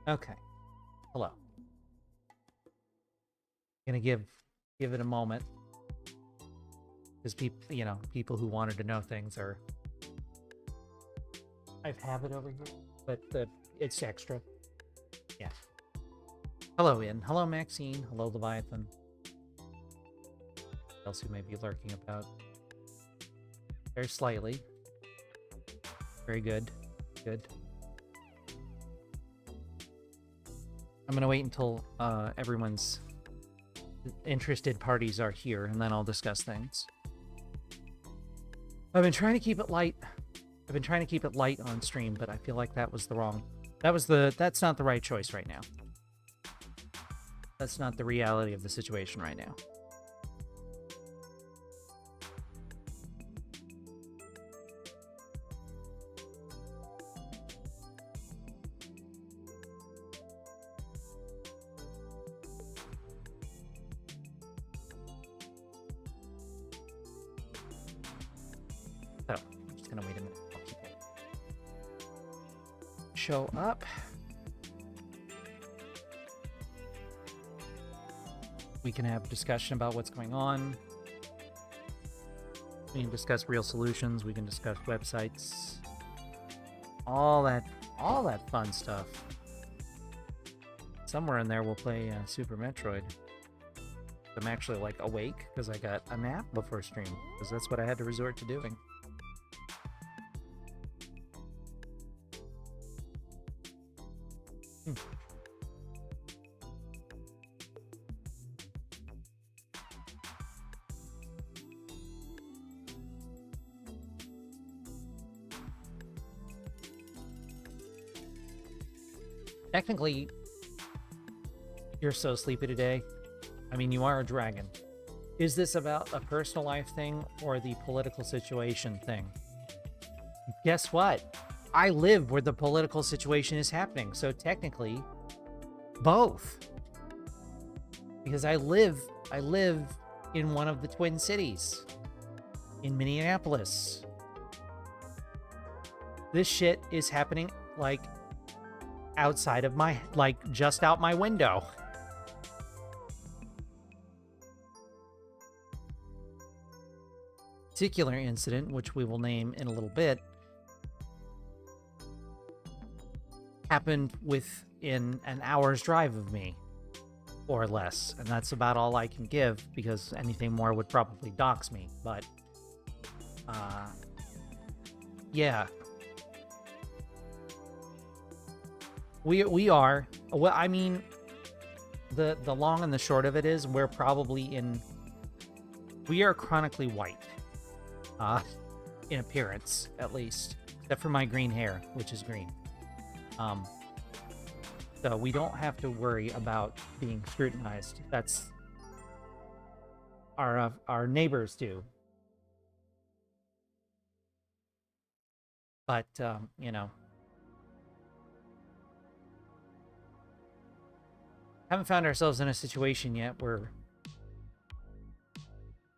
Okay. Hello. Gonna give it a moment because people who wanted to know things are. I have it over here, but it's extra. Yeah. Hello, Ian. Hello, Maxine. Hello, Leviathan. Else who may be lurking about. Very slightly. Very good. Good. I'm gonna wait until everyone's interested parties are here, and then I'll discuss things. I've been trying to keep it light. I've been trying to keep it light on stream, but I feel like that was the wrong. That's not the right choice right now. That's not the reality of the situation right now. So, I'm just gonna wait a minute. I'll keep it. Show up. We can have a discussion about what's going on. We can discuss real solutions. We can discuss websites. All that fun stuff. Somewhere in there we'll play Super Metroid. I'm actually like awake because I got a nap before stream because that's what I had to resort to doing. Technically, you're so sleepy today. I mean, you are a dragon. Is this about a personal life thing or the political situation thing? Guess what? I live where the political situation is happening, so technically, both. Because I live in one of the Twin Cities, in Minneapolis. This shit is happening, like, outside of my, like, just out my window. Particular incident, which we will name in a little bit, happened within an hour's drive of me, or less, and that's about all I can give because anything more would probably dox me. But yeah, we are. Well, I mean, the long and the short of it is we are chronically white, in appearance at least, except for my green hair, which is green. So we don't have to worry about being scrutinized. That's our neighbors do. But you know, haven't found ourselves in a situation yet where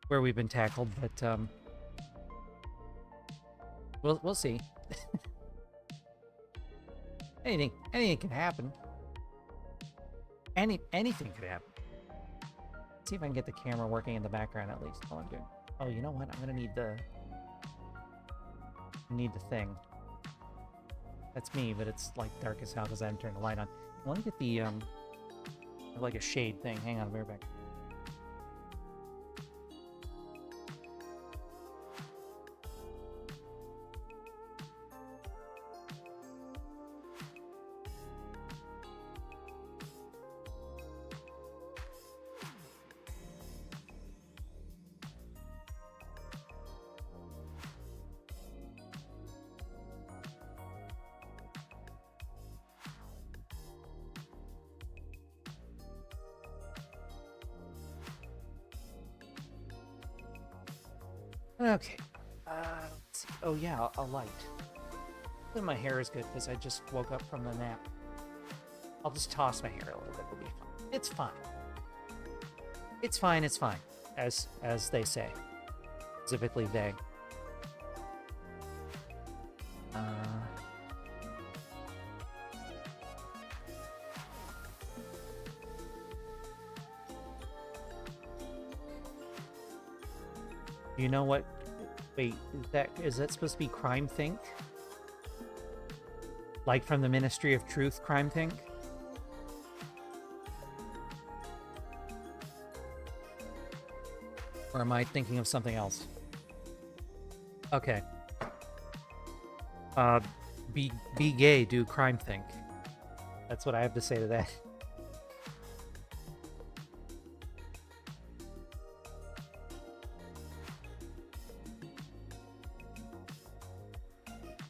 we've been tackled, but we'll see. Anything can happen. Anything could happen. Let's see if I can get the camera working in the background at least while I'm doing. Oh, you know what? I'm gonna need the thing. That's me, but it's like dark as hell because I haven't turned the light on. Let me get the like a shade thing. Hang on, I'll be right back. Okay. Let's see. Oh yeah, a light. Then my hair is good because I just woke up from the nap. I'll just toss my hair a little bit. It'll be fine. It's fine. It's fine. It's fine. As they say. Specifically they. You know what? Wait, is that supposed to be Crime Think? Like from the Ministry of Truth, Crime Think? Or am I thinking of something else? Okay. Be gay, do Crime Think. That's what I have to say to that.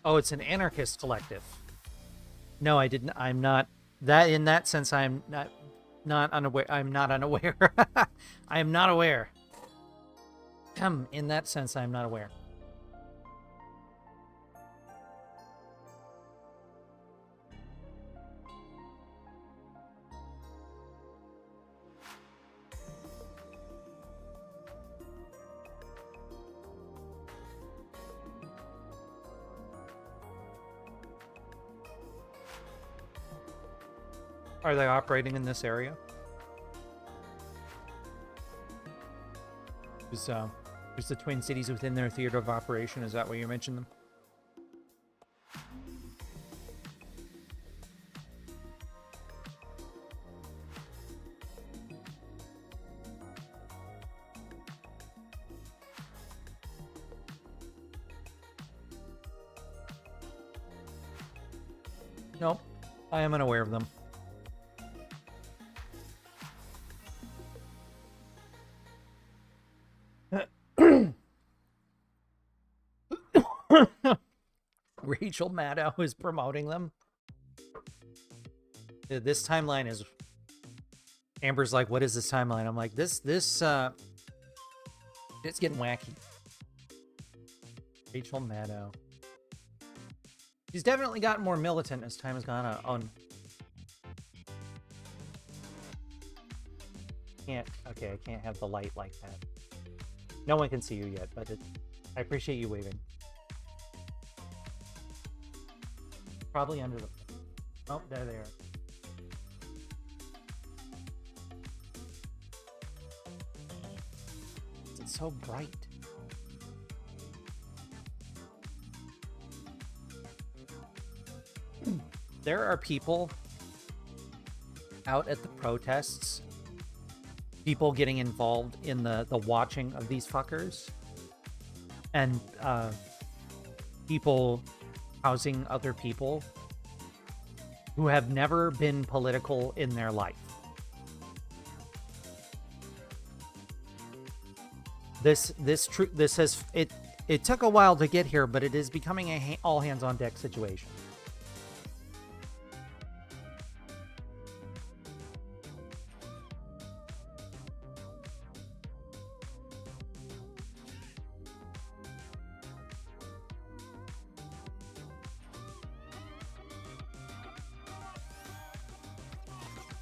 Oh, it's an anarchist collective. No, I didn't. I'm not. That in that sense, I'm not unaware. I'm not unaware. I am not aware. In that sense, I'm not aware. Are they operating in this area? Is the Twin Cities within their theater of operation? Is that why you mentioned them? Nope. I am unaware of them. Rachel Maddow is promoting them. This timeline is... Amber's like, what is this timeline? I'm like, it's getting wacky. Rachel Maddow. She's definitely gotten more militant as time has gone on. Okay, I can't have the light like that. No one can see you yet, but I appreciate you waving. Probably under the... Oh, there they are. It's so bright. There are people out at the protests, people getting involved in the watching of these fuckers, and people housing other people who have never been political in their life. It took a while to get here, but it is becoming a all hands on deck situation.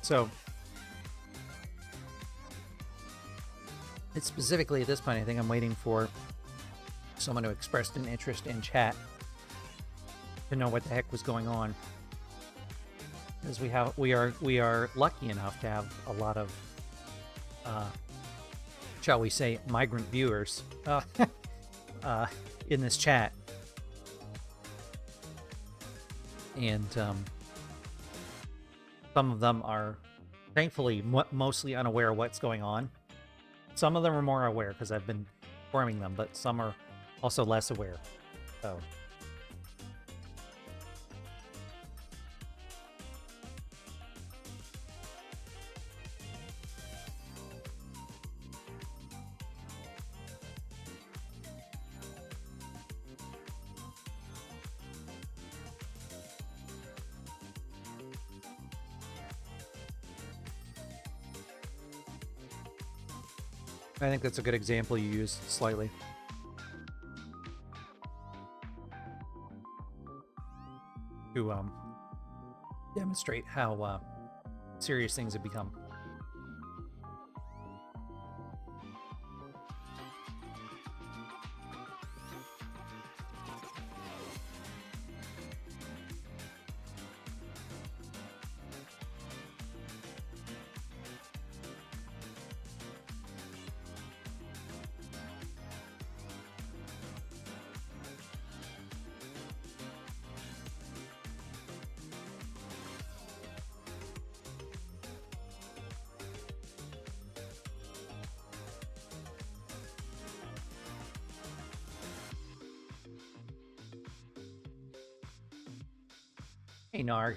So, it's specifically at this point, I think I'm waiting for someone who expressed an interest in chat to know what the heck was going on. Because we are lucky enough to have a lot of, shall we say, migrant viewers in this chat. And some of them are, thankfully, mostly unaware of what's going on. Some of them are more aware because I've been informing them, but some are also less aware. So... I think that's a good example you used slightly. To demonstrate how serious things have become. Hey, Narg.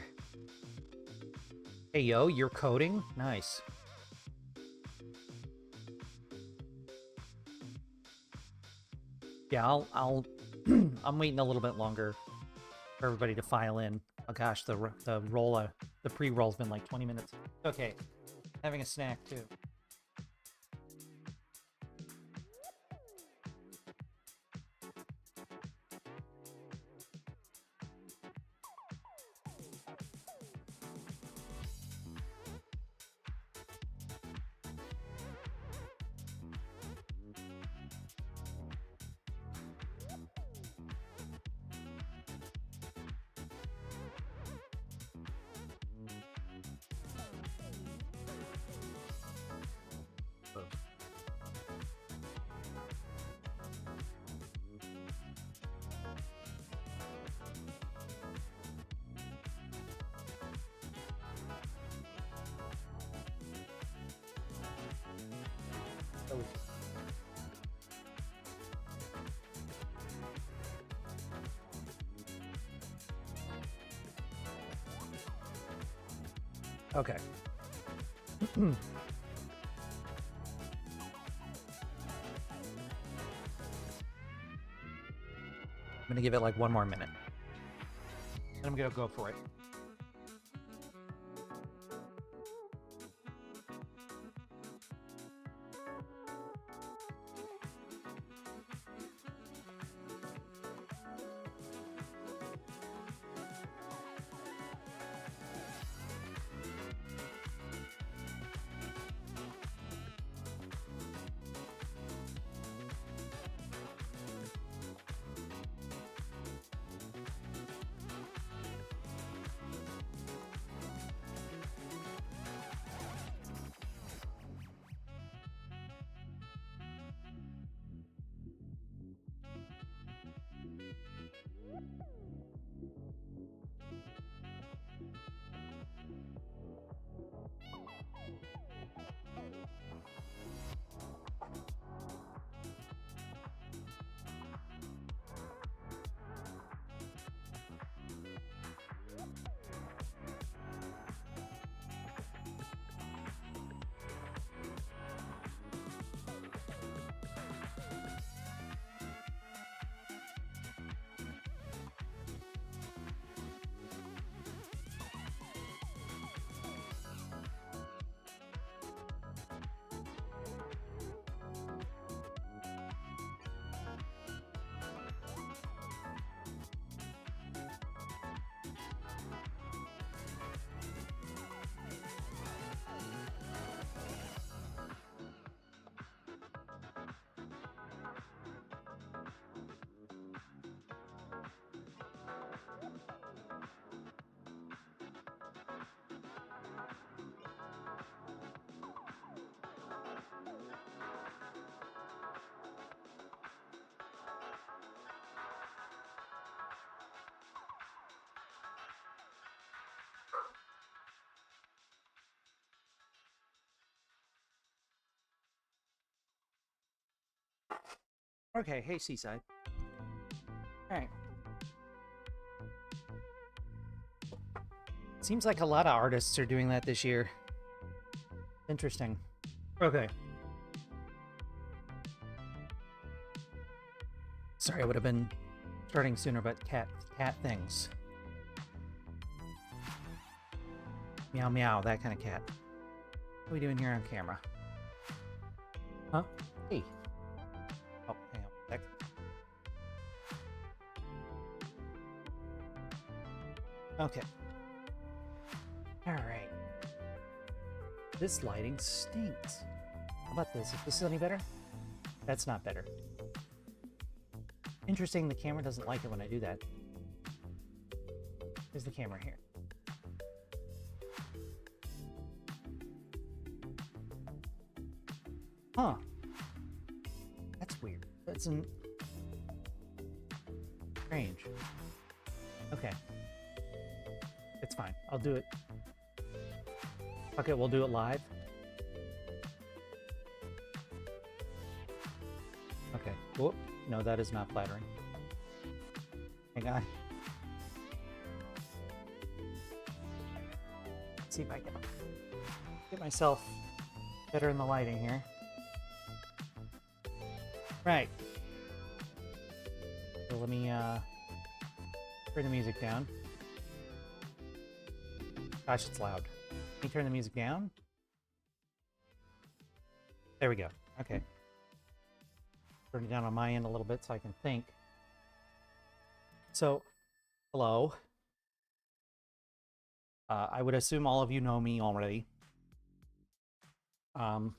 Hey, yo, you're coding? Nice. Yeah, I'll I'm waiting a little bit longer for everybody to file in. Oh gosh, the pre-roll's been like 20 minutes. Okay, having a snack too. Okay. I'm gonna give it like 1 more minute. And I'm gonna go for it. Okay, hey, Seaside. Alright. Seems like a lot of artists are doing that this year. Interesting. Okay. Sorry, I would have been starting sooner, but cat things. Meow meow, that kind of cat. What are we doing here on camera? Huh? Hey. Oh, hang on a sec. Okay. Alright. This lighting stinks. How about this? If this is any better? That's not better. Interesting, the camera doesn't like it when I do that. Here's the camera here. Huh. That's weird. That's strange. Okay. It's fine. I'll do it. Okay, we'll do it live. Okay. Whoop. No, that is not flattering. Hang on. see if I can get myself better in the lighting here. Right. So let me turn the music down. Gosh, it's loud. Let me turn the music down. There we go. Okay. Turn it down on my end a little bit so I can think. So, hello. I would assume all of you know me already. But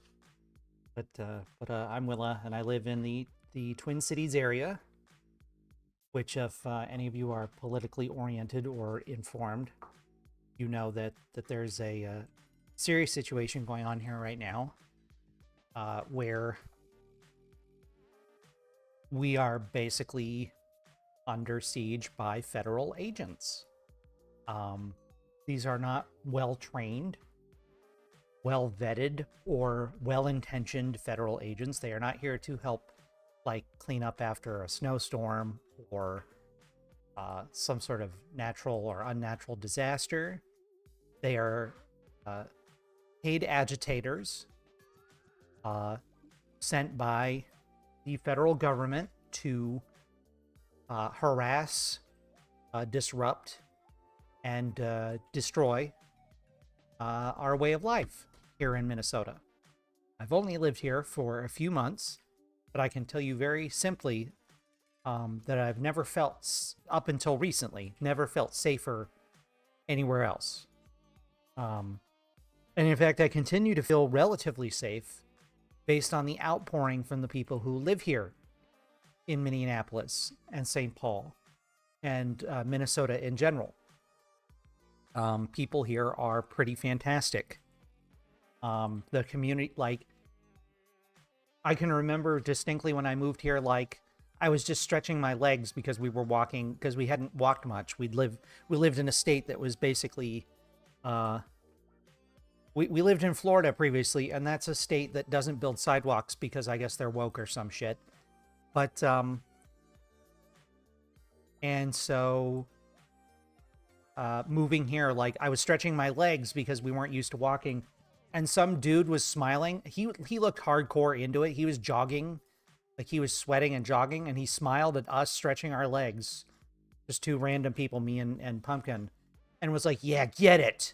I'm Willa, and I live in the Twin Cities area, which if any of you are politically oriented or informed, you know that there's a serious situation going on here right now, where we are basically under siege by federal agents. These are not well-trained, well-vetted, or well-intentioned federal agents. They are not here to help, like, clean up after a snowstorm or some sort of natural or unnatural disaster. They are paid agitators sent by the federal government to harass, disrupt, and destroy our way of life here in Minnesota. I've only lived here for a few months, but I can tell you very simply that I've never felt, up until recently, never felt safer anywhere else. And in fact, I continue to feel relatively safe based on the outpouring from the people who live here in Minneapolis and St. Paul and Minnesota in general. People here are pretty fantastic. The community, like, I can remember distinctly when I moved here, like, I was just stretching my legs because we were walking, because we hadn't walked much. We lived in a state that was basically, we lived in Florida previously, and that's a state that doesn't build sidewalks because I guess they're woke or some shit. But, and so, moving here, like, I was stretching my legs because we weren't used to walking, and some dude was smiling. He looked hardcore into it. He was jogging, like he was sweating and jogging, and he smiled at us stretching our legs, just two random people, me and Pumpkin, and was like, yeah, get it.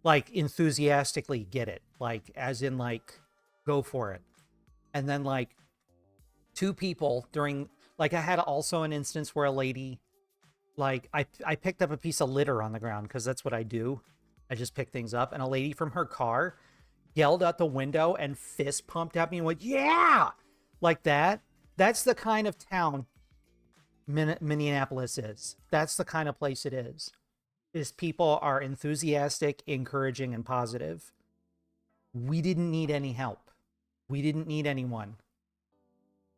Like, enthusiastically get it. Like, as in, like, go for it. And then, like, two people during, like, I had also an instance where a lady, like, I picked up a piece of litter on the ground because that's what I do. I just pick things up. And a lady from her car yelled out the window and fist pumped at me and went, yeah! Like that. That's the kind of town Minneapolis is. That's the kind of place it is. Is people are enthusiastic, encouraging, and positive. We didn't need any help. We didn't need anyone.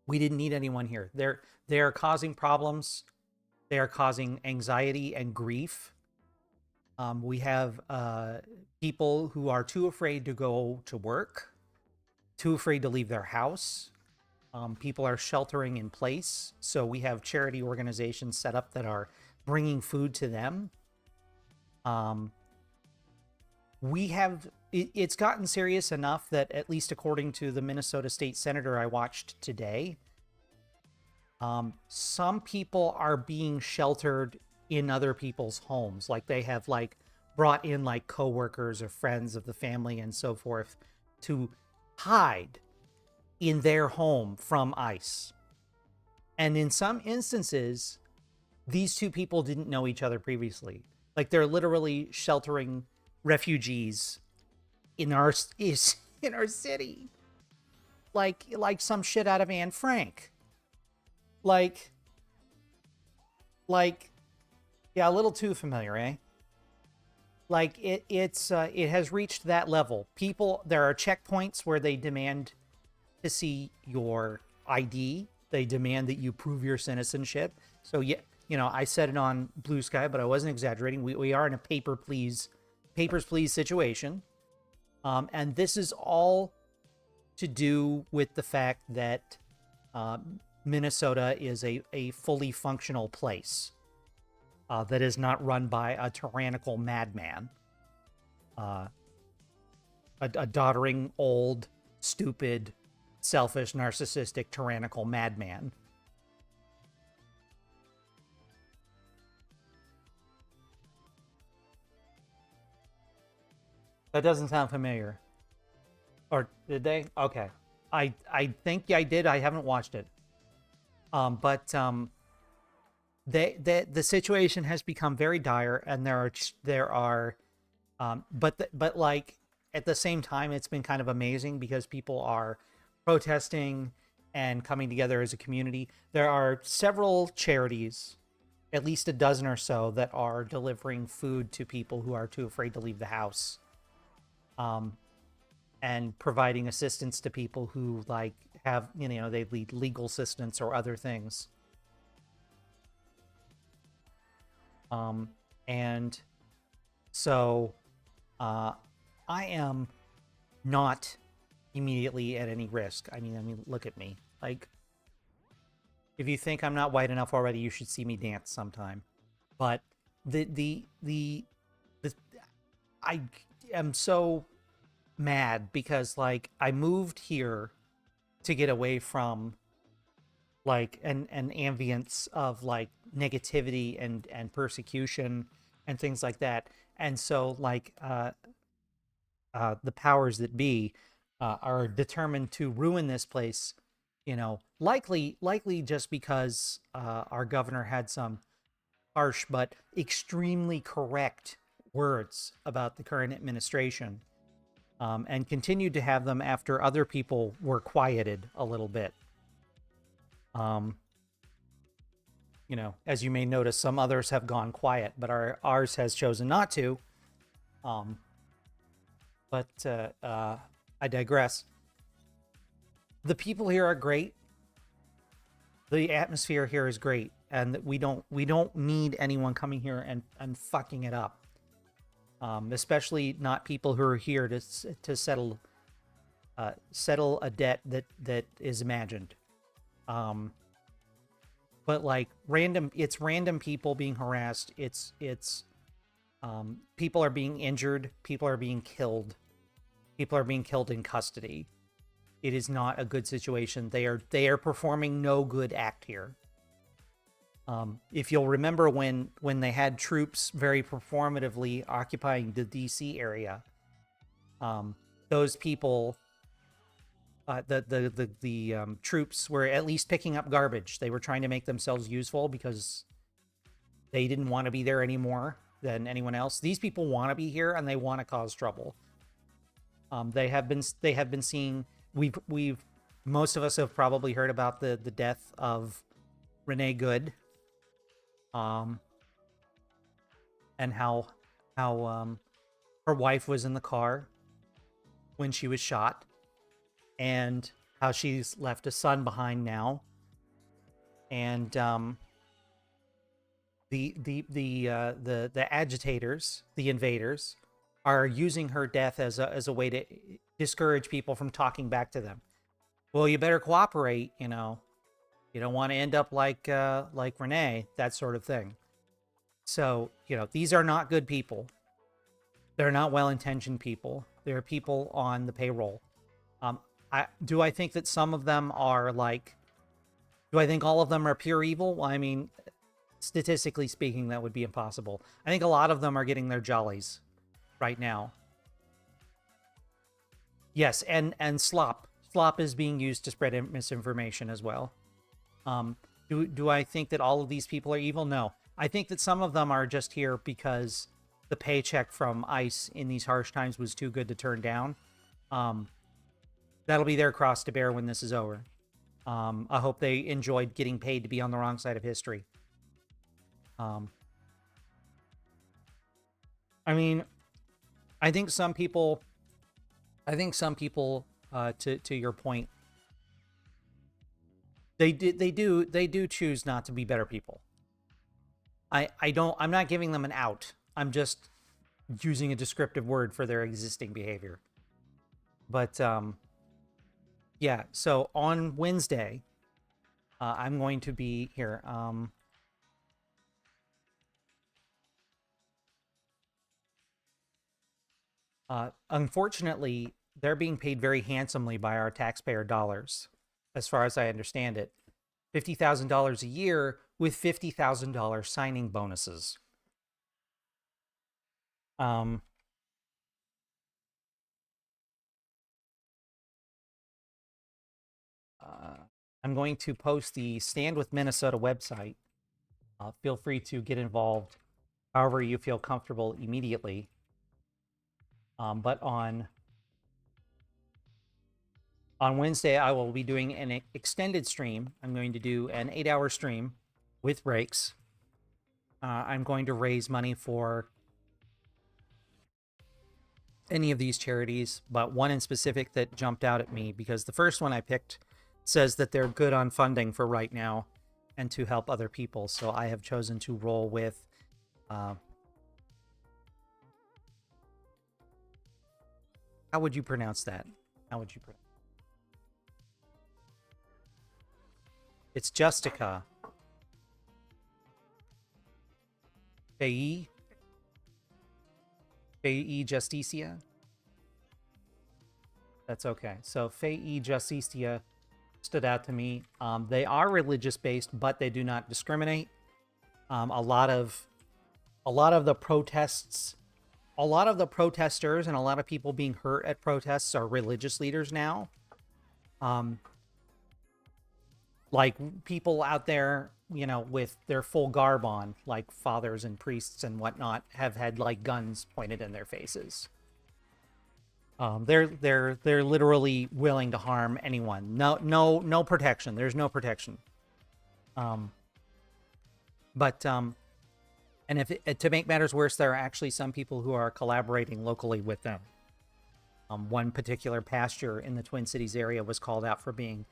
We didn't need anyone here. They're causing problems. They are causing anxiety and grief. We have people who are too afraid to go to work, too afraid to leave their house. People are sheltering in place. So we have charity organizations set up that are bringing food to them. It's gotten serious enough that, at least according to the Minnesota State Senator I watched today, some people are being sheltered in other people's homes. Like, they have, like, brought in, like, coworkers or friends of the family and so forth to hide in their home from ICE. And in some instances, these two people didn't know each other previously. Like, they're literally sheltering refugees in our city. Like some shit out of Anne Frank. Like, yeah, a little too familiar, eh? Like, it has reached that level. There are checkpoints where they demand to see your ID. They demand that you prove your citizenship. So, yeah, you know, I said it on Blue Sky, but I wasn't exaggerating. We are in a papers, please situation. And this is all to do with the fact that Minnesota is a fully functional place that is not run by a tyrannical madman. uh, a doddering, old, stupid, selfish, narcissistic, tyrannical madman. That doesn't sound familiar. Or did they? Okay. I think I did. I haven't watched it. But the situation has become very dire, and there are but like at the same time, it's been kind of amazing because people are protesting and coming together as a community. There are several charities, at least a dozen or so, that are delivering food to people who are too afraid to leave the house. Um, and providing assistance to people who like have they need legal assistance or other things. And so uh, I am not immediately at any risk. I mean, look at me. Like, if you think I'm not white enough already, you should see me dance sometime. But the I am so mad because like I moved here to get away from like an ambience of like negativity and persecution and things like that. And so like the powers that be are determined to ruin this place, likely just because our governor had some harsh but extremely correct words about the current administration, and continued to have them after other people were quieted a little bit. Um, as you may notice, some others have gone quiet, but ours has chosen not to. Um, but I digress. The people here are great. The atmosphere here is great, and we don't need anyone coming here and fucking it up. Especially not people who are here to settle a debt that is imagined. But like it's random people being harassed. It's people are being injured. People are being killed. People are being killed in custody. It is not a good situation. They are performing no good act here. If you'll remember when they had troops very performatively occupying the DC area, those people, the troops were at least picking up garbage. They were trying to make themselves useful because they didn't want to be there anymore than anyone else. These people want to be here and they want to cause trouble. They have been seeing. We've most of us have probably heard about the death of Renee Good, and how her wife was in the car when she was shot, and how she's left a son behind now, and the agitators, the invaders, are using her death as a way to discourage people from talking back to them. Well, you better cooperate. You don't want to end up like Renee, that sort of thing. So these are not good people. They're not well-intentioned people. They're people on the payroll. I think that some of them are like. Do I think all of them are pure evil? Well, I mean, statistically speaking, that would be impossible. I think a lot of them are getting their jollies right now. Yes, and slop. Slop is being used to spread misinformation as well. Do I think that all of these people are evil? No. I think that some of them are just here because the paycheck from ICE in these harsh times was too good to turn down. That'll be their cross to bear when this is over. I hope they enjoyed getting paid to be on the wrong side of history. I mean, I think some people, to your point, they do choose not to be better people. I'm not giving them an out. I'm just using a descriptive word for their existing behavior. But yeah, so on Wednesday, I'm going to be here. Unfortunately, they're being paid very handsomely by our taxpayer dollars, as far as I understand it. $50,000 a year with $50,000 signing bonuses. Um, uh, I'm going to post the Stand with Minnesota website. Feel free to get involved however you feel comfortable immediately. But on Wednesday, I will be doing an extended stream. I'm going to do an 8-hour stream with breaks. I'm going to raise money for any of these charities, but one in specific that jumped out at me because the first one I picked says that they're good on funding for right now and to help other people. So I have chosen to roll with how would you pronounce that? How would you pronounce it? It's Justica. Fei Justicia. That's okay. So Fei Justicia stood out to me. They are religious based, but they do not discriminate. A lot of the protests, a lot of the protesters, and a lot of people being hurt at protests are religious leaders now. Like people out there, with their full garb on, like fathers and priests and whatnot, have had like guns pointed in their faces. They're literally willing to harm anyone. No protection. There's no protection. But and to make matters worse, there are actually some people who are collaborating locally with them. One particular pasture in the Twin Cities area was called out for being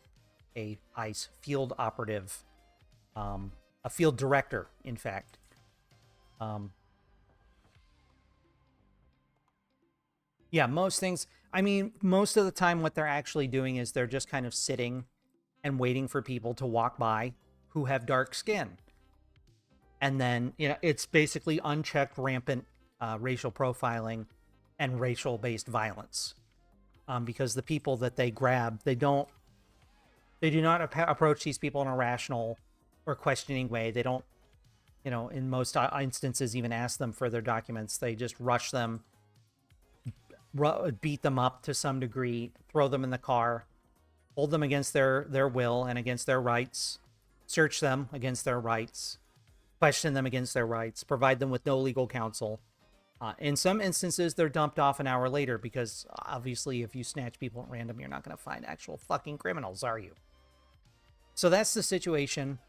a ICE field operative, a field director, in fact. Yeah, most things. I mean, most of the time, what they're actually doing is they're just kind of sitting and waiting for people to walk by who have dark skin. And then, it's basically unchecked, rampant racial profiling and racial-based violence. Because the people that they grab, they do not approach these people in a rational or questioning way. They don't, in most instances, even ask them for their documents. They just rush them, beat them up to some degree, throw them in the car, hold them against their will and against their rights, search them against their rights, question them against their rights, provide them with no legal counsel. In some instances, they're dumped off an hour later because, obviously, if you snatch people at random, you're not going to find actual fucking criminals, are you? So that's the situation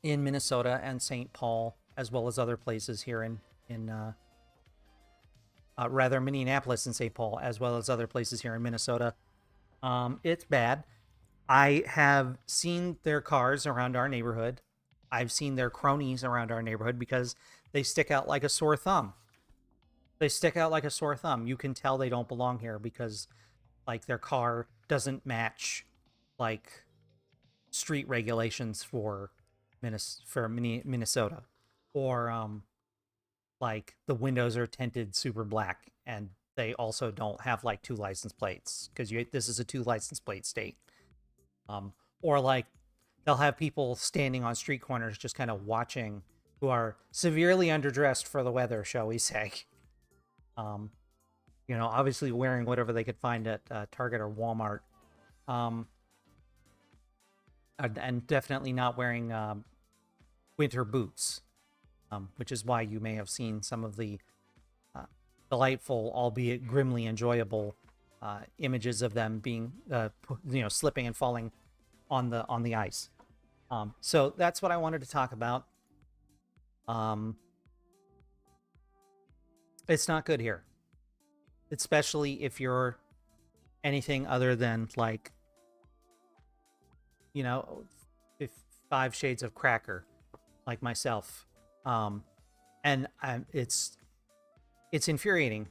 in Minnesota and St. Paul, as well as other places here in Minneapolis and St. Paul, as well as other places here in Minnesota. It's bad. I have seen their cars around our neighborhood. I've seen their cronies around our neighborhood because they stick out like a sore thumb. They stick out like a sore thumb. You can tell they don't belong here because, like, their car doesn't match, like, street regulations for Minnesota, or like the windows are tinted super black, and they also don't have like 2 license plates because this is a 2 license plate state. Or like they'll have people standing on street corners just kind of watching who are severely underdressed for the weather, shall we say. Obviously wearing whatever they could find at Target or Walmart. And definitely not wearing winter boots, which is why you may have seen some of the delightful, albeit grimly enjoyable, images of them being, slipping and falling on the ice. So that's what I wanted to talk about. It's not good here, especially if you're anything other than like, 5 shades of cracker, like myself. And it's infuriating.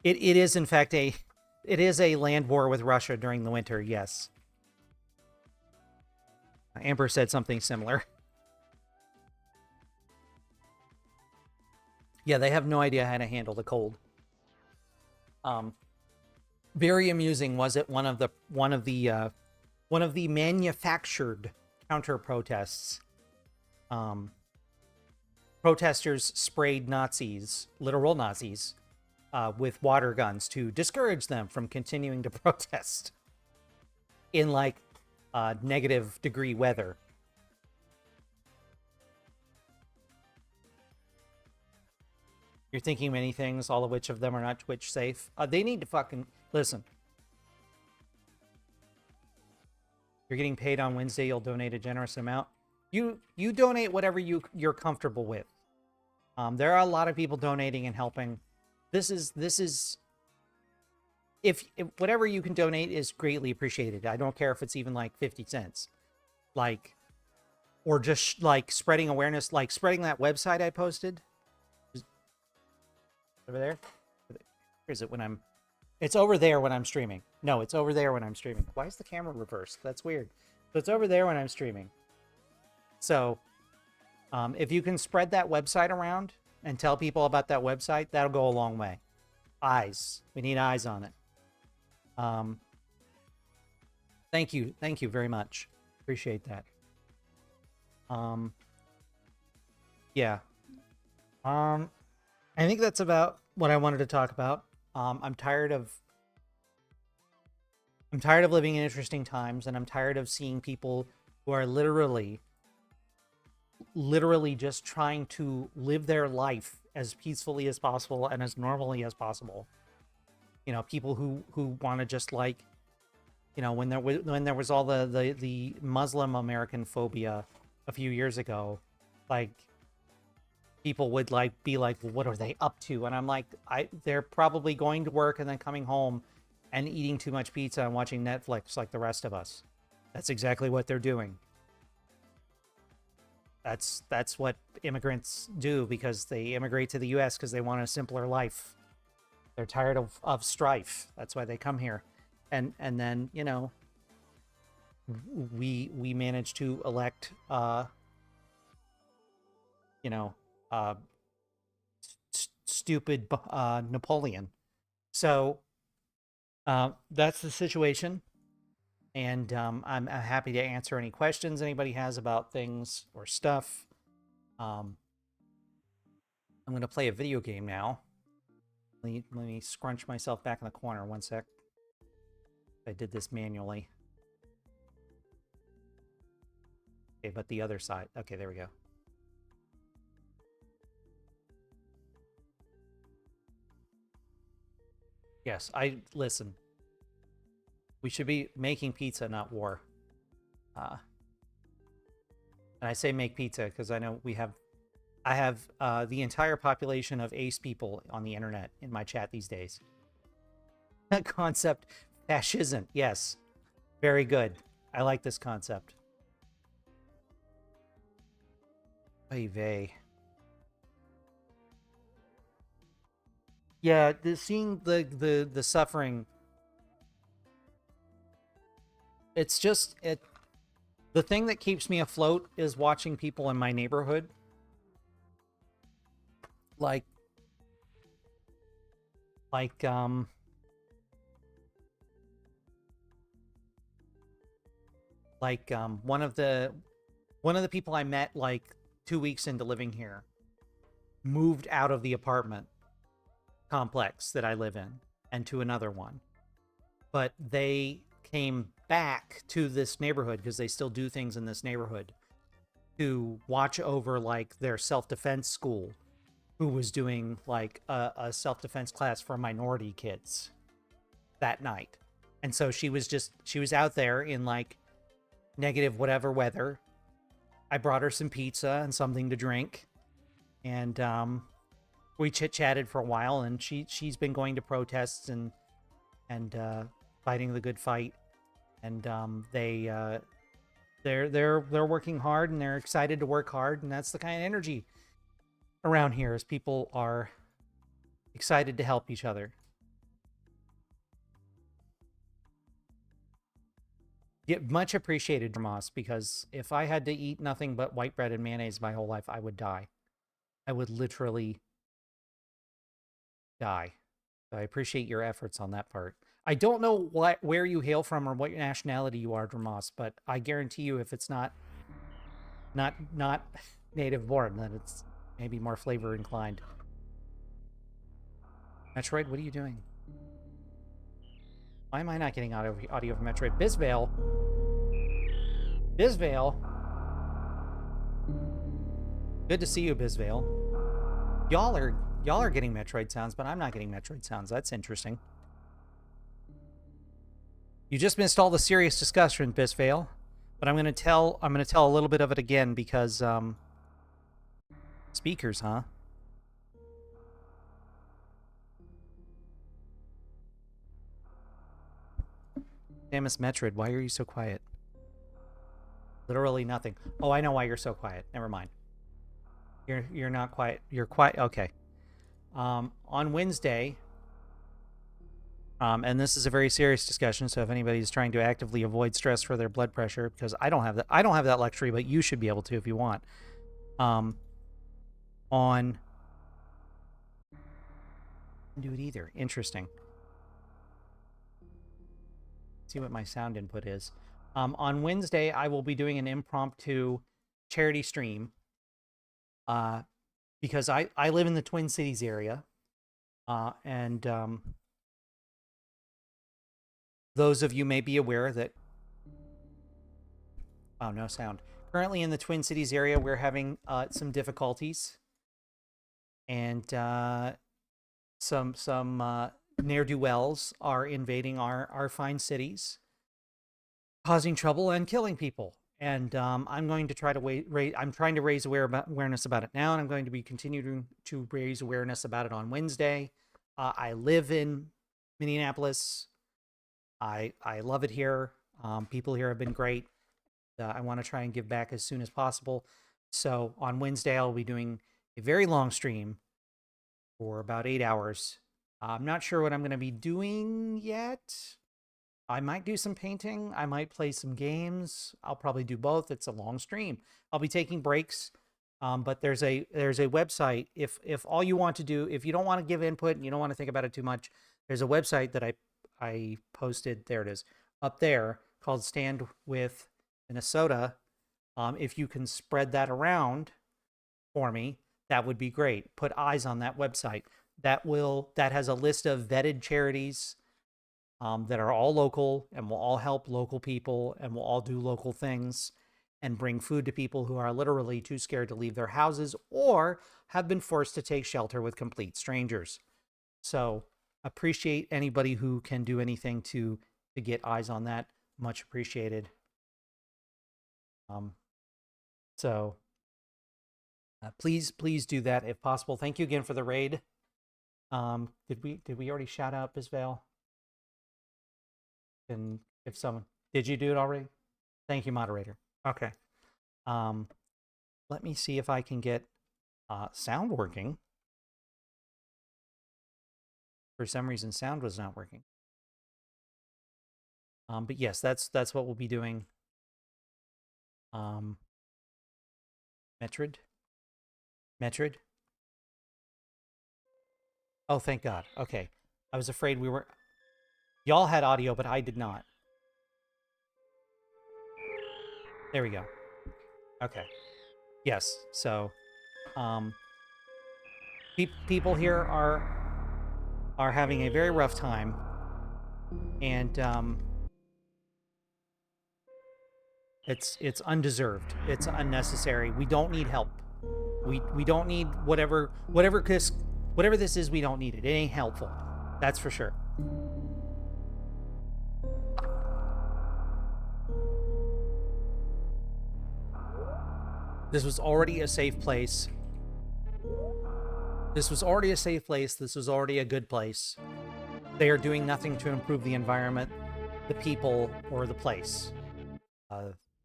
It is in fact it is a land war with Russia during the winter. Yes. Amber said something similar. Yeah, they have no idea how to handle the cold. Very amusing, was it? One of the manufactured counter protests. Protesters sprayed Nazis, literal Nazis, with water guns to discourage them from continuing to protest in like negative degree weather. You're thinking many things, all of which of them are not Twitch safe. They need to fucking listen. You're getting paid on Wednesday. You'll donate a generous amount. You donate whatever you're comfortable with. There are a lot of people donating and helping. This is if whatever you can donate is greatly appreciated. I don't care if it's even like 50 cents, like, or just like spreading awareness, like spreading that website I posted. Over there? Or is it when I'm... It's over there when I'm streaming. No, it's over there when I'm streaming. Why is the camera reversed? That's weird. So it's over there when I'm streaming. So, if you can spread that website around and tell people about that website, that'll go a long way. Eyes. We need eyes on it. Thank you. Thank you very much. Appreciate that. Yeah. I think that's about what I wanted to talk about. I'm tired of living in interesting times, and I'm tired of seeing people who are literally just trying to live their life as peacefully as possible and as normally as possible. You know, people who want to just like, you know, when there was all the Muslim American phobia a few years ago, like, people would like be like, well, what are they up to? And I'm like, they're probably going to work and then coming home and eating too much pizza and watching Netflix like the rest of us. That's exactly what they're doing. That's what immigrants do, because they immigrate to the US because they want a simpler life. They're tired of strife. That's why they come here. And then, you know, we managed to elect you know, stupid Napoleon. So that's the situation, and I'm happy to answer any questions anybody has about things or stuff. I'm going to play a video game now. Let me scrunch myself back in the corner. One sec. I did this manually. Okay, but the other side. Okay, there we go. Yes, listen. We should be making pizza, not war. And I say make pizza because I know I have the entire population of ace people on the internet in my chat these days. That concept, fascism, yes. Very good. I like this concept. Oy vey. Yeah, seeing the suffering, it's just the thing that keeps me afloat is watching people in my neighborhood like one of the people I met like 2 weeks into living here moved out of the apartment complex that I live in and to another one, but they came back to this neighborhood because they still do things in this neighborhood to watch over like their self-defense school, who was doing like a self-defense class for minority kids that night. And so she was out there in like negative whatever weather. I brought her some pizza and something to drink, and we chit-chatted for a while, and she's been going to protests and fighting the good fight, and they're working hard, and they're excited to work hard, and that's the kind of energy around here, is people are excited to help each other. Yeah, much appreciated, Moss, because if I had to eat nothing but white bread and mayonnaise my whole life, I would die. I would literally die. I appreciate your efforts on that part. I don't know where you hail from or what nationality you are, Dramas, but I guarantee you, if it's not native born, then it's maybe more flavor inclined. Metroid, what are you doing? Why am I not getting audio from Metroid? Bisvale. Bisvale. Good to see you, Bisvale. Y'all are getting Metroid sounds, but I'm not getting Metroid sounds. That's interesting. You just missed all the serious discussion, Bisvale, but I'm gonna tell a little bit of it again because speakers, huh? Samus Metroid, why are you so quiet? Literally nothing. Oh, I know why you're so quiet. Never mind. You're not quiet. You're quiet. Okay. On Wednesday, and this is a very serious discussion, so if anybody's trying to actively avoid stress for their blood pressure, because I don't have that luxury, but you should be able to if you want. On do it either. Interesting. See what my sound input is. On Wednesday, I will be doing an impromptu charity stream. Because I live in the Twin Cities area, and those of you may be aware that oh, no sound. Currently in the Twin Cities area, we're having some difficulties, and some ne'er-do-wells are invading our fine cities, causing trouble and killing people. And I'm going to try to I'm trying to raise awareness about it now, and I'm going to be continuing to raise awareness about it on Wednesday. I live in Minneapolis. I love it here. People here have been great. I want to try and give back as soon as possible. So on Wednesday, I'll be doing a very long stream for about 8 hours. I'm not sure what I'm going to be doing yet. I might do some painting. I might play some games. I'll probably do both. It's a long stream. I'll be taking breaks. But there's a website. If all you want to do, if you don't want to give input and you don't want to think about it too much, there's a website that I posted. There it is up there, called Stand With Minnesota. If you can spread that around for me, that would be great. Put eyes on that website. That has a list of vetted charities that are all local and will all help local people and will all do local things and bring food to people who are literally too scared to leave their houses or have been forced to take shelter with complete strangers. So appreciate anybody who can do anything to get eyes on that. Much appreciated. So please do that if possible. Thank you again for the raid. Did we already shout out Bisvale? And if someone did, you do it already? Thank you, moderator. Okay. Let me see if I can get sound working. For some reason, sound was not working. But yes, that's what we'll be doing. Metroid. Oh, thank God. Okay. I was afraid we were... Y'all had audio, but I did not. There we go. Okay. Yes, so... people here are having a very rough time. And, it's undeserved. It's unnecessary. We don't need help. We don't need whatever this is, we don't need it. It ain't helpful. That's for sure. This was already a safe place. This was already a safe place. This was already a good place. They are doing nothing to improve the environment, the people, or the place.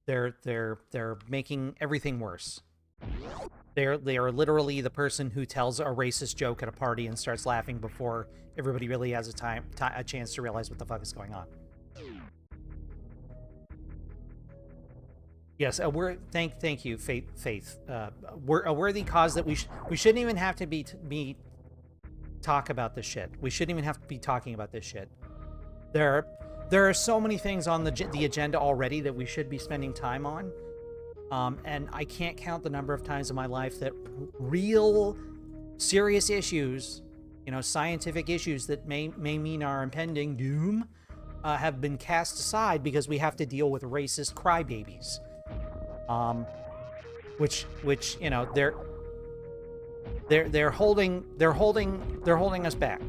They're making everything worse. They are literally the person who tells a racist joke at a party and starts laughing before everybody really has a chance to realize what the fuck is going on. Yes, thank you, Faith. We're a worthy cause that we shouldn't even have to be talk about this shit. We shouldn't even have to be talking about this shit. There are so many things on the agenda already that we should be spending time on. And I can't count the number of times in my life that real serious issues, you know, scientific issues that may mean our impending doom, have been cast aside because we have to deal with racist crybabies. Which you know, they're holding us back.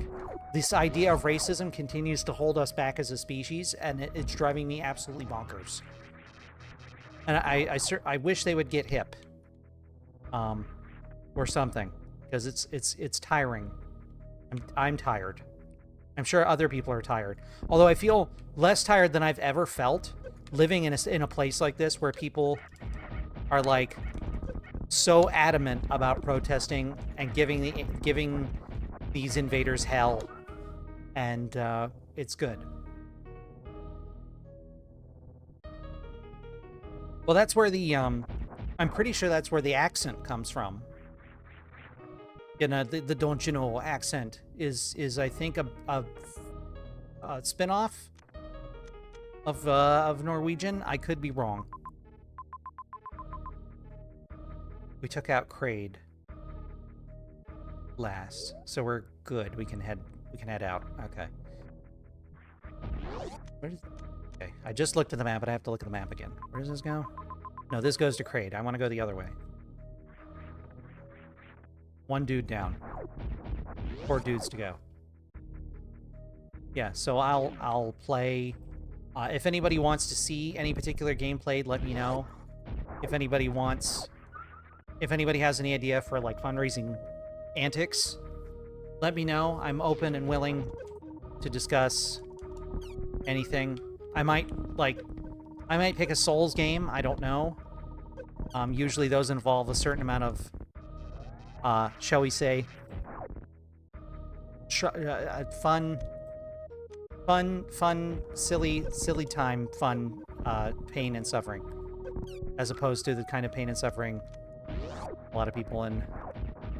This idea of racism continues to hold us back as a species, and it's driving me absolutely bonkers. And I wish they would get hip, or something, because it's tiring. I'm tired. I'm sure other people are tired. Although I feel less tired than I've ever felt living in a place like this where people are like so adamant about protesting and giving these invaders hell, and it's good. Well, that's where the I'm pretty sure that's where the accent comes from. You know, the don't you know accent is I think a spin-off of Norwegian. I could be wrong. We took out Kraid last, so we're good. We can head out. Okay. Okay, I just looked at the map, but I have to look at the map again. Where does this go? No, this goes to Kraid. I want to go the other way. One dude down. 4 dudes to go. Yeah, so I'll play. If anybody wants to see any particular gameplay, let me know. If anybody has any idea for like fundraising antics, let me know. I'm open and willing to discuss anything. I might pick a Souls game. I don't know. Usually those involve a certain amount of, shall we say, fun, silly time, fun, pain and suffering, as opposed to the kind of pain and suffering a lot of people in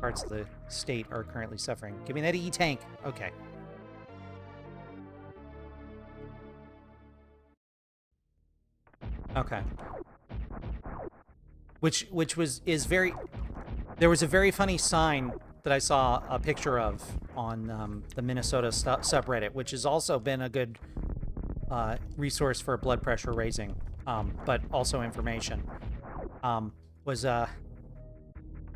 parts of the state are currently suffering. Give me that E-tank. Okay. Okay. There was a very funny sign that I saw a picture of on the Minnesota subreddit, which has also been a good resource for blood pressure raising, but also information.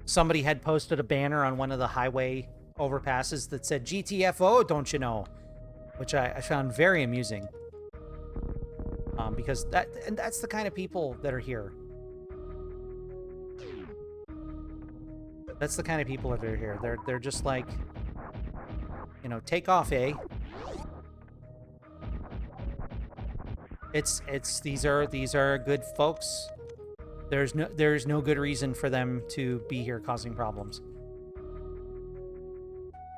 Somebody had posted a banner on one of the highway overpasses that said GTFO, don't you know? Which I found very amusing. Because that's the kind of people that are here. That's the kind of people that are here. They're just like, you know, take off, eh? These are good folks. There's no good reason for them to be here causing problems.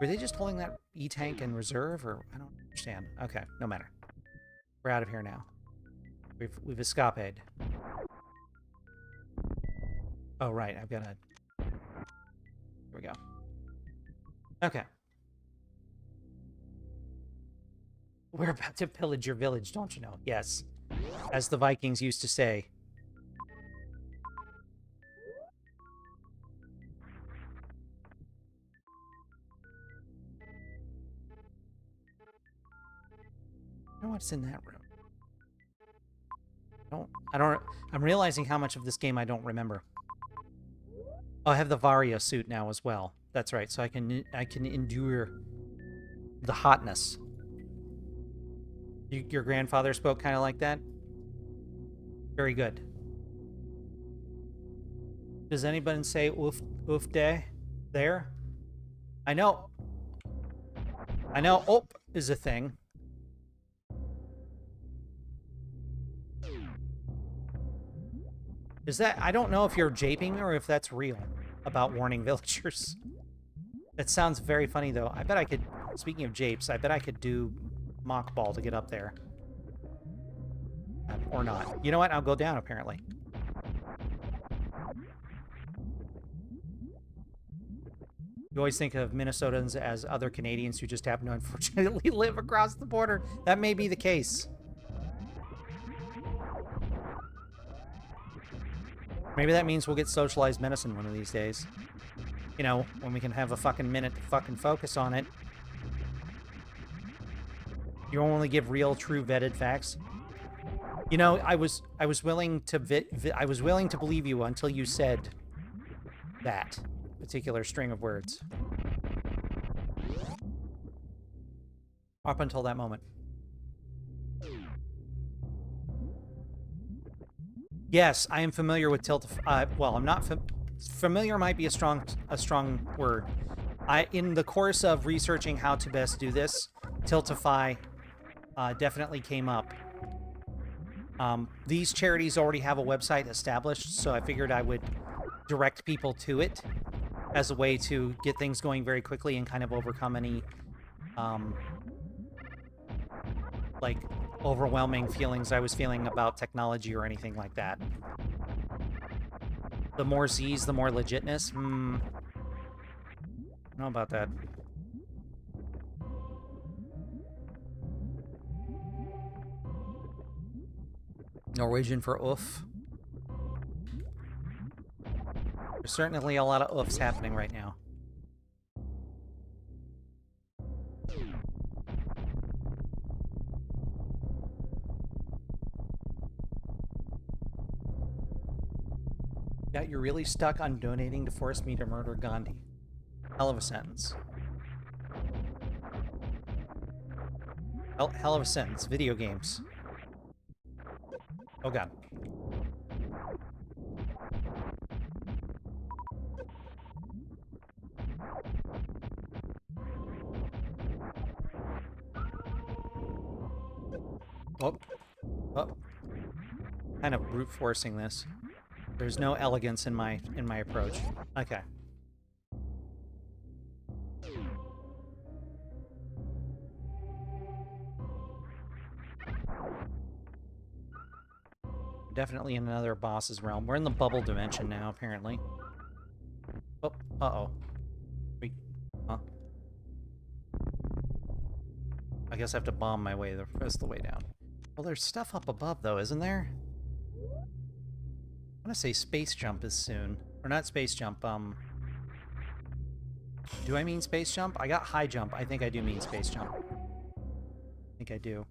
Were they just holding that E-tank in reserve, or I don't understand. Okay, no matter. We're out of here now. We've escaped. Oh right, I've got a. Here we go. Okay. We're about to pillage your village, don't you know? Yes. As the Vikings used to say. I don't know what's in that room. I'm realizing how much of this game I don't remember. Oh, I have the Varia suit now as well. That's right, so I can endure the hotness. Your grandfather spoke kind of like that? Very good. Does anybody say oof day there? I know oop is a thing. Is that, I don't know if you're japing me or if that's real about warning villagers. That sounds very funny though. I bet I could, speaking of japes, I bet I could do mock ball to get up there. Or not. You know what? I'll go down apparently. You always think of Minnesotans as other Canadians who just happen to unfortunately live across the border. That may be the case. Maybe that means we'll get socialized medicine one of these days. You know, when we can have a fucking minute to fucking focus on it. You only give real, true, vetted facts. You know, I was willing to believe you until you said that particular string of words. Up until that moment. Yes, I am familiar with well, I'm not familiar might be a strong word. In the course of researching how to best do this, Tiltify definitely came up. These charities already have a website established, so I figured I would direct people to it as a way to get things going very quickly and kind of overcome any like overwhelming feelings I was feeling about technology or anything like that. The more Z's, the more legitness. I don't know about that. Norwegian for oof. There's certainly a lot of oofs happening right now. Yeah, you're really stuck on donating to force me to murder Gandhi. Hell of a sentence. Hell of a sentence. Video games. Oh god. Oh. Oh. Kind of brute forcing this. There's no elegance in my approach. Okay. Definitely in another boss's realm. We're in the bubble dimension now, apparently. Oh, uh-oh. Wait, huh? I guess I have to bomb my way the rest of the way down. Well, there's stuff up above, though, isn't there? I want to say space jump is soon. Or not space jump, do I mean space jump? I got high jump. I think I do mean space jump. I think I do.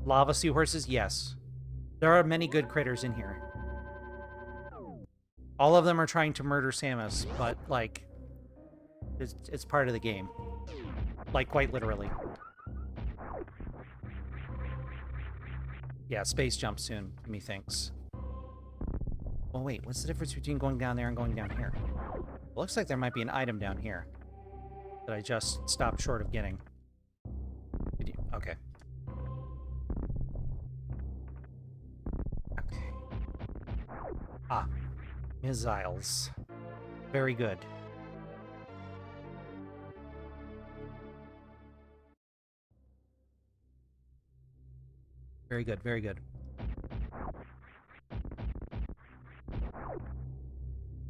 Lava seahorses? Yes. There are many good critters in here. All of them are trying to murder Samus, but, like, it's part of the game. Like, quite literally. Yeah, space jump soon, methinks. Oh, wait, what's the difference between going down there and going down here? It looks like there might be an item down here that I just stopped short of getting. Okay. Okay. Ah. Missiles. Very good. Very good, very good.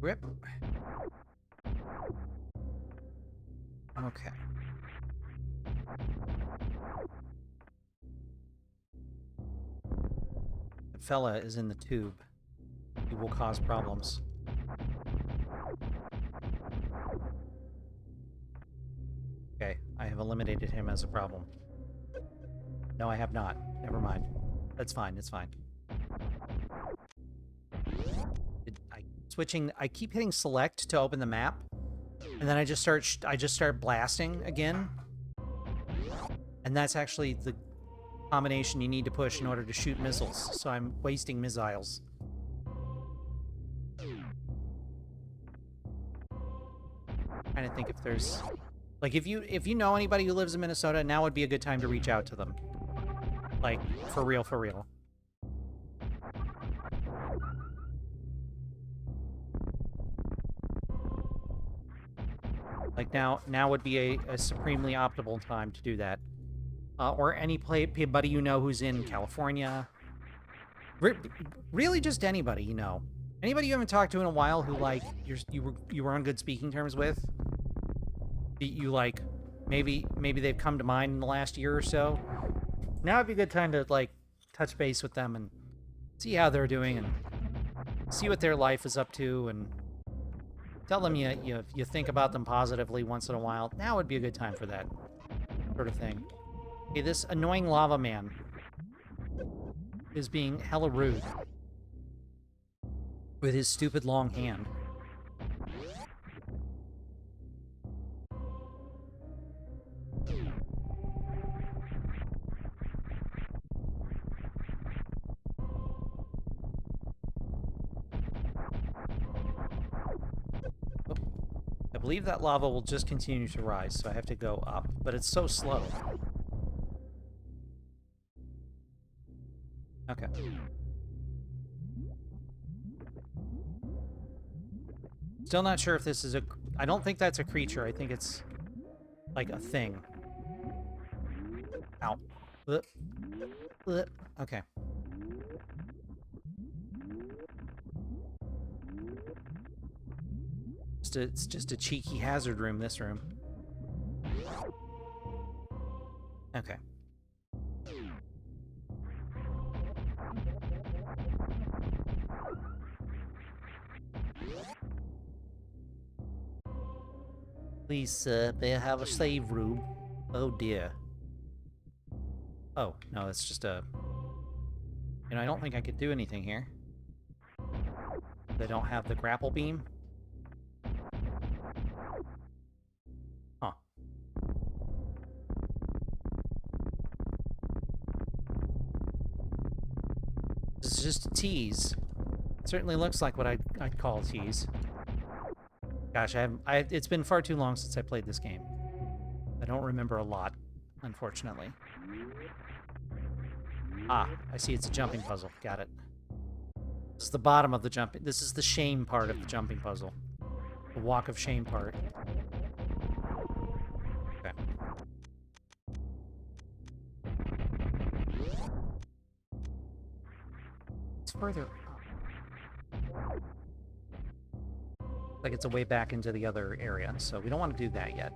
Rip. Okay. The fella is in the tube. He will cause problems. Okay, I have eliminated him as a problem. No, I have not. Never mind. That's fine, it's fine. I keep hitting select to open the map, and then I just start blasting again. And that's actually the combination you need to push in order to shoot missiles, so I'm wasting missiles. Trying to think if there's... Like, if you know anybody who lives in Minnesota, now would be a good time to reach out to them. Like, for real, for real. Like, now would be a supremely optimal time to do that. Or anybody you know who's in California. Really just anybody you know. Anybody you haven't talked to in a while who, like, you were on good speaking terms with? You, like, maybe they've come to mind in the last year or so? Now would be a good time to, like, touch base with them and see how they're doing and see what their life is up to and tell them you think about them positively once in a while. Now would be a good time for that sort of thing. Okay, this annoying lava man is being hella rude with his stupid long hand. I believe that lava will just continue to rise, so I have to go up, but it's so slow. Okay. Still not sure if this is a... I don't think that's a creature. I think it's like a thing. Ow. Okay. It's just a cheeky hazard room, this room. Okay. Please, sir, may I have a save room? Oh, dear. Oh, no, it's just a... You know, I don't think I could do anything here. They don't have the grapple beam. Huh. This is just a tease. It certainly looks like what I'd call a tease. Gosh, it's been far too long since I played this game. I don't remember a lot, unfortunately. Ah, I see it's a jumping puzzle. Got it. This is the bottom of the jumping... This is the shame part of the jumping puzzle. The walk of shame part. Okay. It's further up. Like it's a way back into the other area, so we don't want to do that yet.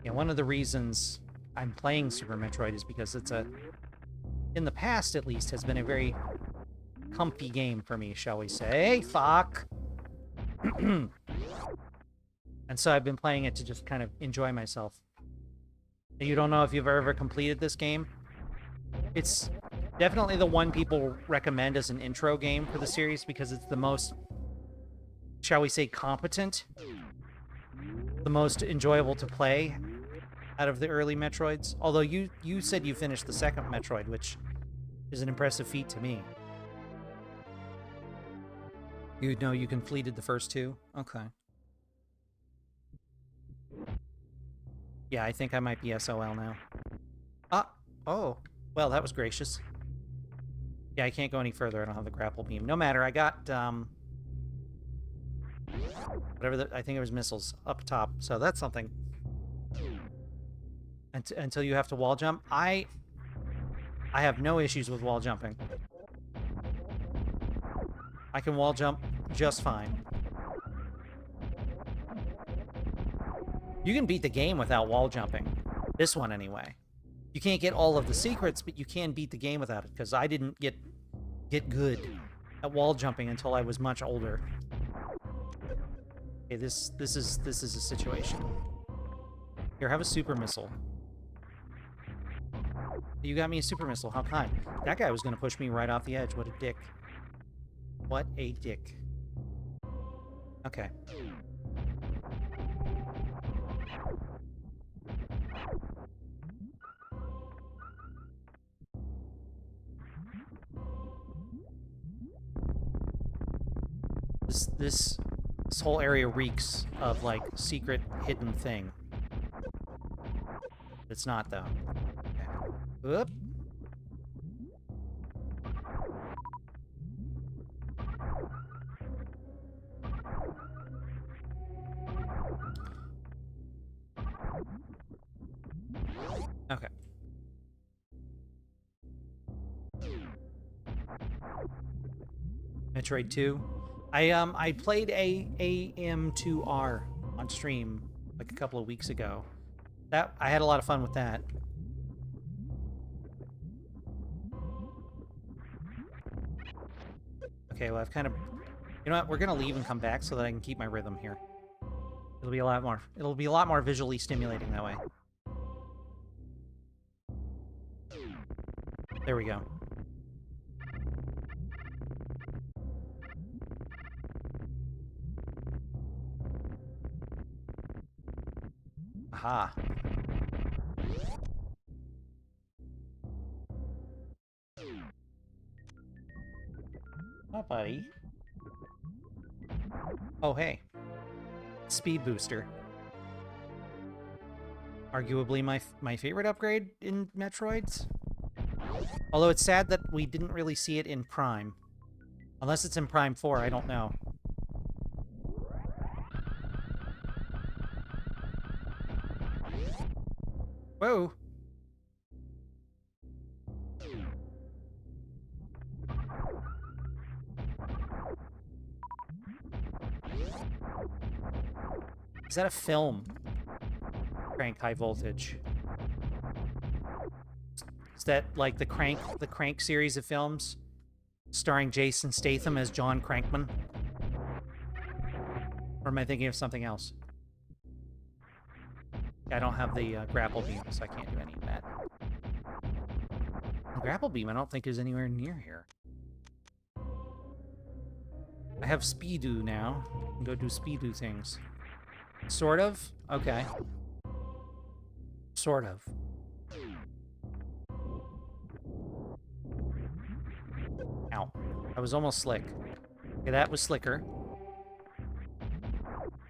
Yeah, one of the reasons I'm playing Super Metroid is because it's a, in the past at least, has been a very comfy game for me, shall we say. Fuck! And so I've been playing it to just kind of enjoy myself. You don't know if you've ever completed this game? It's definitely the one people recommend as an intro game for the series because it's the most, shall we say, competent. The most enjoyable to play out of the early Metroids. Although you said you finished the second Metroid, which is an impressive feat to me. You know you completed the first two? Okay. Yeah, I think I might be SOL now. Ah! Oh. Well, that was gracious. Yeah, I can't go any further. I don't have the grapple beam. No matter, I got, whatever I think it was missiles up top, so that's something. Until you have to wall jump. I have no issues with wall jumping. I can wall jump just fine. You can beat the game without wall jumping. This one, anyway. You can't get all of the secrets, but you can beat the game without it, because I didn't get good at wall jumping until I was much older. Okay, this is a situation. Here, have a super missile. You got me a super missile. How kind. That guy was going to push me right off the edge. What a dick. What a dick. Okay. This whole area reeks of, like, secret hidden thing. It's not, though. Okay. Whoop. Okay. Metroid 2. I played AM2R on stream like a couple of weeks ago. That I had a lot of fun with that. Okay, well I've kind of, you know what? We're gonna leave and come back so that I can keep my rhythm here. It'll be a lot more visually stimulating that way. There we go. Aha. Hi, buddy. Oh, hey. Speed booster. Arguably my favorite upgrade in Metroids. Although it's sad that we didn't really see it in Prime. Unless it's in Prime 4, I don't know. Whoa! Is that a film? Crank High Voltage. Is that like the Crank series of films? Starring Jason Statham as John Crankman? Or am I thinking of something else? I don't have the grapple beam, so I can't do any of that. The grapple beam I don't think is anywhere near here. I have Speedoo now. I can go do Speedoo things. Sort of? Okay. Sort of. Ow. I was almost slick. Okay, that was slicker.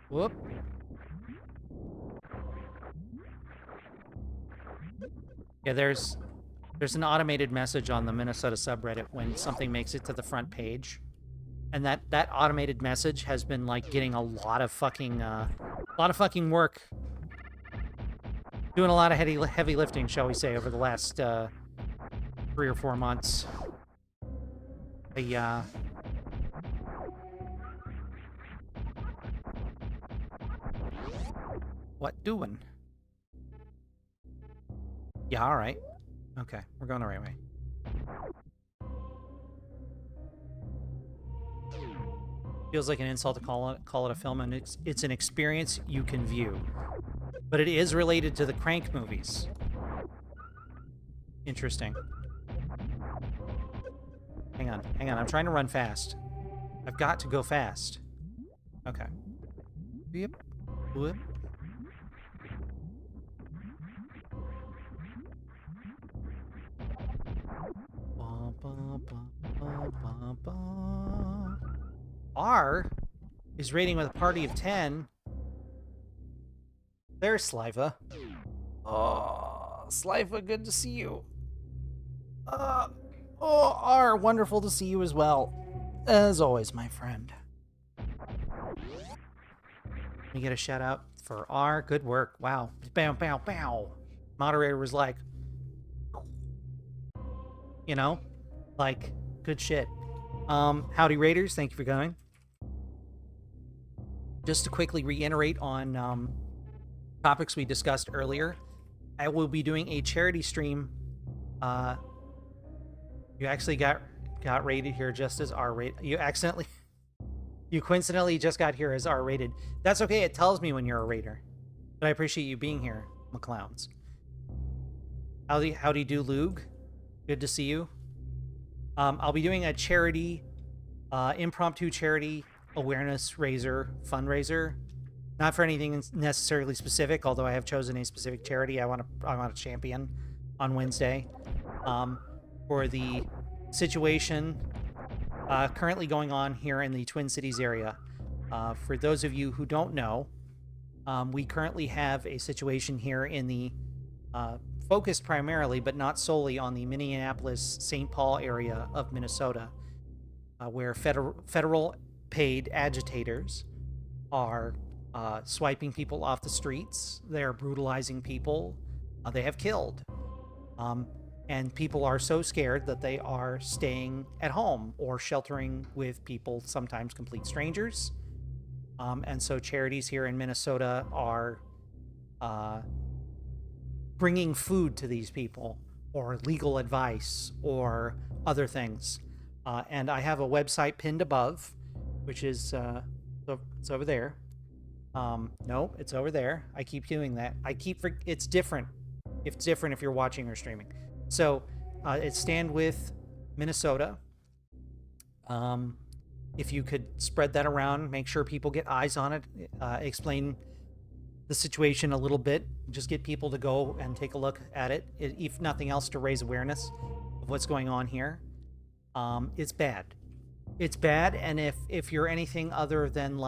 Whoop. Yeah, there's an automated message on the Minnesota subreddit when something makes it to the front page. And that automated message has been like getting a lot of fucking work. Doing a lot of heavy lifting, shall we say, over the last 3 or 4 months. What doing? Yeah, all right. Okay, we're going the right way. Feels like an insult to call it a film, and it's an experience you can view. But it is related to the Crank movies. Interesting. Hang on, I'm trying to run fast. I've got to go fast. Okay. Yep. Whoop. R is rating with a party of 10. There's Sliva. Oh, Sliva, good to see you. Oh, R, wonderful to see you as well. As always, my friend. Let me get a shout out for R. Good work. Wow. Bow, bow, bow. Moderator was like, you know, like, good shit. Howdy Raiders, thank you for going. Just to quickly reiterate on topics we discussed earlier, I will be doing a charity stream. You actually got rated here just as R-rated. You coincidentally just got here as R-rated. That's okay, it tells me when you're a raider. But I appreciate you being here, McClowns. Howdy do, Lug. Good to see you. I'll be doing a charity, impromptu charity awareness fundraiser. Not for anything necessarily specific, although I have chosen a specific charity I want to champion on Wednesday. For the situation currently going on here in the Twin Cities area. For those of you who don't know, we currently have a situation here in the focused primarily, but not solely, on the Minneapolis-St. Paul area of Minnesota, where federal paid agitators are swiping people off the streets. They're brutalizing people. They have killed. And people are so scared that they are staying at home or sheltering with people, sometimes complete strangers. And so charities here in Minnesota are bringing food to these people, or legal advice, or other things. And I have a website pinned above, which is it's over there. No, it's over there. I keep doing that. It's different. It's different if you're watching or streaming. So it's Stand With Minnesota. If you could spread that around, make sure people get eyes on it, explain the situation a little bit, just get people to go and take a look at it, if nothing else, to raise awareness of what's going on here. It's bad. It's bad, and if you're anything other than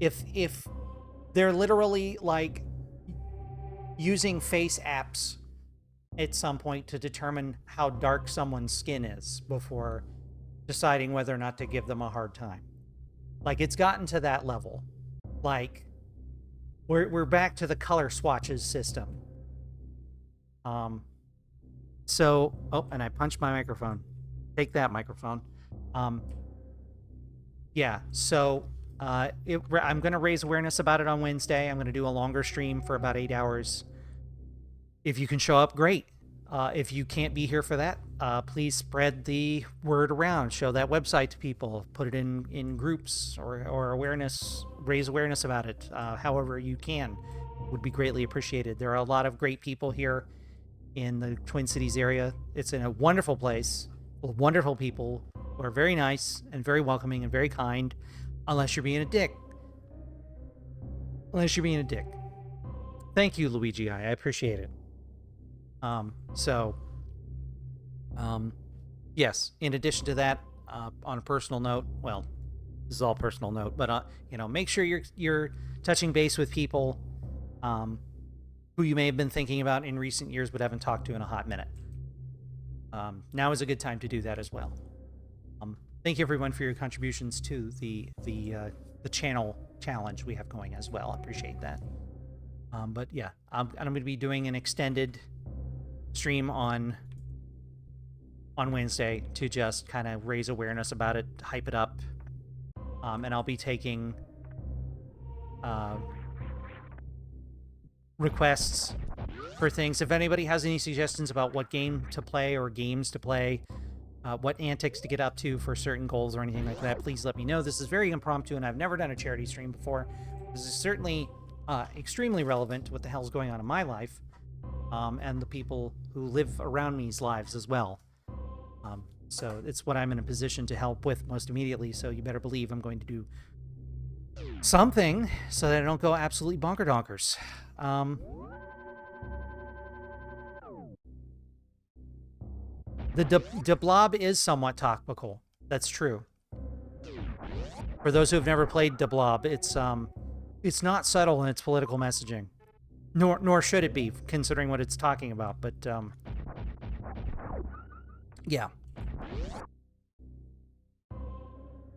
if they're literally like using face apps at some point to determine how dark someone's skin is before deciding whether or not to give them a hard time. Like, it's gotten to that level. Like, we're back to the color swatches system. So, oh, and I punched my microphone. Take that, microphone. Yeah, so I'm going to raise awareness about it on Wednesday. I'm going to do a longer stream for about 8 hours. If you can show up, great. If you can't be here for that, please spread the word around. Show that website to people. Put it in groups or awareness. Raise awareness about it. However you can, would be greatly appreciated. There are a lot of great people here in the Twin Cities area. It's in a wonderful place with wonderful people who are very nice and very welcoming and very kind, unless you're being a dick. Unless you're being a dick. Thank you, Luigi. I appreciate it. Yes, in addition to that, on a personal note, well, this is all personal note, but, make sure you're touching base with people, who you may have been thinking about in recent years but haven't talked to in a hot minute. Now is a good time to do that as well. Thank you, everyone, for your contributions to the channel challenge we have going as well. I appreciate that. But yeah, I'm going to be doing an extended stream on Wednesday to just kind of raise awareness about it, hype it up, and I'll be taking requests for things. If anybody has any suggestions about what game to play or games to play, what antics to get up to for certain goals or anything like that, please let me know. This is very impromptu, and I've never done a charity stream before. This is certainly extremely relevant to what the hell's going on in my life, and the people who live around me's lives as well. So it's what I'm in a position to help with most immediately, so you better believe I'm going to do something so that I don't go absolutely bonker-donkers. The blob is somewhat topical. That's true. For those who have never played the blob, it's not subtle in its political messaging. Nor should it be, considering what it's talking about, but, yeah.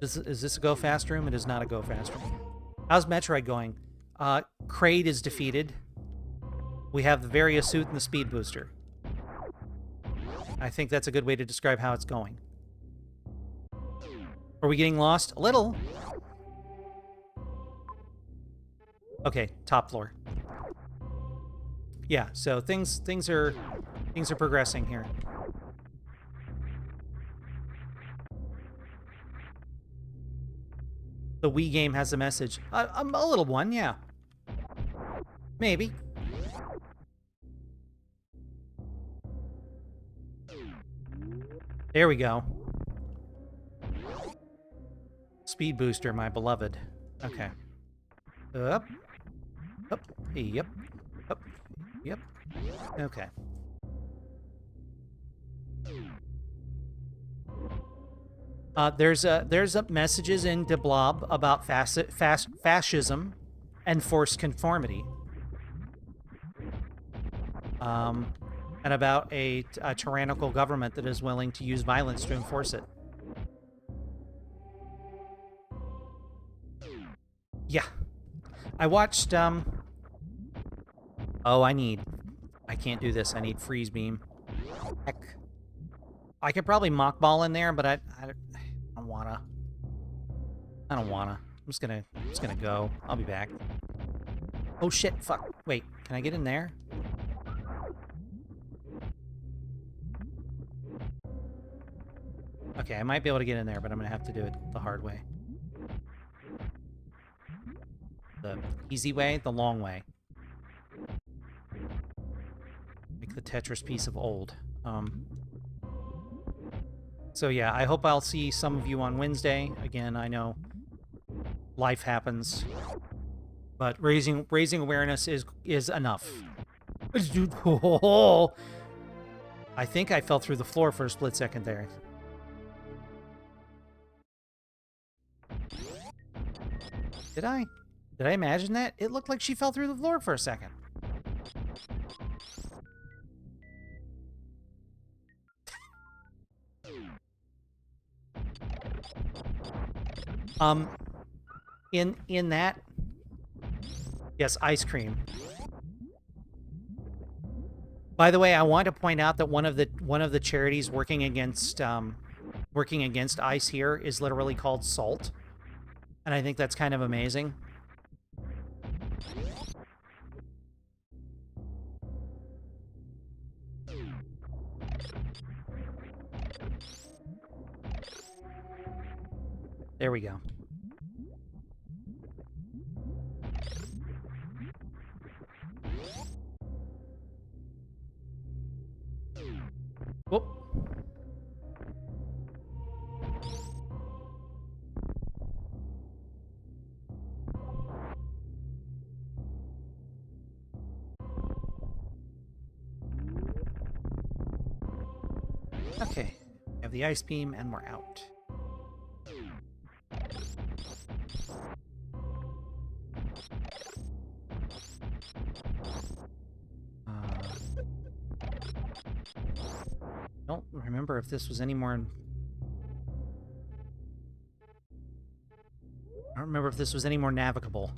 Is this a go fast room? It is not a go fast room. How's Metroid going? Kraid is defeated. We have the various suit and the speed booster. I think that's a good way to describe how it's going. Are we getting lost? A little. Okay, top floor. Yeah, so things are progressing here. The Wii game has a message. A little one, yeah. Maybe. There we go. Speed booster, my beloved. Okay. Up. Up. Yep. Up. Yep. Okay. There's messages in the blob about fascism and forced conformity. And about a tyrannical government that is willing to use violence to enforce it. Yeah. I watched Oh, I can't do this. I need freeze beam. Heck. I could probably mock ball in there, but I don't wanna. I don't wanna. I'm just gonna go. I'll be back. Oh shit, fuck. Wait, can I get in there? Okay, I might be able to get in there, but I'm gonna have to do it the hard way. The easy way, the long way. Like the Tetris piece of old. So yeah, I hope I'll see some of you on Wednesday. Again, I know life happens, but raising awareness is enough. I think I fell through the floor for a split second there. Did I? Did I imagine that? It looked like she fell through the floor for a second. In that, yes, ice cream. By the way, I want to point out that one of the charities working against ice here is literally called SALT, and I think that's kind of amazing. There we go. Whoop. Okay, we have the ice beam and we're out. Don't remember if this was any more. I don't remember if this was any more navigable.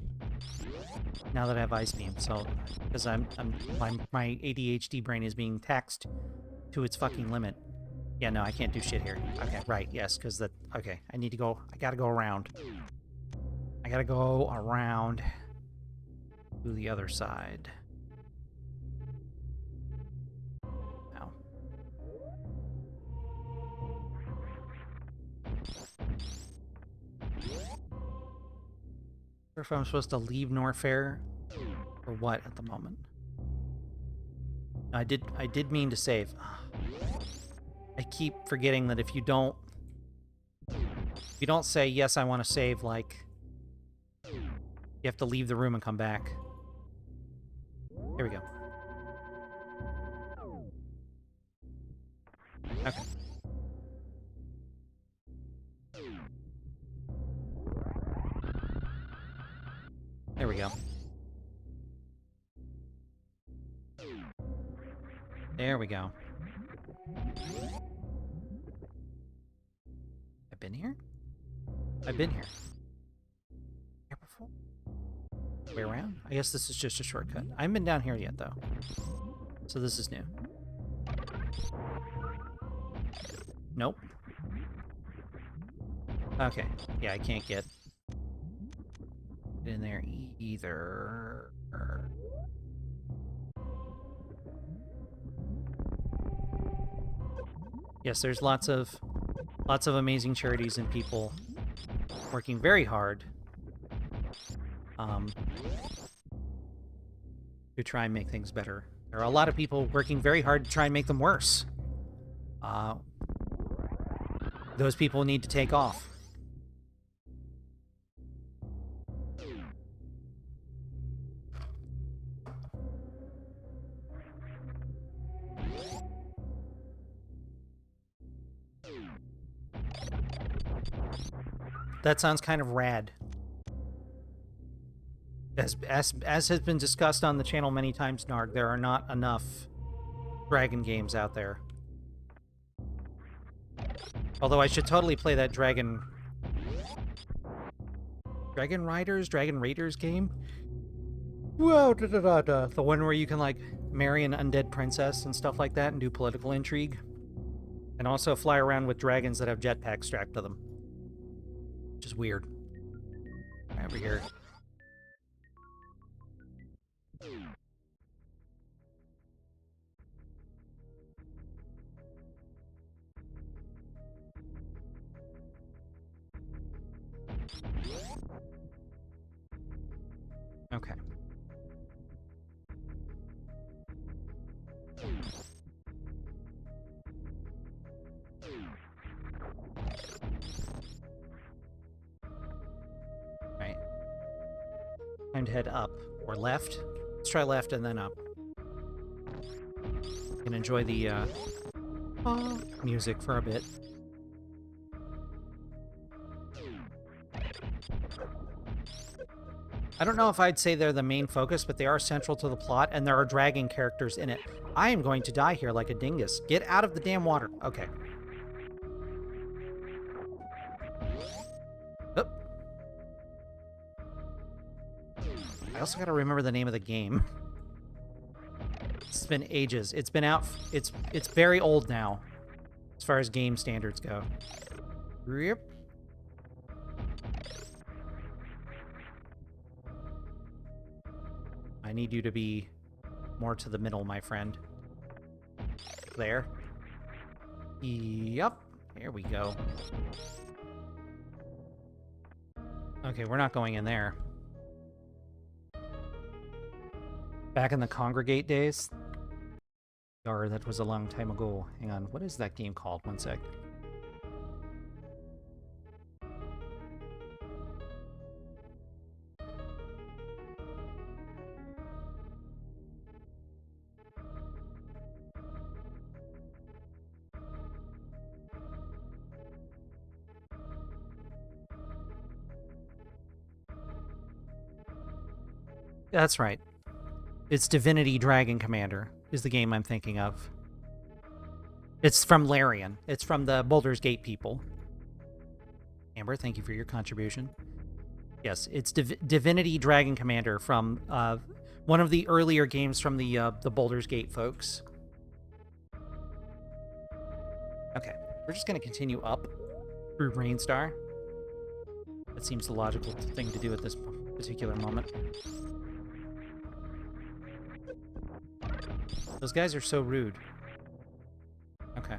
Now that I have ice beam, so because my ADHD brain is being taxed to its fucking limit. Yeah, no, I can't do shit here. Okay, right, yes, because that. Okay, I need to go. I gotta go around. I gotta go around to the other side. Now. Or if I'm supposed to leave Norfair or what at the moment. I did mean to save. I keep forgetting that if you don't say yes, I want to save, like you have to leave the room and come back. Here we go. Okay. There we go. There we go. I've been here? I've been here. Here before? Way around? I guess this is just a shortcut. I haven't been down here yet, though. So this is new. Nope. Okay. Yeah, I can't get in there either. Yes, there's lots of amazing charities and people working very hard to try and make things better. There are a lot of people working very hard to try and make them worse. Those people need to take off. That sounds kind of rad. As has been discussed on the channel many times, Narg, there are not enough dragon games out there. Although I should totally play that Dragon Raiders game. Whoa, da, da, da, da. The one where you can, like, marry an undead princess and stuff like that and do political intrigue. And also fly around with dragons that have jetpacks strapped to them. Which is weird. Right over here. Okay. Right. Time to head up. Or left. Let's try left and then up. And enjoy the music for a bit. I don't know if I'd say they're the main focus, but they are central to the plot, and there are dragon characters in it. I am going to die here like a dingus. Get out of the damn water. Okay. Oh. I also gotta remember the name of the game. It's been ages. It's been out. It's very old now, as far as game standards go. Yep. I need you to be more to the middle, my friend. There. Yep. There we go. Okay, we're not going in there. Back in the Congregate days? Or that was a long time ago. Hang on, what is that game called? One sec. That's right. It's Divinity Dragon Commander is the game I'm thinking of. It's from Larian. It's from the Baldur's Gate people. Amber, thank you for your contribution. Yes, it's Divinity Dragon Commander from one of the earlier games from the Baldur's Gate folks. Okay, we're just going to continue up through Brainstar. That seems the logical thing to do at this particular moment. Those guys are so rude. Okay.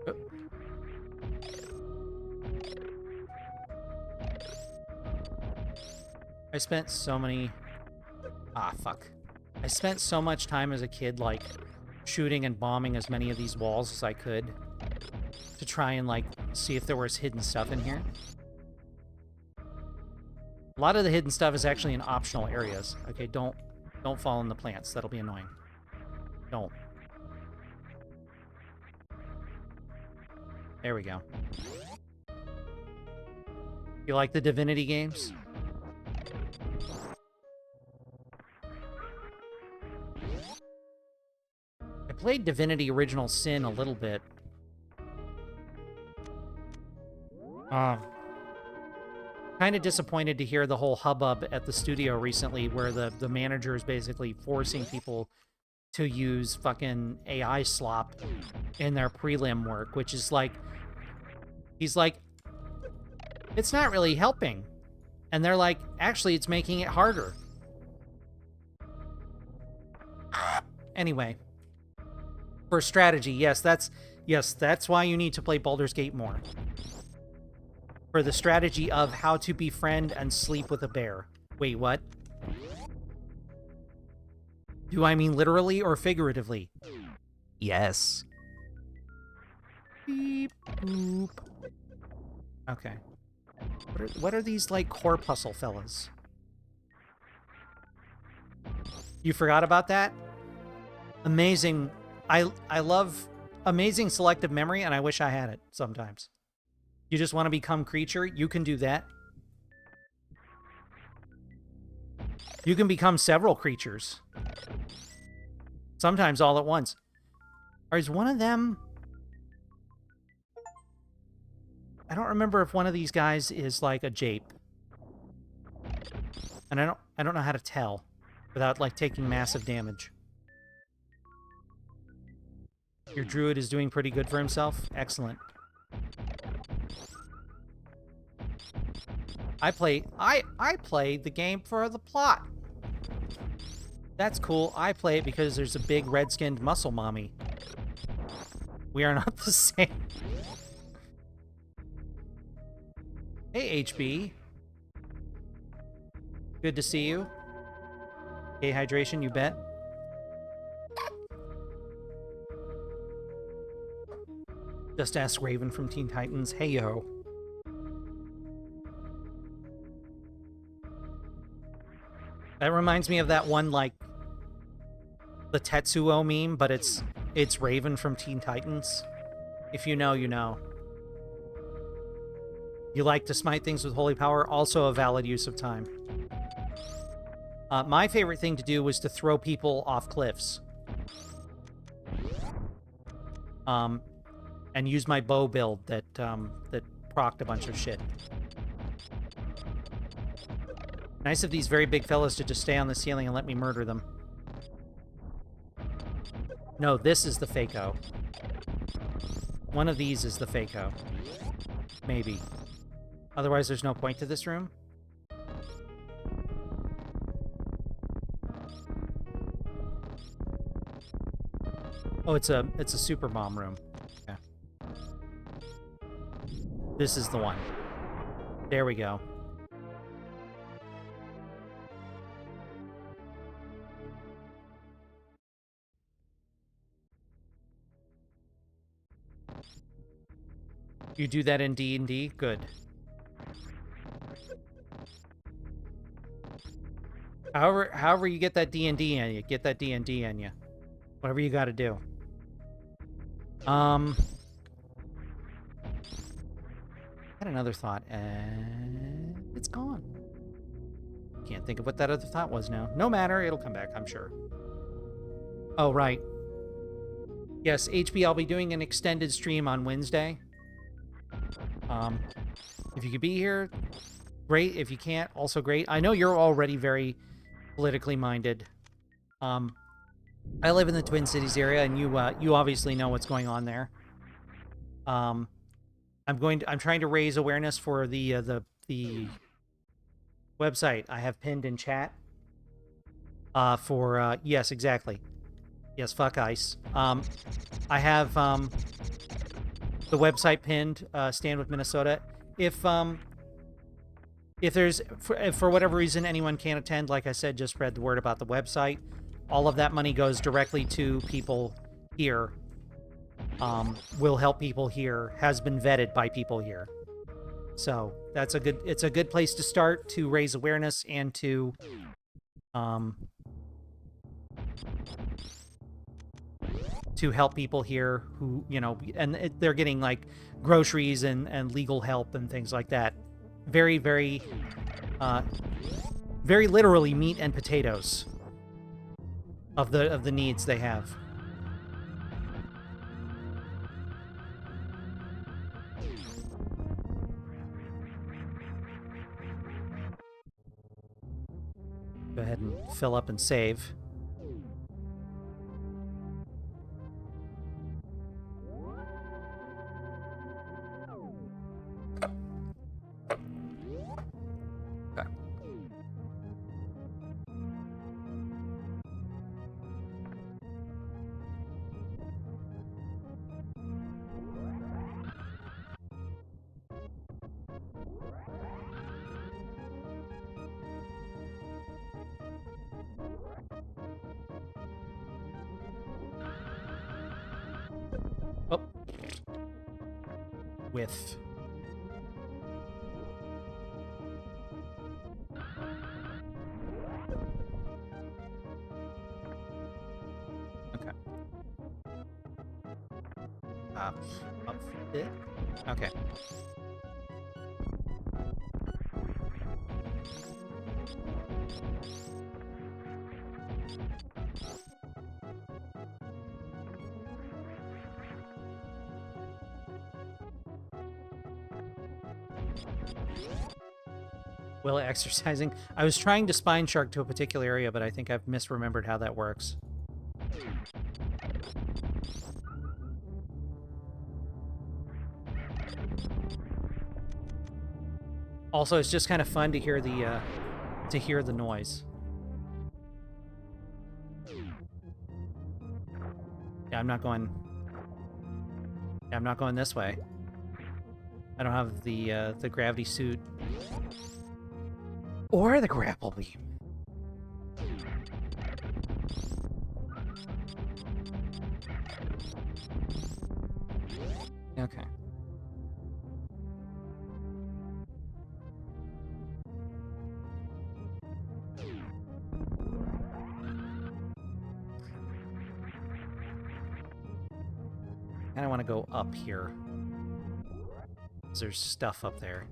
Oh. I spent so many... Ah, fuck. I spent so much time as a kid, like, shooting and bombing as many of these walls as I could to try and, like, see if there was hidden stuff in here. A lot of the hidden stuff is actually in optional areas. Okay, don't fall in the plants. That'll be annoying. Don't. There we go. You like the Divinity games? I played Divinity Original Sin a little bit. Kind of disappointed to hear the whole hubbub at the studio recently where the manager is basically forcing people to use fucking AI slop in their prelim work, which is like... He's like, it's not really helping. And they're like, actually, it's making it harder. Anyway. For strategy, yes, that's why you need to play Baldur's Gate more. For the strategy of how to befriend and sleep with a bear. Wait, what? Do I mean literally or figuratively? Yes. Beep, boop. Okay. What are these, like, corpuscle fellas? You forgot about that? Amazing. I love amazing selective memory, and I wish I had it sometimes. You just want to become creature? You can do that. You can become several creatures. Sometimes all at once. Or is one of them... I don't remember if one of these guys is like a jape. And I don't know how to tell without like taking massive damage. Your druid is doing pretty good for himself. Excellent. I play the game for the plot. That's cool. I play it because there's a big red-skinned muscle mommy. We are not the same. Hey, HB. Good to see you. Hey, hydration, you bet. Just ask Raven from Teen Titans. Hey, yo. That reminds me of that one, like, the Tetsuo meme, but it's Raven from Teen Titans. If you know, you know. You like to smite things with holy power, also a valid use of time. My favorite thing to do was to throw people off cliffs. And use my bow build that that procced a bunch of shit. Nice of these very big fellas to just stay on the ceiling and let me murder them. No, this is the Fako. One of these is the Fako. Maybe. Otherwise, there's no point to this room. Oh, it's a super bomb room. Okay. This is the one. There we go. You do that in D&D? Good. However you get that D&D in you, get that D&D in you. Whatever you got to do. I had another thought, and it's gone. Can't think of what that other thought was now. No matter, it'll come back, I'm sure. Oh, right. Yes, HB, I'll be doing an extended stream on Wednesday. If you could be here, great. If you can't, also great. I know you're already very politically minded. I live in the Twin Cities area, and you obviously know what's going on there. I'm trying to raise awareness for the website I have pinned in chat. Yes, exactly. Yes, fuck ICE. I have the website pinned. Stand with Minnesota. If there's if for whatever reason anyone can't attend, like I said, just spread the word about the website. All of that money goes directly to people here. Will help people here. Has been vetted by people here. So it's a good place to start to raise awareness and to help people here who, you know, and they're getting like groceries and legal help and things like that. Very, very, very literally meat and potatoes of the needs they have. Go ahead and fill up and save. Oh. With. Okay. Up it. Okay. Will exercising. I was trying to spine shark to a particular area, but I think I've misremembered how that works. Also, it's just kind of fun to hear the noise. Yeah, I'm not going. Yeah, I'm not going this way. I don't have the gravity suit or the grapple beam. Okay. And I want to go up here. There's stuff up there.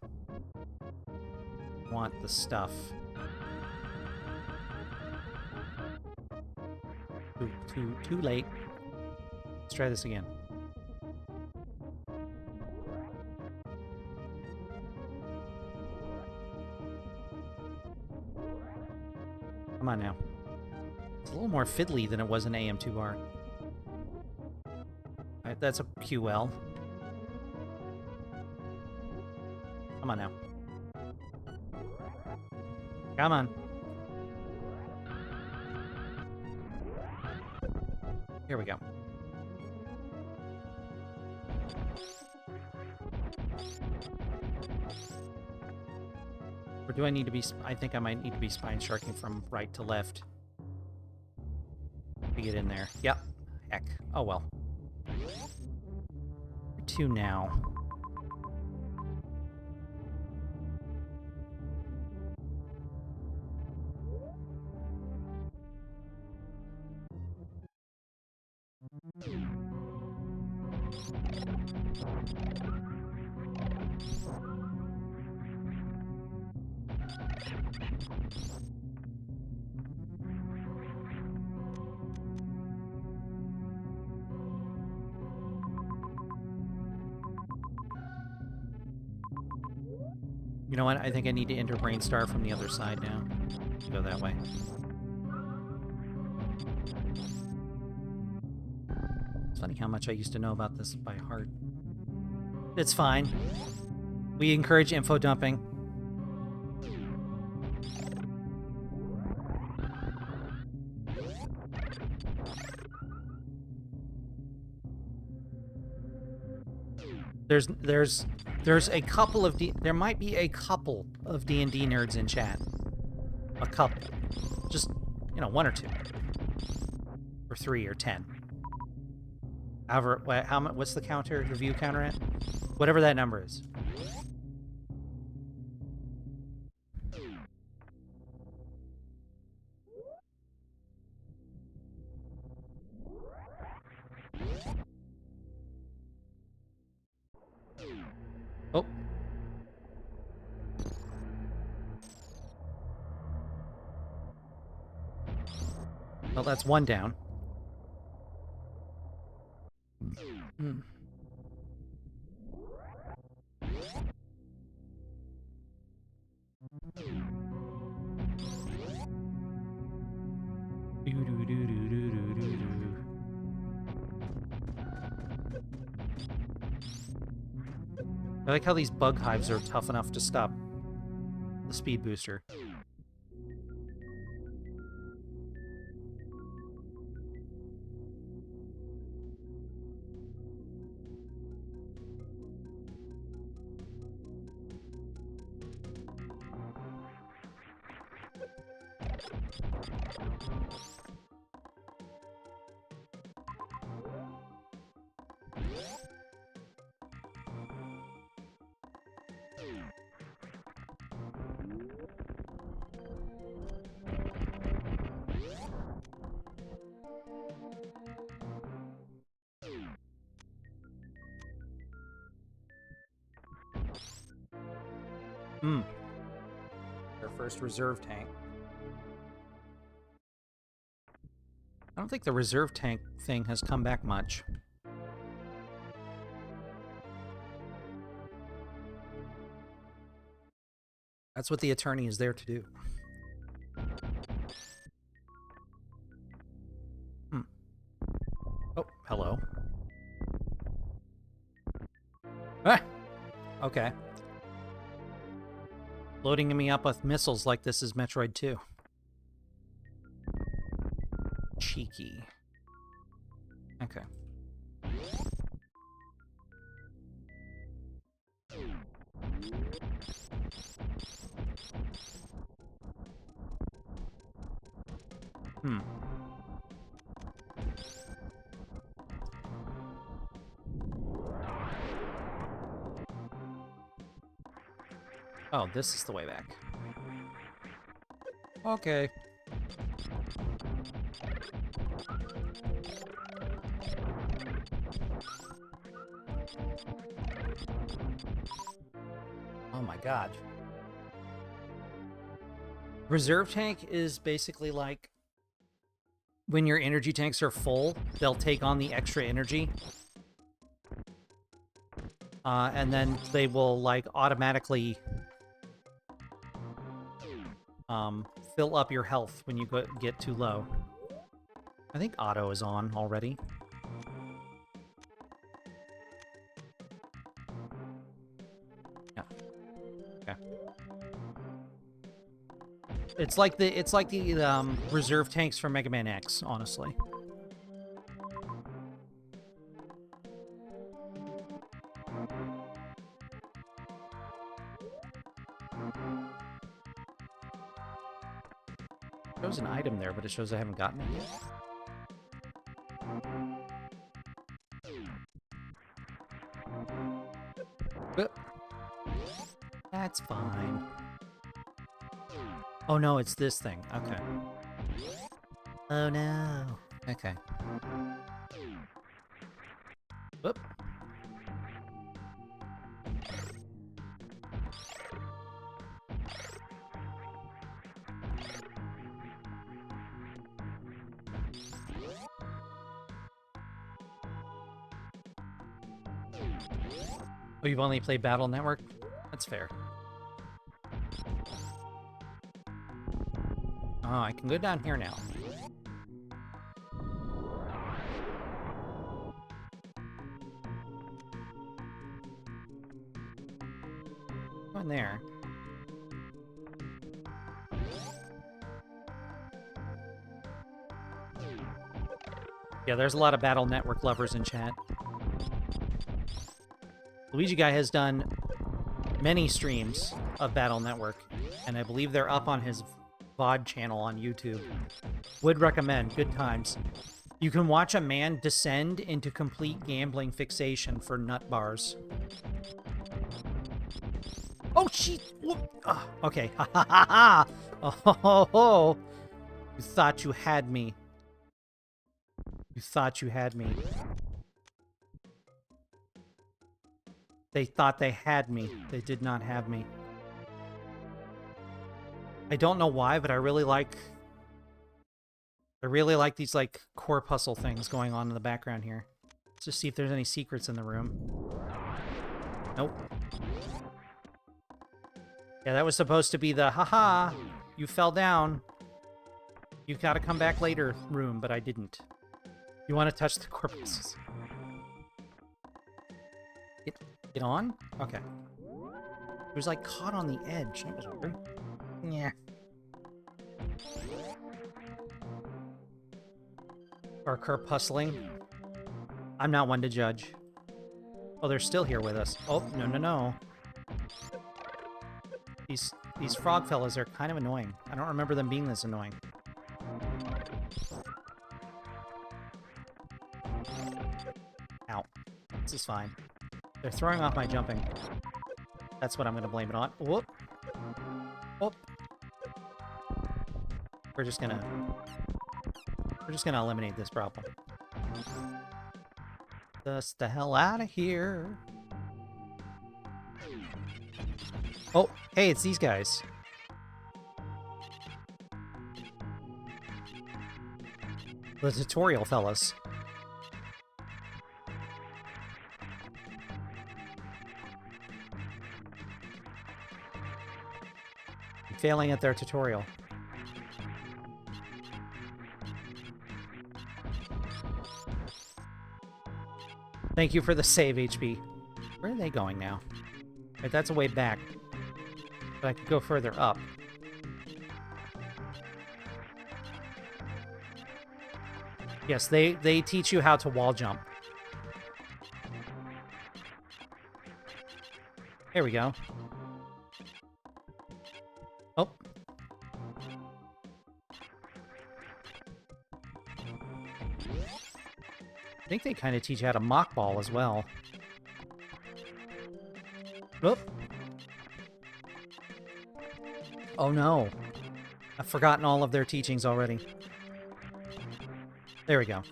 Want the stuff. Too late. Let's try this again. Come on now. It's a little more fiddly than it was in AM2R. Right, that's a QL. Come on now. Come on. Here we go. Or do I need to be... I think I might need to be spine sharking from right to left to get in there. Yep. Heck. Oh well. 2 now. You know what? I think I need to enter Brainstar from the other side now. Go that way. It's funny how much I used to know about this by heart. It's fine. We encourage info dumping. There's a couple of there might be a couple of D&D nerds in chat. A couple. Just, you know, 1 or 2. Or 3 or 10. However, what's the counter, the view counter at? Whatever that number is. Oh. Well, that's 1 down. Hmm. I like how these bug hives are tough enough to stop the speed booster. Their first reserve tank. I don't think the reserve tank thing has come back much. That's what the attorney is there to do. Oh, hello. Ah! Okay. Loading me up with missiles like this is Metroid 2. Cheeky. Okay. Oh, this is the way back. Okay. Oh my god. Reserve tank is basically like when your energy tanks are full, they'll take on the extra energy. And then they will like automatically fill up your health when you get too low. I think auto is on already. Yeah. Okay. It's like the reserve tanks from Mega Man X, honestly. It shows an item there, but it shows I haven't gotten it yet. But that's fine. Oh no, it's this thing. Okay. Oh no. Okay. Whoop. Oh, you've only played Battle Network? That's fair. Oh, I can go down here now. Go in there. Yeah, there's a lot of Battle Network lovers in chat. Luigi Guy has done many streams of Battle Network, and I believe they're up on his VOD channel on YouTube. Would recommend. Good times. You can watch a man descend into complete gambling fixation for nut bars. Oh, shit! Oh, okay. Ha ha ha ha! Oh, you thought you had me. You thought you had me. They thought they had me. They did not have me. I don't know why, but I really like these like corpuscle things going on in the background here. Let's just see if there's any secrets in the room. Nope. Yeah, that was supposed to be the haha, you fell down. You gotta come back later room, but I didn't. You want to touch the corpuscles? Get on? Okay. It was like caught on the edge. That was weird. Yeah. Or corpuscling. I'm not one to judge. Oh, they're still here with us. Oh, no, no, no. These frog fellas are kind of annoying. I don't remember them being this annoying. Ow. This is fine. They're throwing off my jumping. That's what I'm going to blame it on. Whoop. Whoop. We're just gonna eliminate this problem. Just the hell out of here. Oh, hey, it's these guys. The tutorial fellas. Failing at their tutorial. Thank you for the save, HP. Where are they going now? Right, that's a way back. But I could go further up. Yes, they teach you how to wall jump. There we go. Oh. I think they kind of teach you how to mock ball as well. Oop. Oh no. I've forgotten all of their teachings already. There we go.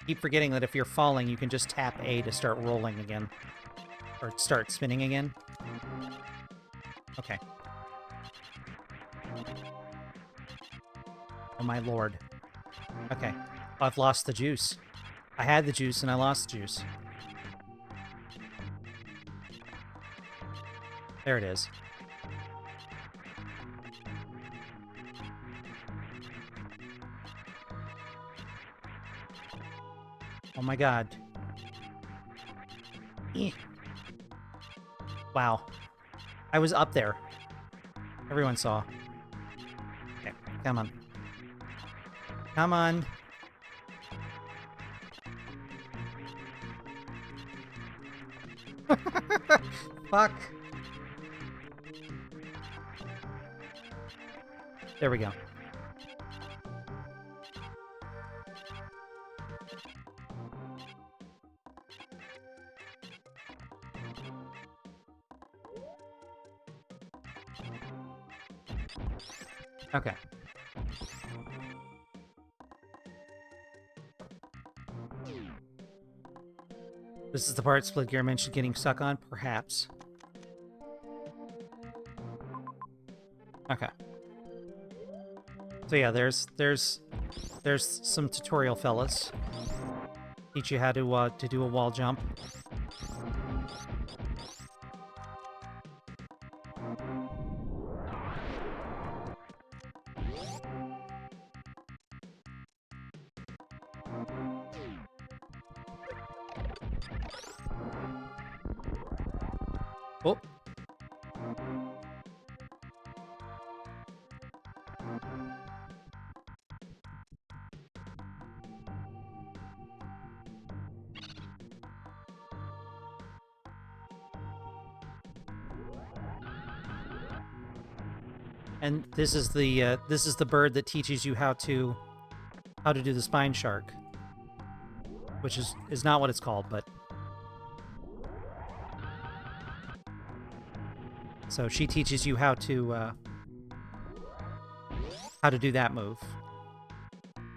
Keep forgetting that if you're falling, you can just tap A to start rolling again. Or start spinning again. Okay. Oh my lord. Okay. Oh, I've lost the juice. I had the juice and I lost the juice. There it is. Oh my god. Eh. Wow. I was up there. Everyone saw. Okay, come on. Come on. Fuck. There we go. Okay. This is the part Split Gear mentioned getting stuck on? Perhaps. Okay. So yeah, there's some tutorial fellas. Teach you how to do a wall jump. Oh. And this is the bird that teaches you how to do the spine shark, which is not what it's called, but so she teaches you how to do that move.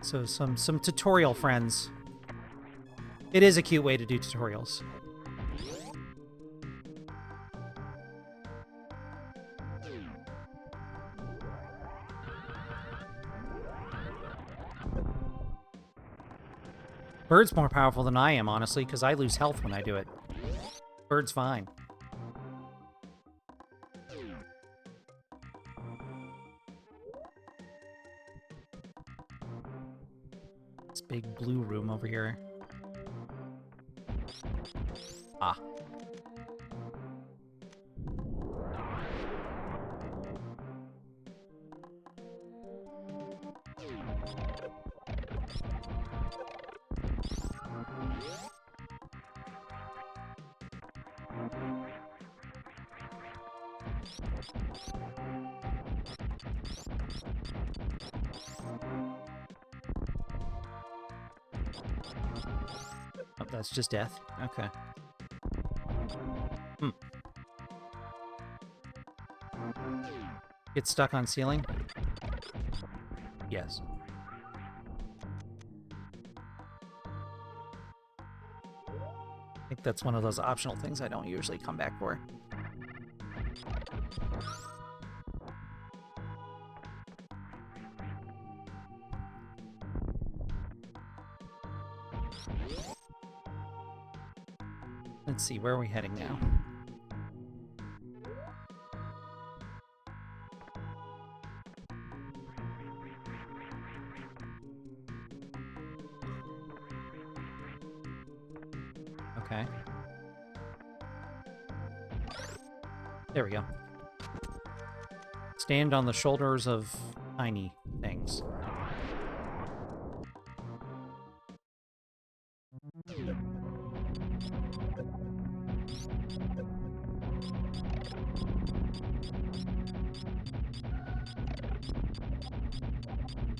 So some tutorial friends. It is a cute way to do tutorials. Bird's more powerful than I am, honestly, because I lose health when I do it. Bird's fine. This big blue room over here. Ah. Oh, that's just death. Okay. Hmm. Get stuck on ceiling? Yes. I think that's one of those optional things I don't usually come back for. Let's see, where are we heading now? Okay. There we go. Stand on the shoulders of tiny things.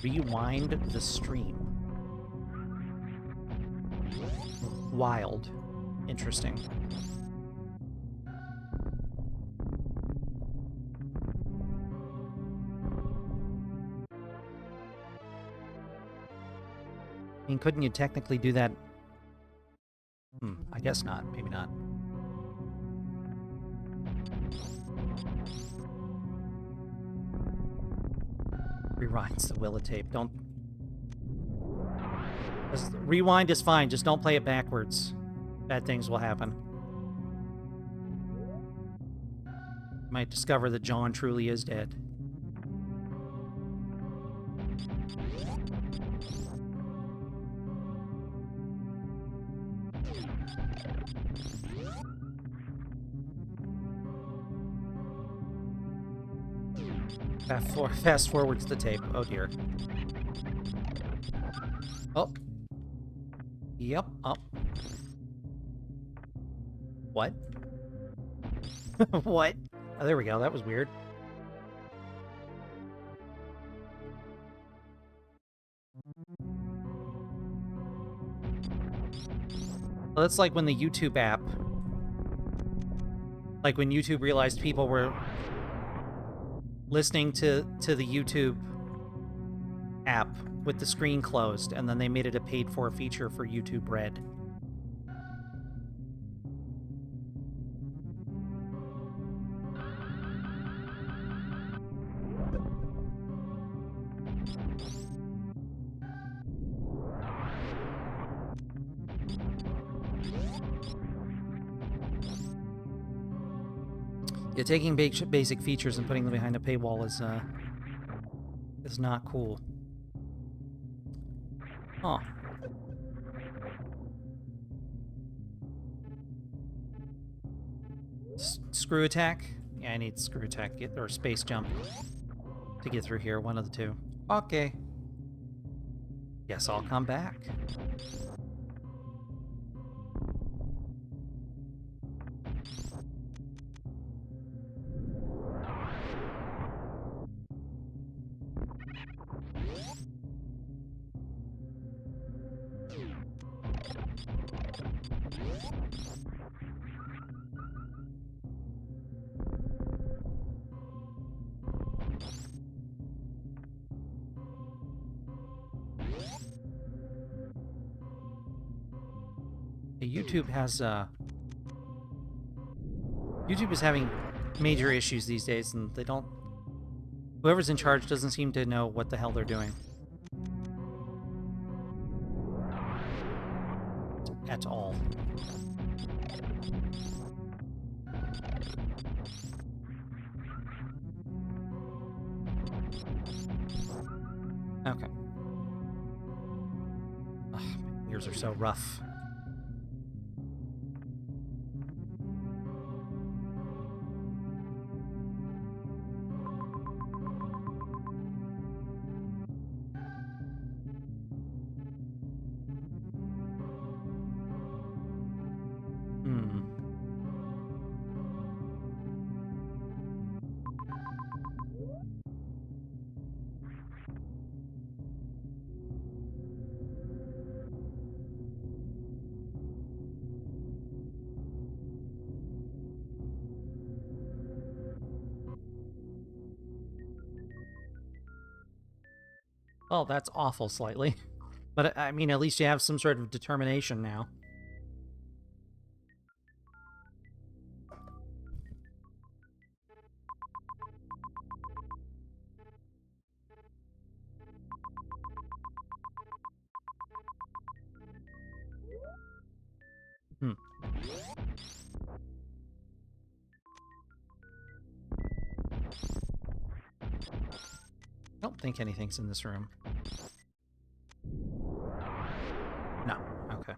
Rewind the stream. Wild. Interesting. I mean, couldn't you technically do that? I guess not. Maybe not. Rewinds the Willa tape. Don't... Rewind is fine. Just don't play it backwards. Bad things will happen. You might discover that John truly is dead. Fast forwards the tape. Oh dear. Oh. Yep. Oh. What? What? Oh, there we go. That was weird. Well, that's like when the YouTube app... Like when YouTube realized people were listening to the YouTube app with the screen closed, and then they made it a paid-for feature for YouTube Red. Yeah, taking basic features and putting them behind a paywall is not cool. Huh. Screw attack? Yeah, I need screw attack to get, or space jump to get through here. One of the two. Okay. Guess I'll come back. YouTube has, YouTube is having major issues these days, and they don't... Whoever's in charge doesn't seem to know what the hell they're doing. At all. Okay. Ugh, my ears are so rough. Well, that's awful slightly. But, I mean, at least you have some sort of determination now. don't think anything's in this room. No. Okay.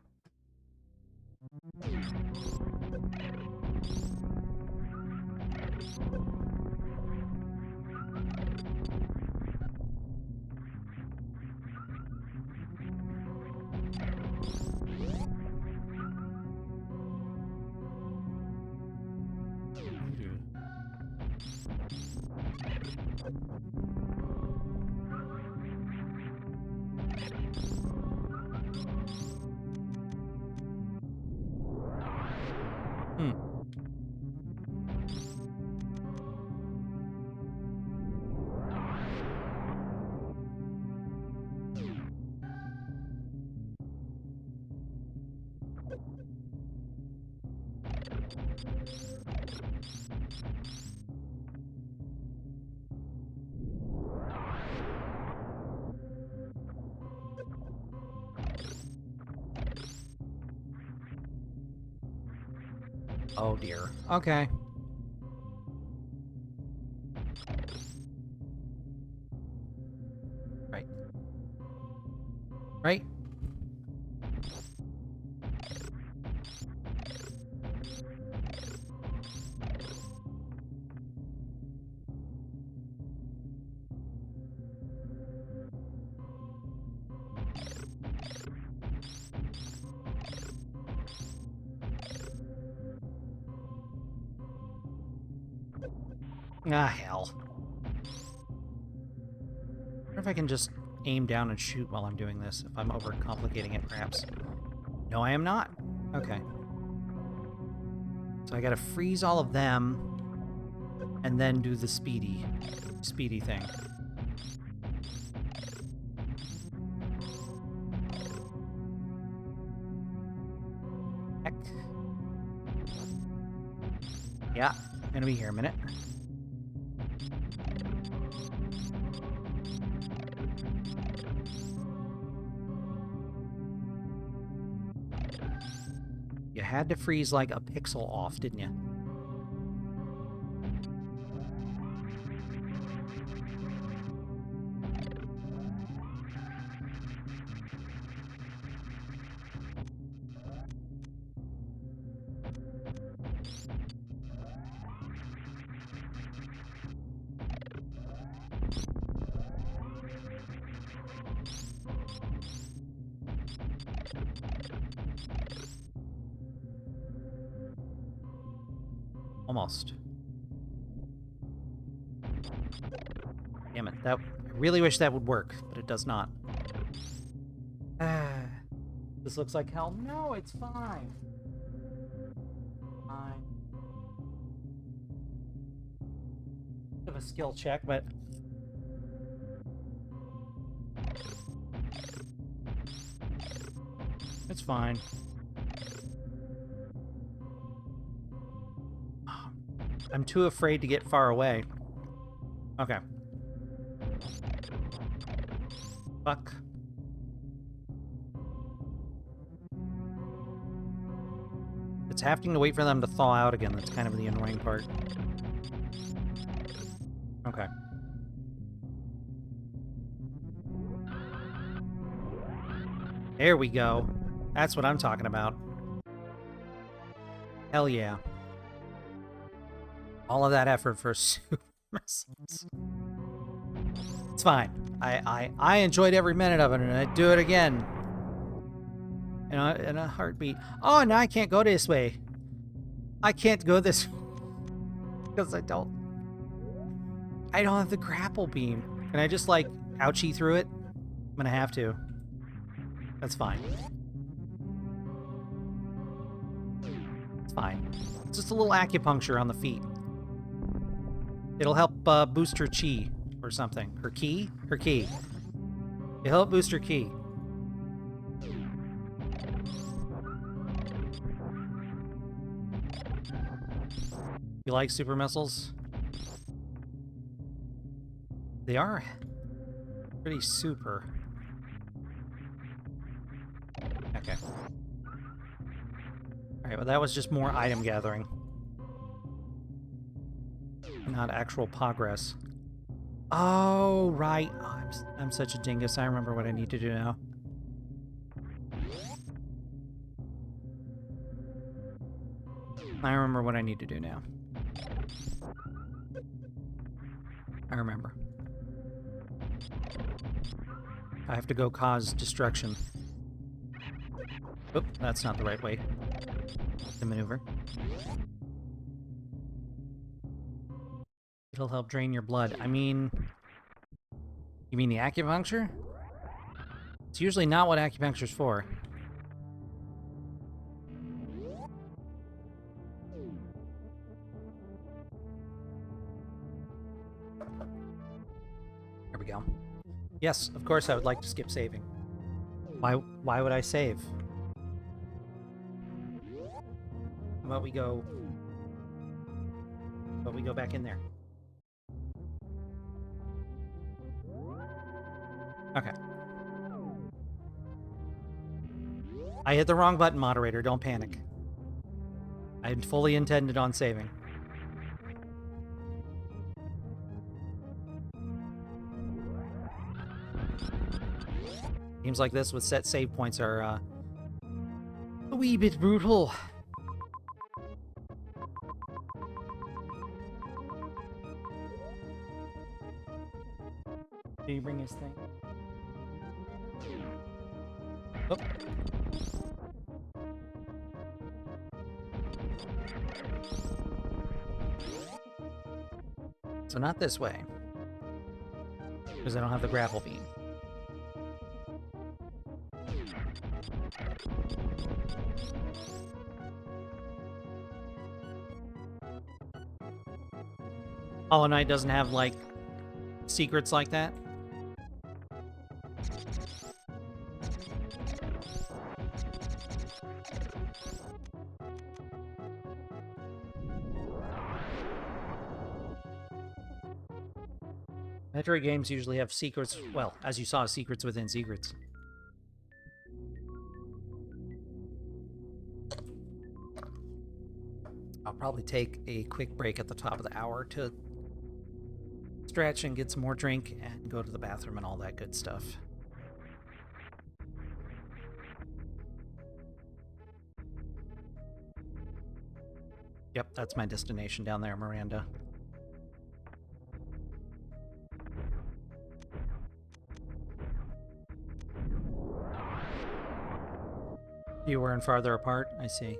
Oh dear. Okay. Right. Right? Ah, hell. I wonder if I can just aim down and shoot while I'm doing this, if I'm overcomplicating it, perhaps. No, I am not. Okay. So I gotta freeze all of them, and then do the speedy thing. Heck. Yeah, gonna be here a minute. You had to freeze like a pixel off, didn't you? Almost. Damn it. I really wish that would work, but it does not. This looks like hell. No, it's fine. Fine. Bit of a skill check, but... it's fine. I'm too afraid to get far away. Okay. Fuck. It's having to wait for them to thaw out again. That's kind of the annoying part. Okay. There we go. That's what I'm talking about. Hell yeah. All of that effort for super missiles. It's fine. I enjoyed every minute of it, and I'd do it again. In a heartbeat. Oh, now I can't go this way. I can't go this way. Because I don't have the grapple beam. Can I just, like, ouchie through it? I'm gonna have to. That's fine. It's fine. It's just a little acupuncture on the feet. It'll help boost her chi or something. Her ki? Her ki. It'll help boost her ki. You like super missiles? They are pretty super. Okay. Alright, well that was just more item gathering. Not actual progress. Oh, right. Oh, I'm such a dingus. I remember what I need to do now. I remember what I need to do now. I remember. I have to go cause destruction. Oop, that's not the right way to maneuver. It'll help drain your blood. I mean... You mean the acupuncture? It's usually not what acupuncture's for. There we go. Yes, of course I would like to skip saving. Why would I save? How about we go... back in there? Okay. I hit the wrong button, moderator. Don't panic. I had fully intended on saving. Games like this with set save points are a wee bit brutal. Did he bring his thing? Oh. So not this way. Because I don't have the grapple beam. Hollow Knight doesn't have, like, secrets like that? Metroid games usually have secrets, well, as you saw, secrets within secrets. I'll probably take a quick break at the top of the hour to stretch and get some more drink and go to the bathroom and all that good stuff. Yep, that's my destination down there, Miranda. Fewer and farther apart, I see.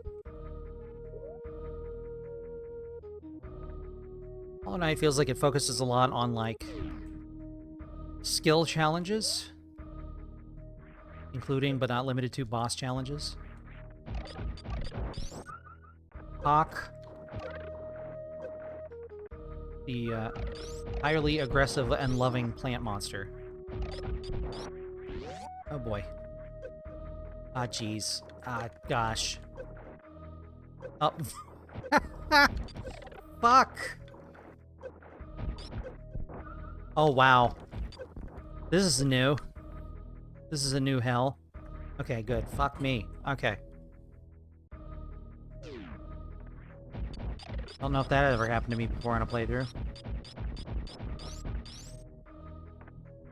Hollow Knight feels like it focuses a lot on, like, skill challenges, including but not limited to boss challenges. Hawk, the highly aggressive and loving plant monster. Oh boy. Ah, jeez. Ah, gosh. Oh. Fuck! Oh, wow. This is new. This is a new hell. Okay, good. Fuck me. Okay. Don't know if that ever happened to me before on a playthrough.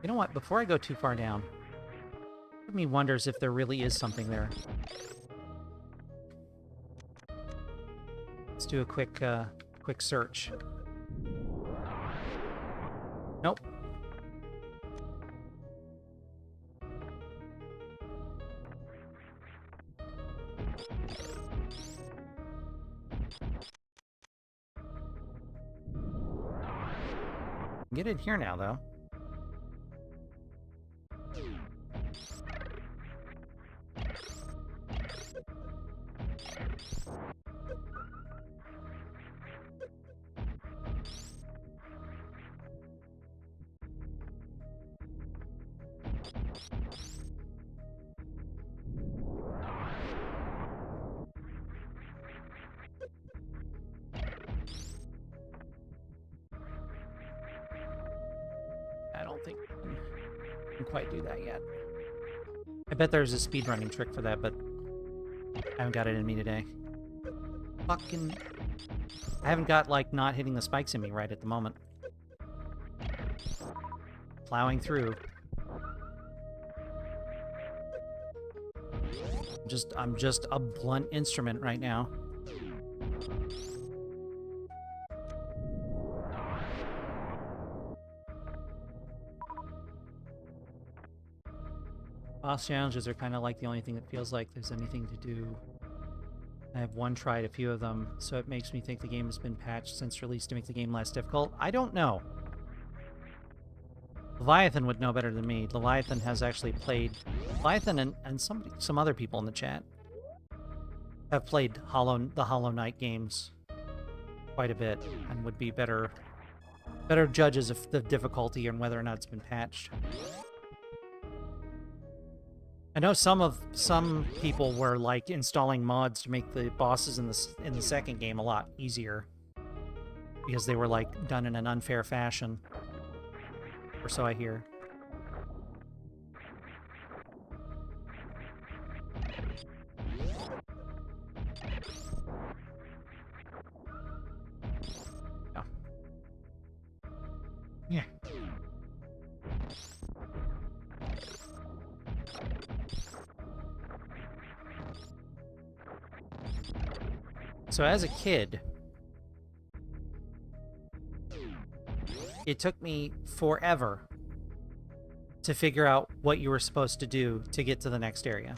You know what? Before I go too far down, part of me wonders if there really is something there. Let's do a quick search. Nope. Get in here now, though. I don't think I can quite do that yet. I bet there's a speedrunning trick for that, but I haven't got it in me today. Fucking... I haven't got, like, not hitting the spikes in me right at the moment. plowing through. I'm just a blunt instrument right now. Boss challenges are kind of like the only thing that feels like there's anything to do. I have tried a few of them, so it makes me think the game has been patched since release to make the game less difficult. I don't know. Leviathan would know better than me. Leviathan has actually played... Leviathan and some other people in the chat have played the Hollow Knight games quite a bit and would be better judges of the difficulty and whether or not it's been patched. I know some people were like installing mods to make the bosses in the second game a lot easier because they were like done in an unfair fashion, or so I hear. Yeah. So as a kid, it took me forever to figure out what you were supposed to do to get to the next area.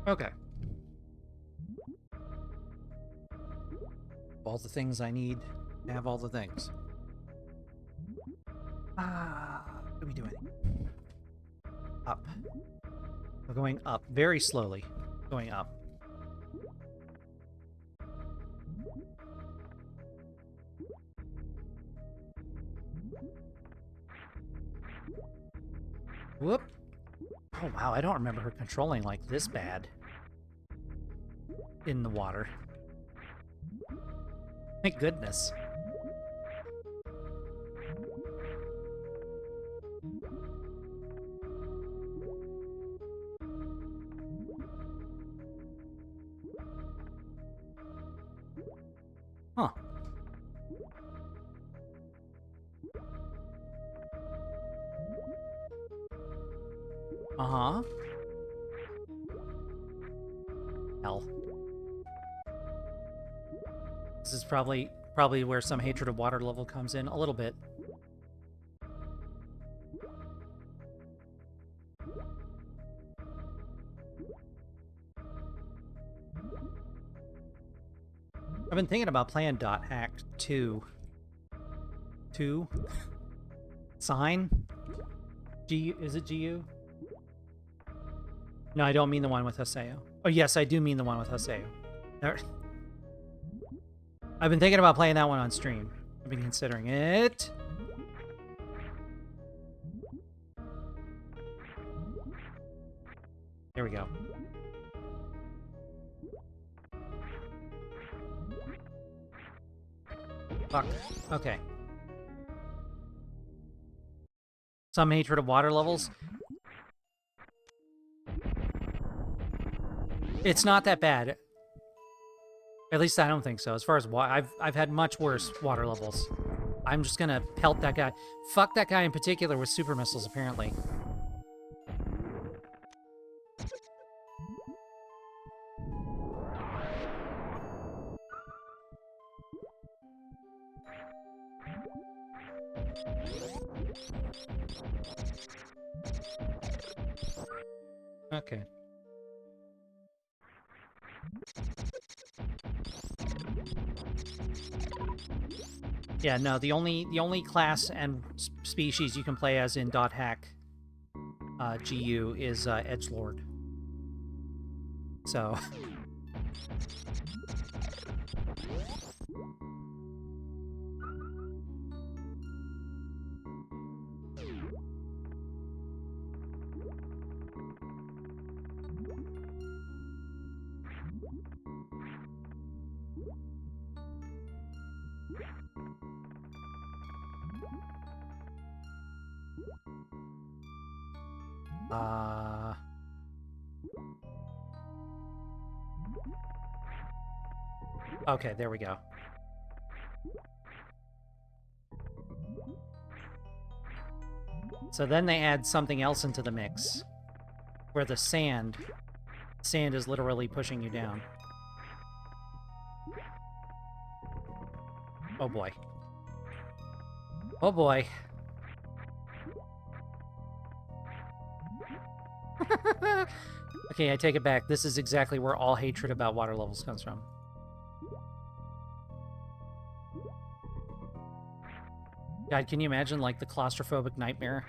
Okay. All the things I need to have all the things. What are we doing? Up. We're going up very slowly. Going up. Whoop. Oh, wow. I don't remember her controlling like this bad in the water. Thank goodness. Huh. Uh-huh. Hell. This is probably where some hatred of water level comes in a little bit. I've been thinking about playing .hack 2. 2? Sign? G is it GU? No, I don't mean the one with Haseo. Oh, yes, I do mean the one with Haseo. I've been thinking about playing that one on stream. I've been considering it. There we go. Fuck. Okay. Some hatred of water levels. It's not that bad. At least I don't think so. As far as I've had much worse water levels. I'm just gonna pelt that guy. Fuck that guy in particular with super missiles, apparently. Okay. Yeah, no, the only class and species you can play as in .hack GU is Edgelord. So okay, there we go. So then they add something else into the mix, where the sand is literally pushing you down. Oh boy. Oh boy. Okay, I take it back. This is exactly where all hatred about water levels comes from. God, can you imagine, like, the claustrophobic nightmare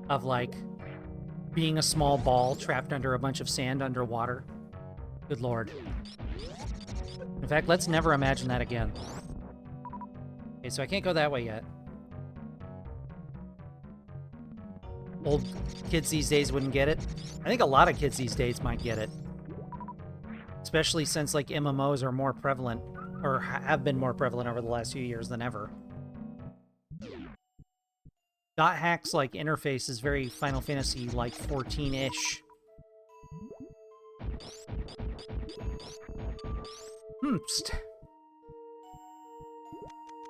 of, like, being a small ball trapped under a bunch of sand underwater? Good lord. In fact, let's never imagine that again. Okay, so I can't go that way yet. Old kids these days wouldn't get it. I think a lot of kids these days might get it. Especially since, like, MMOs are more prevalent, or have been more prevalent over the last few years than ever. Dot Hack's like interface is very Final Fantasy like 14-ish.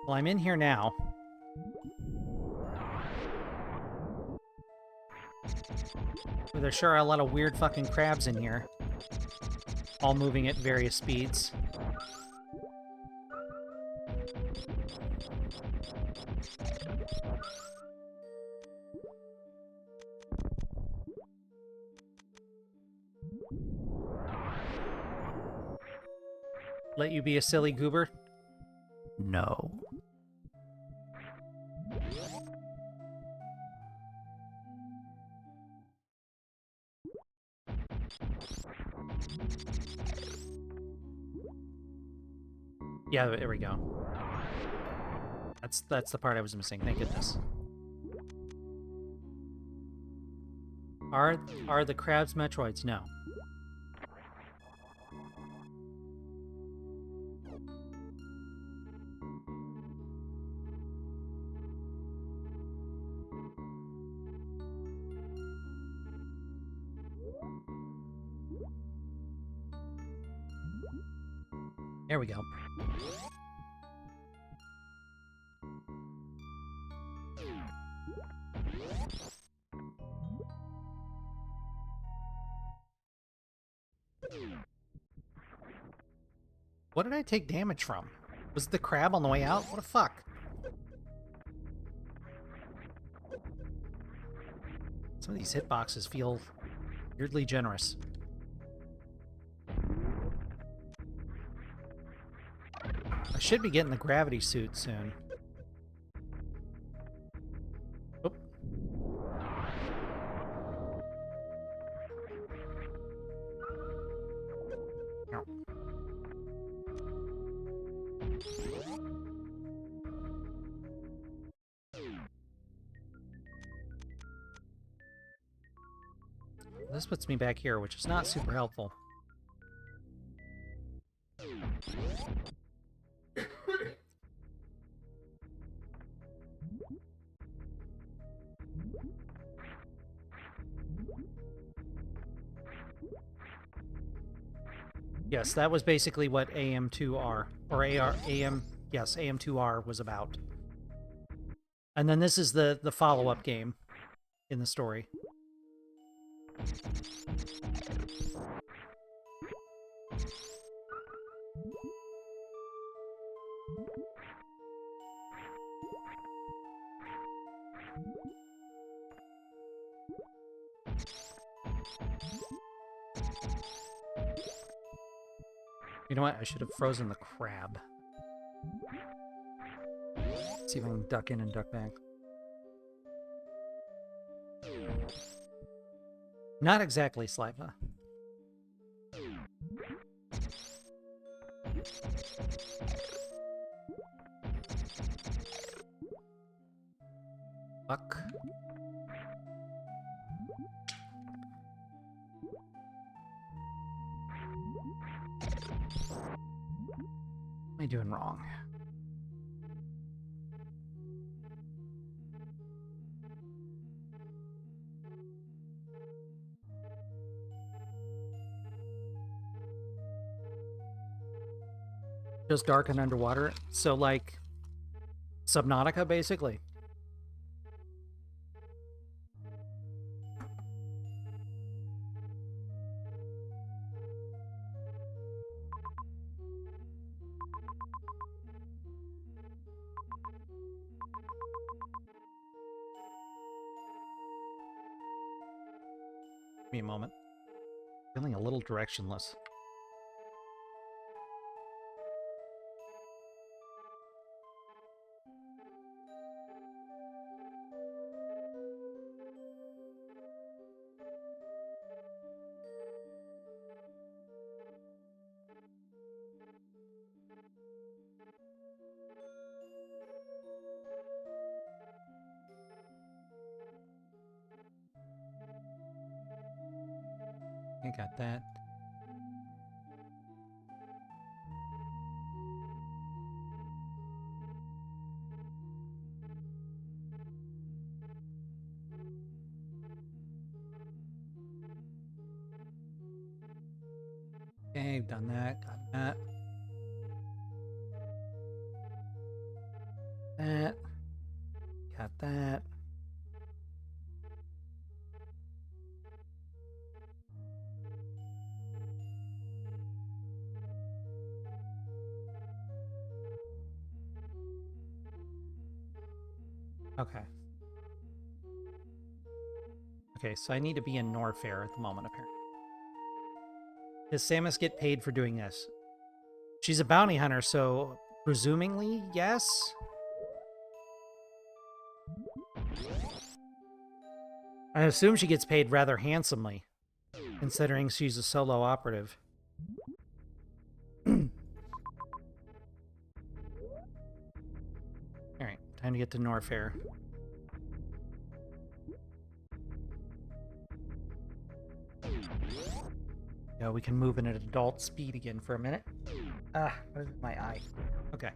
Well, I'm in here now. But there sure are a lot of weird fucking crabs in here. All moving at various speeds. Let you be a silly goober? No. Yeah, there we go. That's the part I was missing. Thank goodness. Are the crabs Metroids? No. There we go. What did I take damage from? Was it the crab on the way out? What the fuck? Some of these hitboxes feel weirdly generous. I should be getting the gravity suit soon. Oop. No. This puts me back here, which is not super helpful. Yes, that was basically what AM2R, or yes, AM2R was about. And then this is the follow-up game in the story. You know what? I should have frozen the crab. Let's see if I can duck in and duck back. Not exactly Sliva. Fuck. What am I doing wrong? Just dark and underwater. So, like, Subnautica, basically. Give me a moment. Feeling a little directionless. I got that. Okay, done that, got that. That. Got that. Okay. Okay, so I need to be in Norfair at the moment, apparently. Does Samus get paid for doing this? She's a bounty hunter, so presumingly, yes? I assume she gets paid rather handsomely, considering she's a solo operative. Alright, time to get to Norfair. Yeah, we can move in at adult speed again for a minute. Ah, what is my eye? Okay.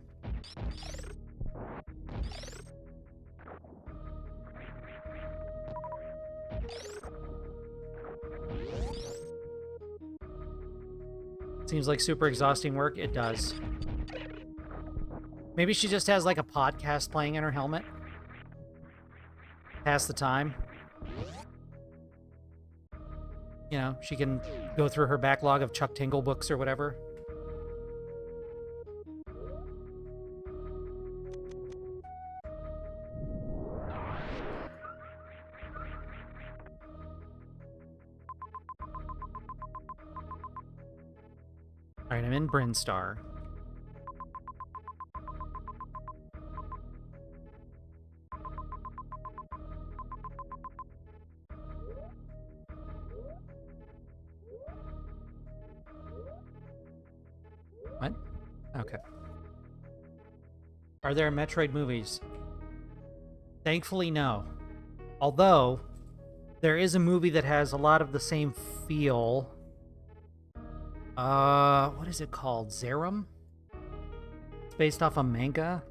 Seems like super exhausting work. It does. Maybe she just has like a podcast playing in her helmet. Pass the time. You know, she can go through her backlog of Chuck Tingle books or whatever. Alright, I'm in Brinstar. What? Okay. Are there Metroid movies? Thankfully, no. Although, there is a movie that has a lot of the same feel. What is it called? Zerum? It's based off a manga.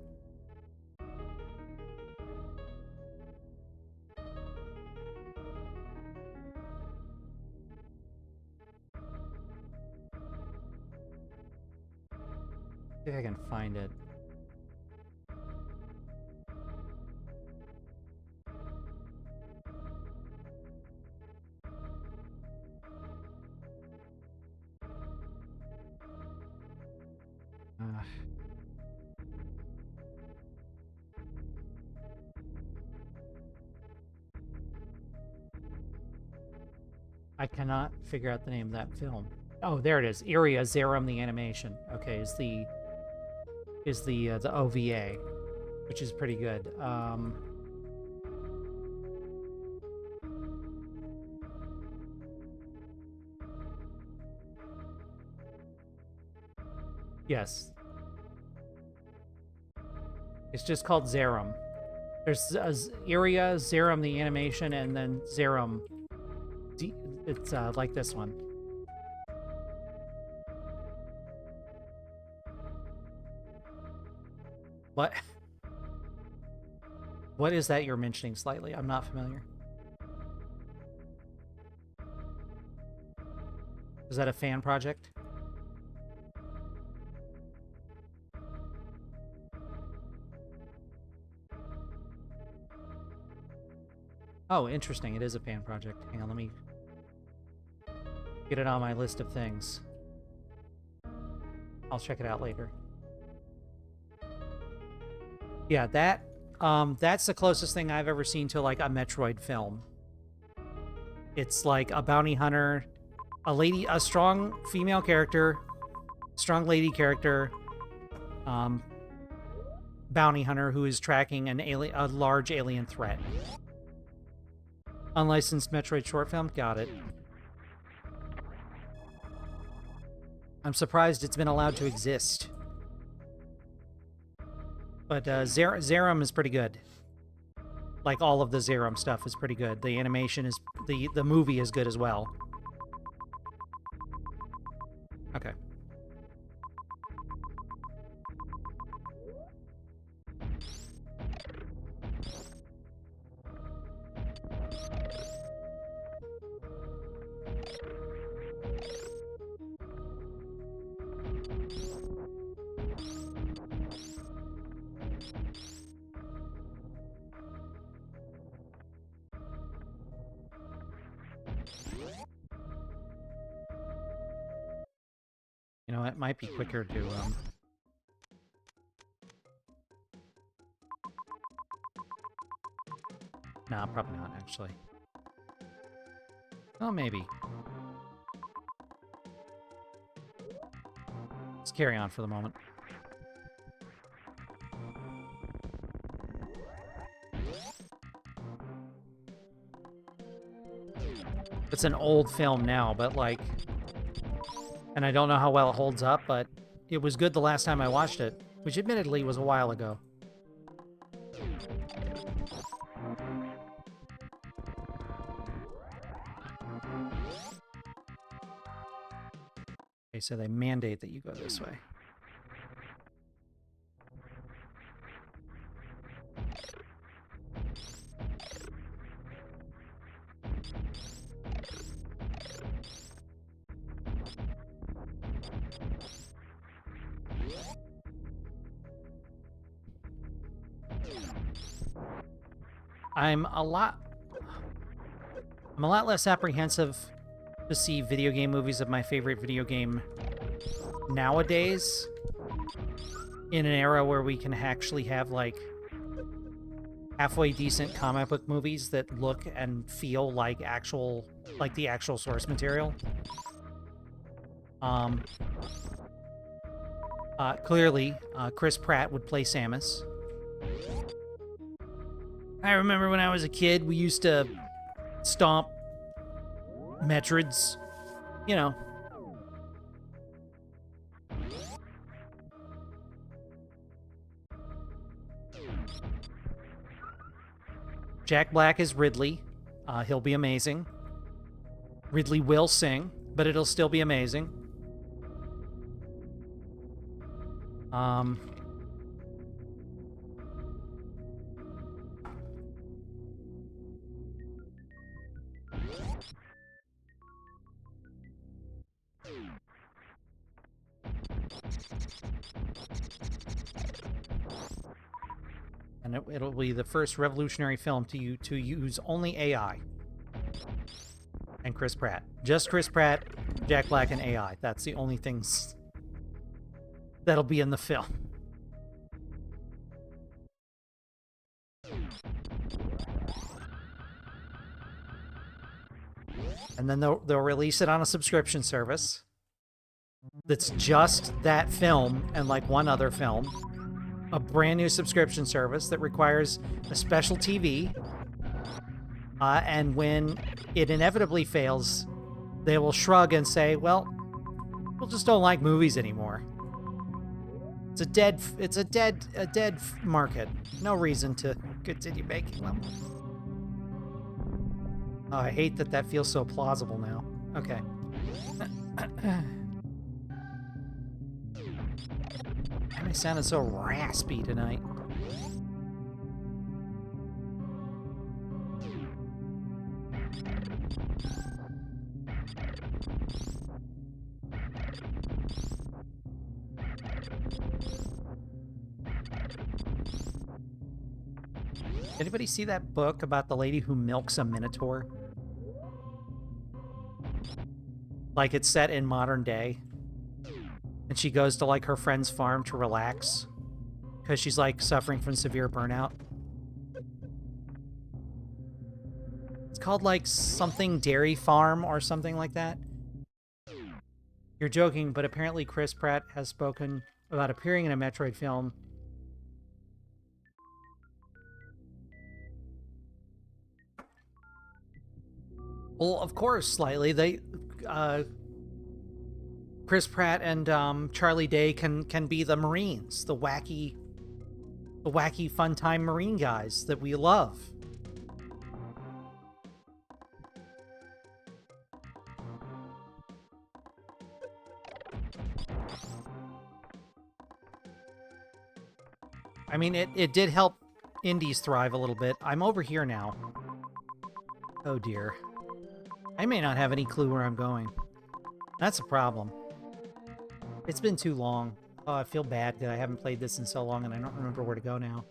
See if I can find it. I cannot figure out the name of that film. Oh, there it is. Iria Zerum the animation. Okay, is the OVA, which is pretty good. Yes. It's just called Zerum. There's Iria, Zerum the animation, and then Zerum. It's like this one. What? What is that you're mentioning slightly? I'm not familiar. Is that a fan project? Oh, interesting. It is a fan project. Hang on, let me get it on my list of things. I'll check it out later. Yeah, that's the closest thing I've ever seen to like a Metroid film. It's like a bounty hunter, a strong female character, strong lady character, bounty hunter who is tracking a large alien threat. Unlicensed Metroid short film? Got it. I'm surprised it's been allowed to exist. But Zerum is pretty good. Like all of the Zerum stuff is pretty good. The animation is... The movie is good as well. Okay. know, it might be quicker to, Nah, probably not, actually. Oh, maybe. Let's carry on for the moment. It's an old film now, but, like... And I don't know how well it holds up, but it was good the last time I watched it, which admittedly was a while ago. Okay, so they mandate that you go this way. I'm a lot less apprehensive to see video game movies of my favorite video game nowadays, in an era where we can actually have, like, halfway decent comic book movies that look and feel like the actual source material. Clearly, Chris Pratt would play Samus. I remember when I was a kid, we used to stomp Metroids, you know. Jack Black is Ridley. He'll be amazing. Ridley will sing, but it'll still be amazing. And it'll be the first revolutionary film to use only AI. And Chris Pratt. Just Chris Pratt, Jack Black, and AI. That's the only things that'll be in the film. And then they'll release it on a subscription service that's just that film and, like, one other film. A brand new subscription service that requires a special TV. And when it inevitably fails, they will shrug and say, well, people just don't like movies anymore. It's a dead market. No reason to continue making them. Oh, I hate that feels so plausible now. Okay. I sounded so raspy tonight. Anybody see that book about the lady who milks a minotaur? Like, it's set in modern day. And she goes to, like, her friend's farm to relax because she's, like, suffering from severe burnout. It's called, like, something Dairy Farm or something like that. You're joking, but apparently Chris Pratt has spoken about appearing in a Metroid film. Well, of course, slightly. Chris Pratt and Charlie Day can be the Marines, the wacky fun time Marine guys that we love. I mean, it did help indies thrive a little bit. I'm over here now. Oh dear. I may not have any clue where I'm going. That's a problem. It's been too long. Oh, I feel bad that I haven't played this in so long and I don't remember where to go now.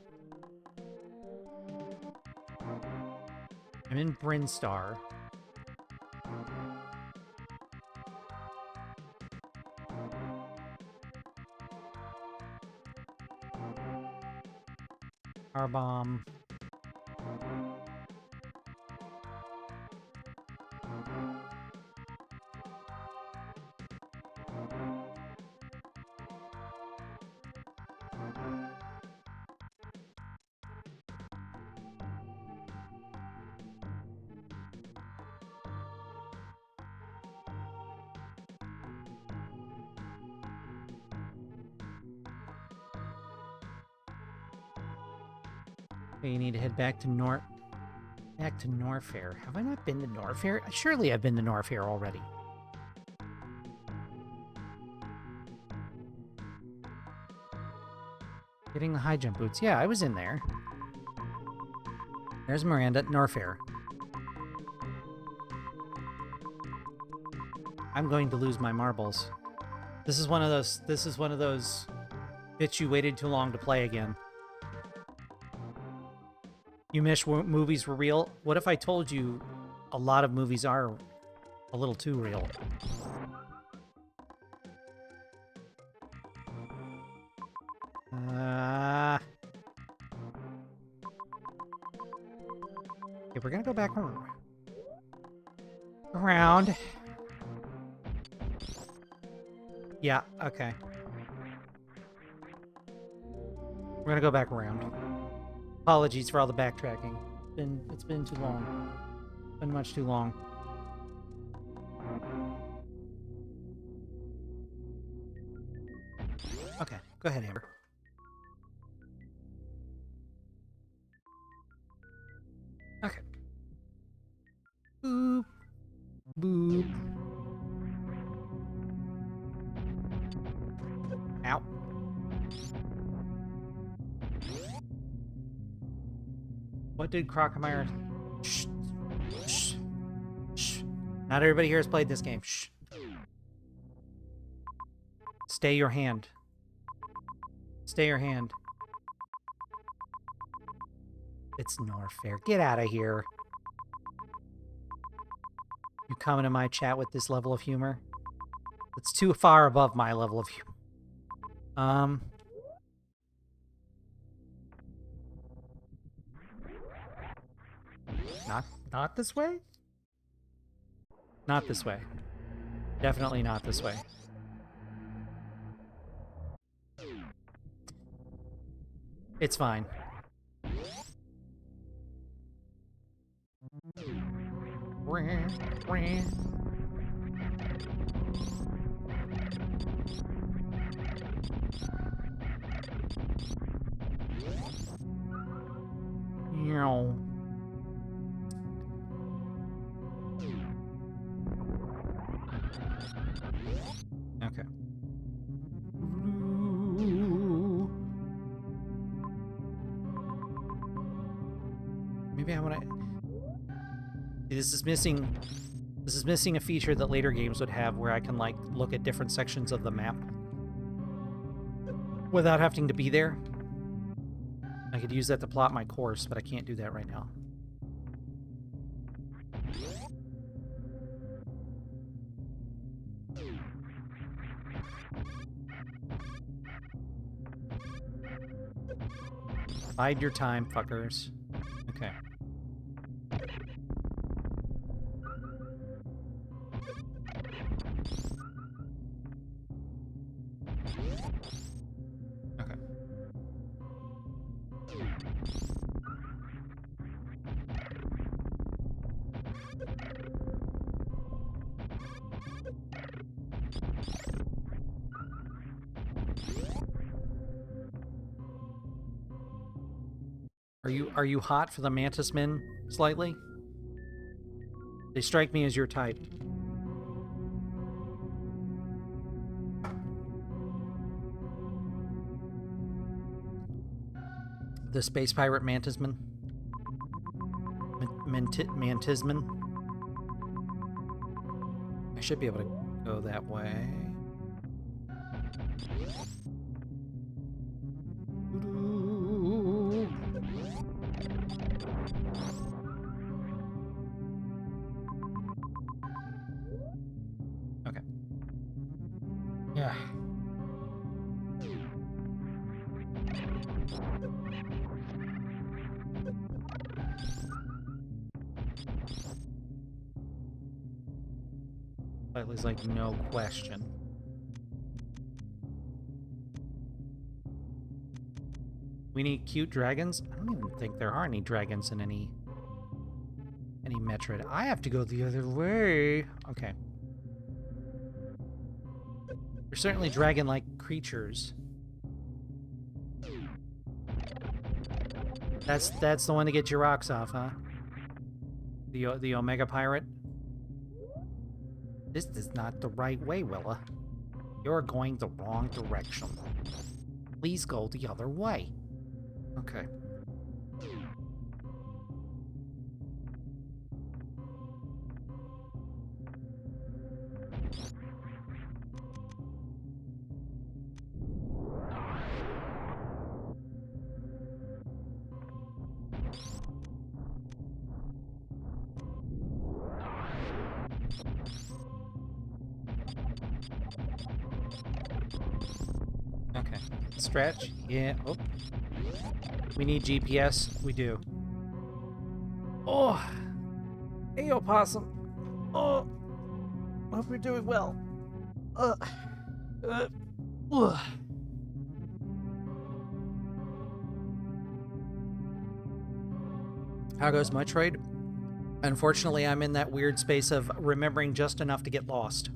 I'm in Brinstar. bomb. Okay, you need to head back to Norfair. Have I not been to Norfair? Surely I've been to Norfair already. Getting the high jump boots. Yeah, I was in there. There's Miranda at Norfair. I'm going to lose my marbles. This is one of those bits you waited too long to play again. You wish movies were real? What if I told you a lot of movies are a little too real? Okay, we're gonna go back around. Yeah, okay. We're gonna go back around. Apologies for all the backtracking. It's been too long. It's been much too long. Okay, go ahead, Amber. Okay. Boop. Boop. Ow. What did Crocomire... Shh. Shh. Shh. Not everybody here has played this game. Shh. Stay your hand. Stay your hand. It's Norfair. Get out of here. You coming to my chat with this level of humor? It's too far above my level of humor. Not this way? Not this way. Definitely not this way. It's fine. Okay. Maybe I want to... This is missing a feature that later games would have where I can, like, look at different sections of the map without having to be there. I could use that to plot my course, but I can't do that right now. Bide your time, fuckers. Okay. Okay. Are you hot for the mantis men slightly? They strike me as your type. The space pirate mantismen? Mantismen? I should be able to go that way. Okay. Yeah. Slightly's like, no question. We need cute dragons? I don't even think there are any dragons in any Metroid. I have to go the other way. Okay. There's certainly dragon-like creatures. That's the one to get your rocks off, huh? The Omega Pirate? This is not the right way, Willa. You're going the wrong direction. Please go the other way. Okay. Okay. Stretch. Yeah. Oh. We need GPS. We do. Oh. Hey, opossum. Oh. Hope you're doing well. Ugh. How goes Metroid? Unfortunately, I'm in that weird space of remembering just enough to get lost.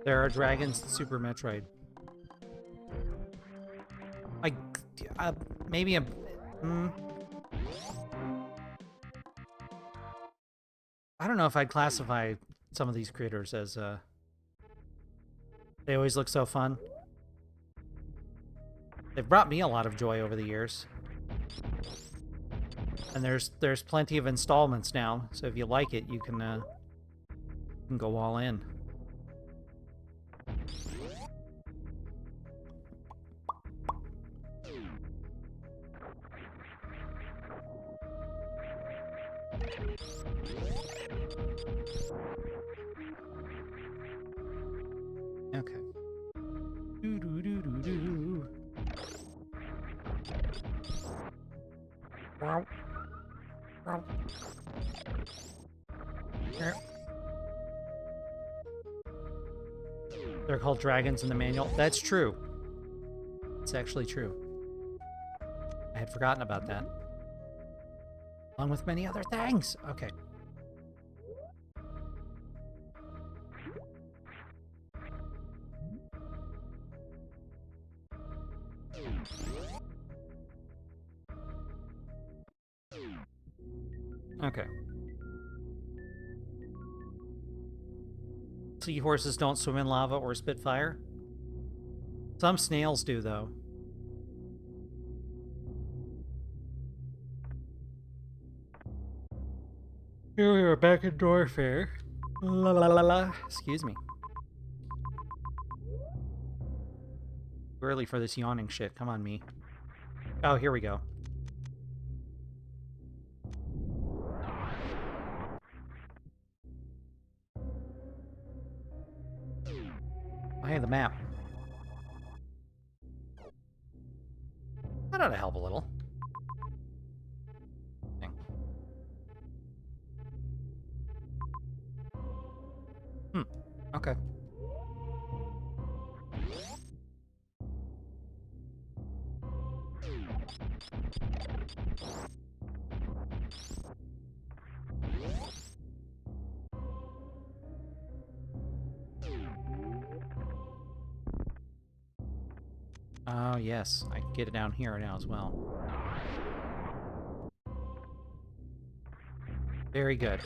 There are dragons in Super Metroid. Maybe a... I don't know if I'd classify some of these critters as, They always look so fun. They've brought me a lot of joy over the years. And there's plenty of installments now, so if you like it, you can go all in. Okay. Do-do-do-do-do. Wow. Wow. They're called dragons in the manual. That's true. It's actually true. I had forgotten about that. Along with many other things. Okay. Okay. Seahorses don't swim in lava or spit fire. Some snails do, though. Here we are back at Dorfair. La la la la. Excuse me. Early for this yawning shit. Come on, me. Oh, here we go. Oh, hey, the map. That ought to help a little. Okay. Oh, yes. I can get it down here now as well. Very good.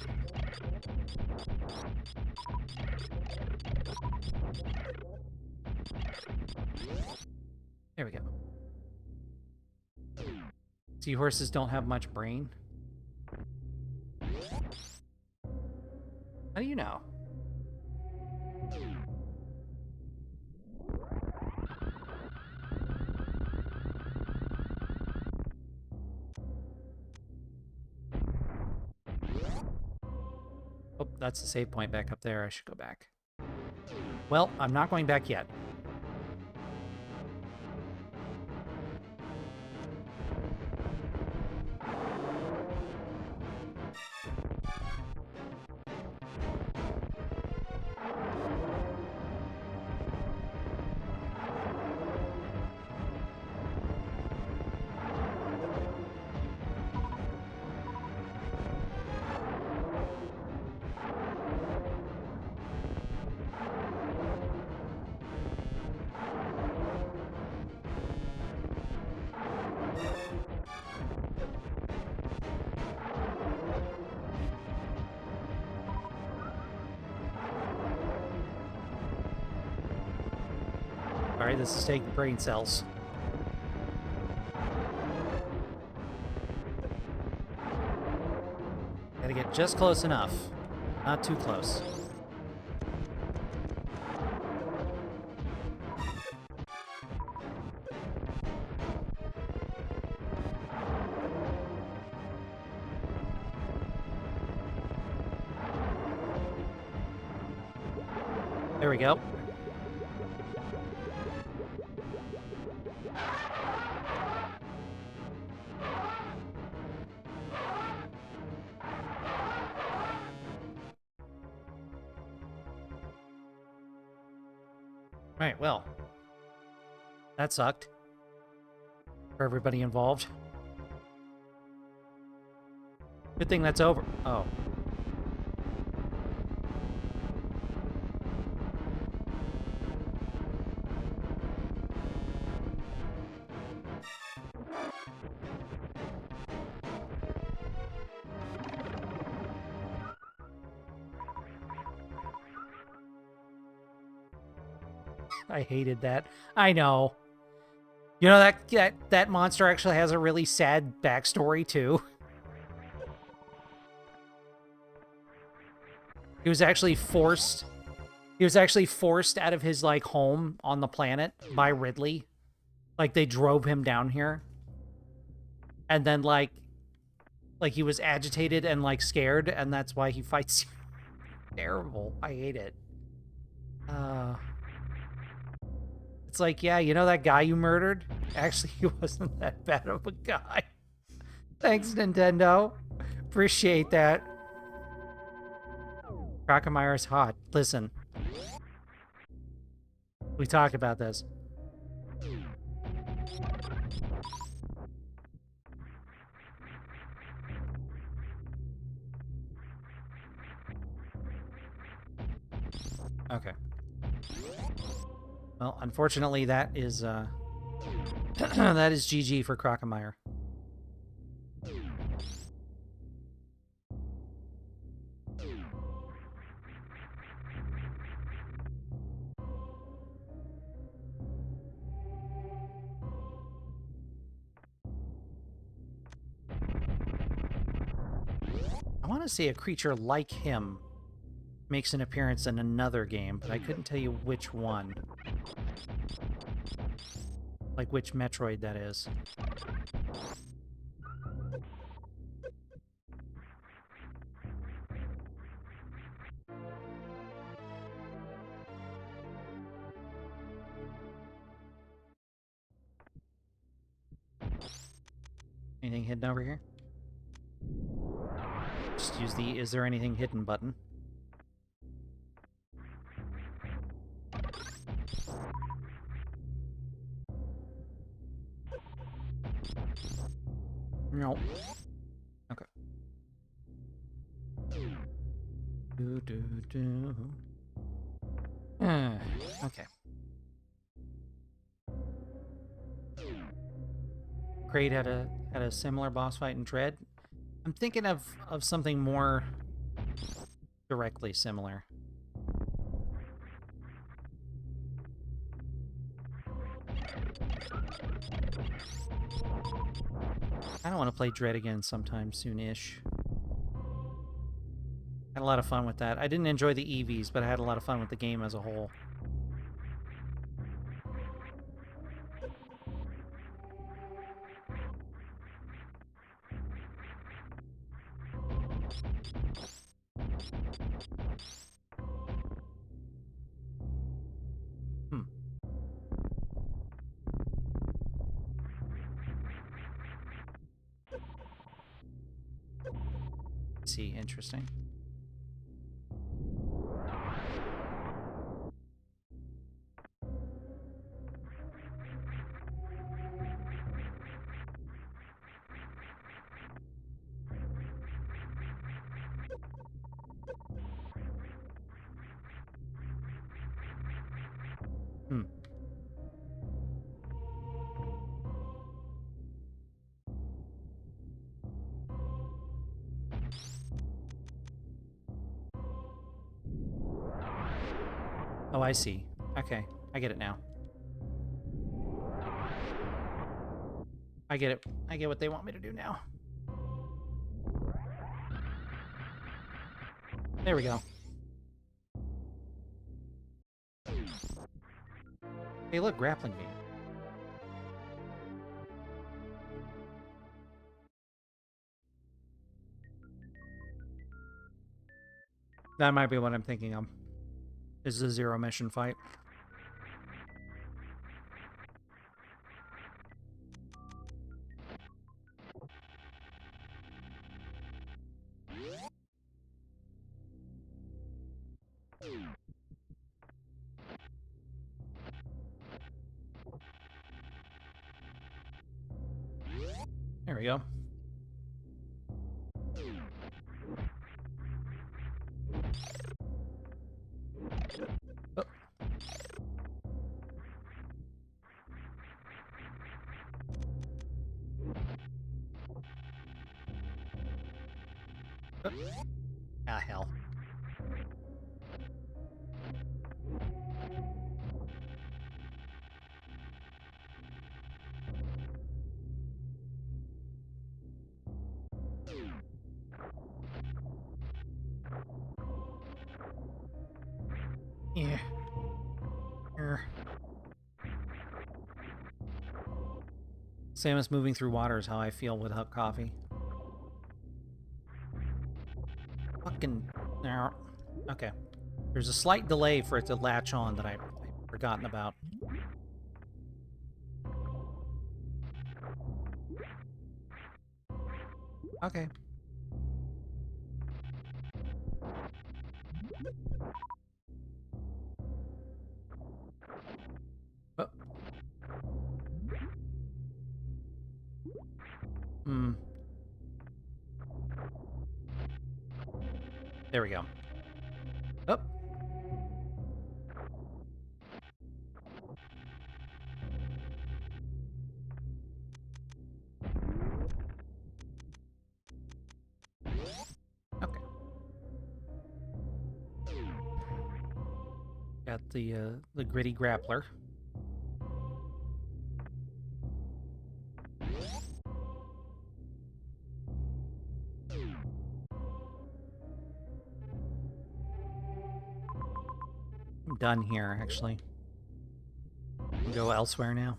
There we go. Seahorses don't have much brain. How do you know? Oh, that's the save point back up there. I should go back. Well, I'm not going back yet. Alright, this is taking brain cells. Gotta get just close enough. Not too close. There we go. Right, well, that sucked for everybody involved. Good thing that's over. Oh. I hated that. I know. You know, that monster actually has a really sad backstory, too. He was actually forced out of his, like, home on the planet by Ridley. Like, they drove him down here. And then, like he was agitated and, like, scared, and that's why he fights. Terrible. I hate it. It's like, yeah, you know that guy you murdered? Actually, he wasn't that bad of a guy. Thanks, Nintendo. Appreciate that. Crocomeyer's hot. Listen. We talked about this. Okay. Well, unfortunately, that is that is GG for Crocomeyer. I want to see a creature like him makes an appearance in another game, but I couldn't tell you which one. Like which Metroid that is. Anything hidden over here? Just use the "is there anything hidden" button. No. Okay. Okay. Kraid had a similar boss fight in Dread. I'm thinking of something more directly similar. I don't want to play Dread again sometime soon-ish. Had a lot of fun with that. I didn't enjoy the EVs, but I had a lot of fun with the game as a whole. See, interesting. Oh, I see. Okay, I get it now. I get it. I get what they want me to do now. There we go. Hey, look, grappling beam. That might be what I'm thinking of. This is a zero mission fight. There we go. Oh. Oh. Ah, hell. Yeah. Same as moving through water is how I feel with hot coffee. Fucking... Okay. There's a slight delay for it to latch on that I've forgotten about. Okay. Oh. There we go. Oh. Okay. Got the gritty grappler. I'm done here, actually. Go elsewhere now.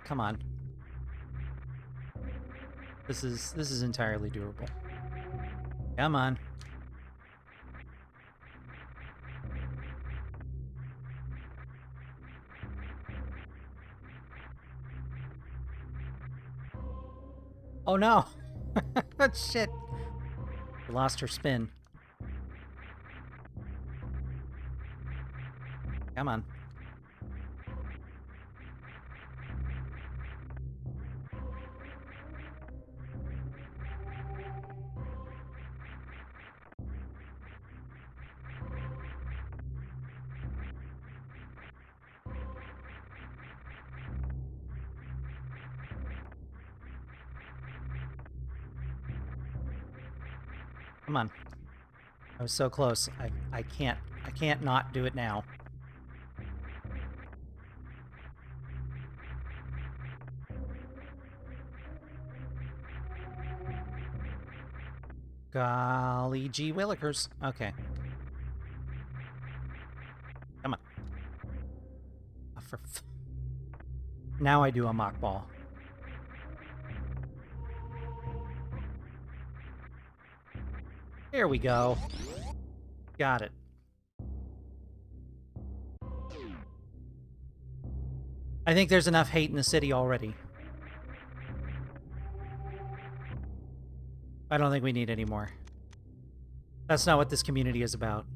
Come on. This is entirely doable. Come on. Oh no! Shit! We lost her spin. Come on. Come on. I was so close. I can't not do it now. Golly gee willikers. Okay. Come on. Now I do a mock ball. There we go. Got it. I think there's enough hate in the city already. I don't think we need any more. That's not what this community is about.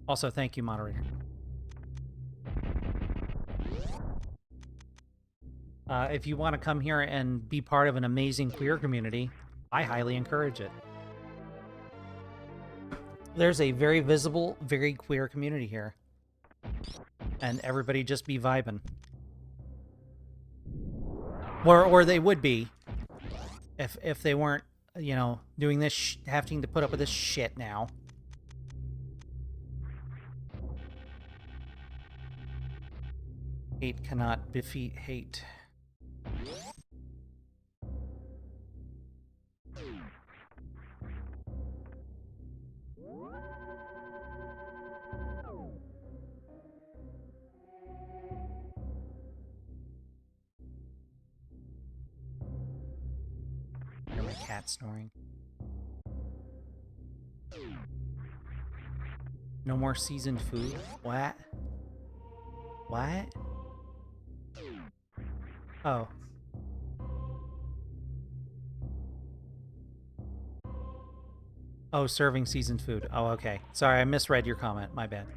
Also, thank you, moderator. If you want to come here and be part of an amazing queer community, I highly encourage it. There's a very visible, very queer community here. And everybody just be vibing. Or they would be if they weren't, you know, doing this, having to put up with this shit now. Hate cannot defeat hate. Hear my cat snoring. No more seasoned food? What? What? Oh. Oh, serving seasoned food. Oh, okay. Sorry, I misread your comment. My bad.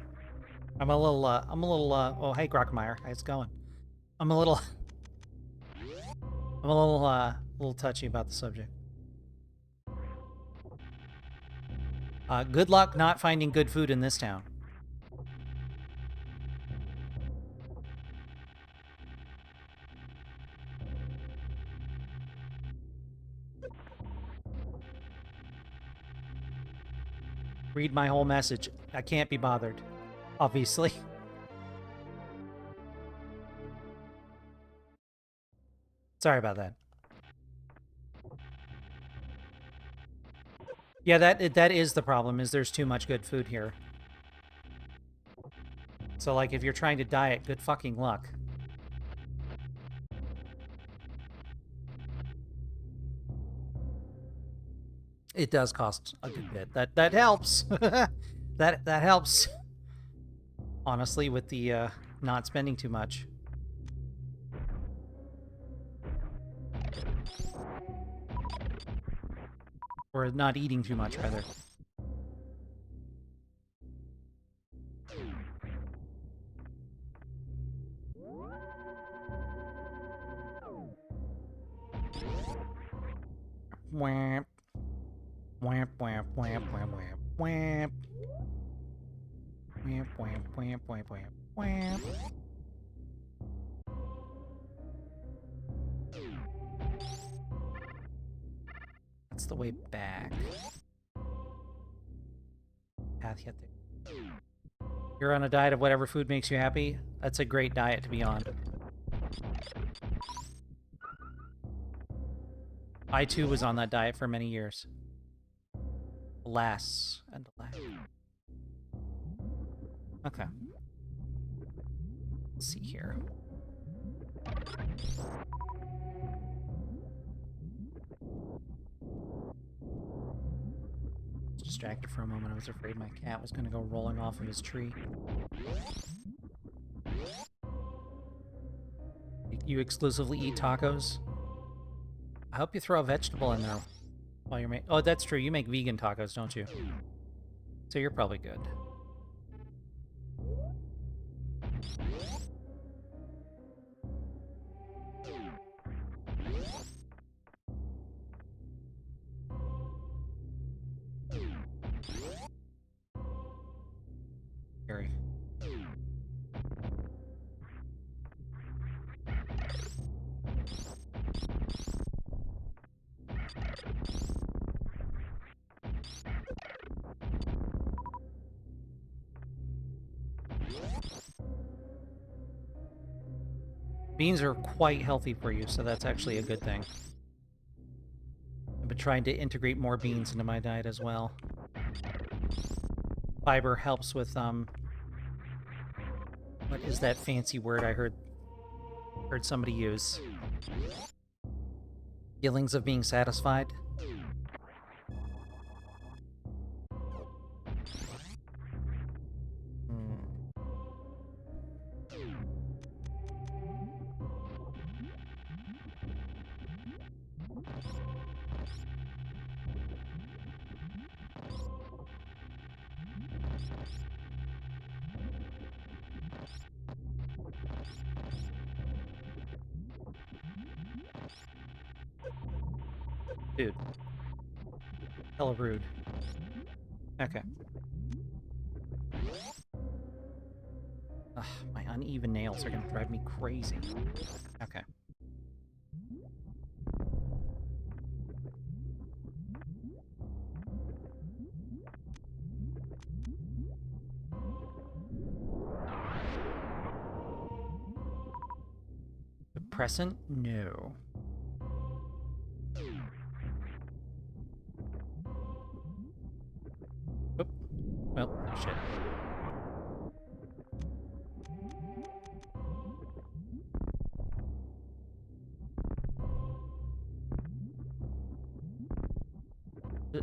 I'm a little, oh, hey, Grockmeyer. How's it going? I'm a little touchy about the subject. Good luck not finding good food in this town. Read my whole message. I can't be bothered, obviously. Sorry about that. Yeah, that is the problem, is there's too much good food here. So, like, if you're trying to diet, good fucking luck. It does cost a good bit. That helps. that helps. Honestly, with the not spending too much. Or not eating too much, rather. Wamp. Wamp, wamp, wamp, wamp, wamp, wamp. Wamp, wamp, wamp, wamp, wamp, wamp. That's the way back. Path yet there. You're on a diet of whatever food makes you happy? That's a great diet to be on. I too was on that diet for many years. Alas and alas. Okay. Let's see here. Distracted for a moment. I was afraid my cat was going to go rolling off of his tree. You exclusively eat tacos? I hope you throw a vegetable in there while you're making... Oh, that's true. You make vegan tacos, don't you? So you're probably good. Scary. Beans are quite healthy for you, so that's actually a good thing. I've been trying to integrate more beans into my diet as well. Fiber helps with, what is that fancy word I heard somebody use? Feelings of being satisfied? Dude. Hella rude. Okay. Ugh, my uneven nails are gonna drive me crazy. Okay. Depressant? No. Oh. Well, shit.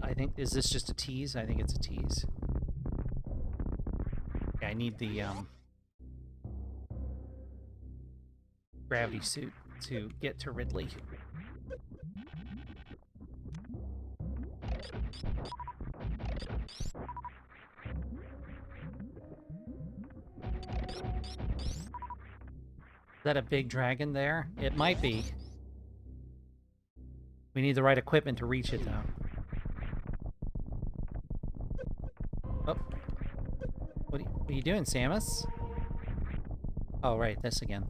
I think, is this just a tease? I think it's a tease. Yeah, I need the, gravity suit to get to Ridley. Is that a big dragon there? It might be. We need the right equipment to reach it, though. Oh. What are you doing, Samus? Oh, right, this again.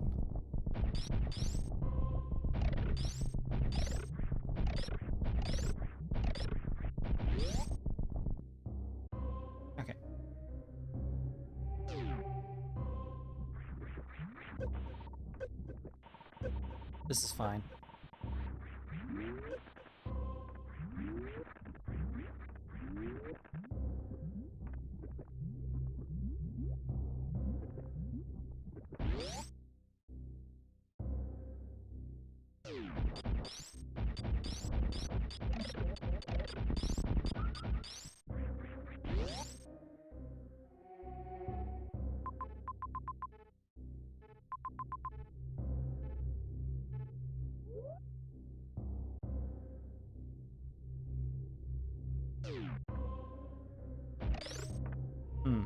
Okay. This is fine. Hmm.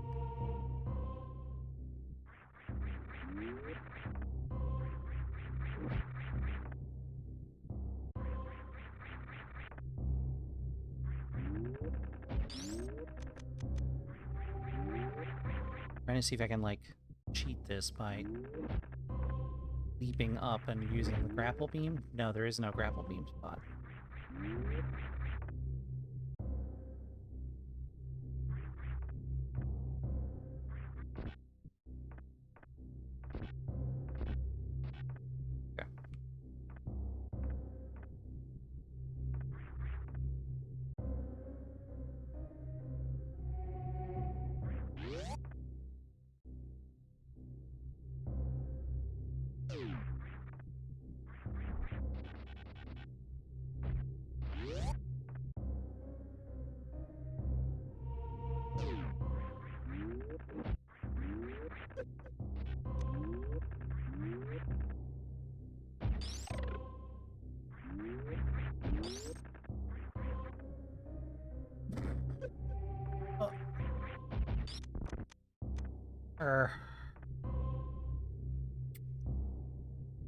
Trying to see if I can, like, cheat this by leaping up and using the grapple beam. No, there is no grapple beam spot. Okay.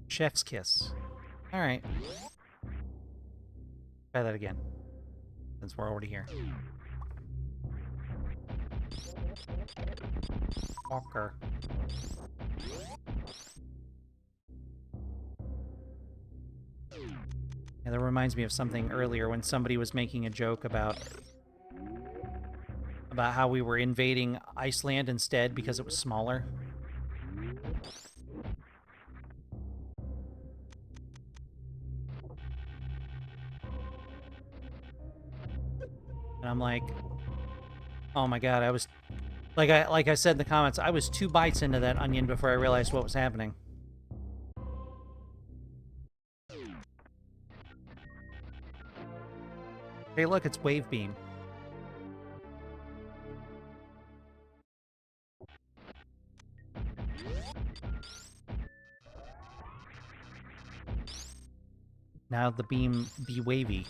Chef's kiss. Alright. Try that again, since we're already here. Walker. Yeah, that reminds me of something earlier when somebody was making a joke about how we were invading Iceland instead because it was smaller. And I'm like, oh my god, I was... like I said in the comments, I was 2 bites into that onion before I realized what was happening. Hey, look, it's Wave Beam. Now the beam be wavy.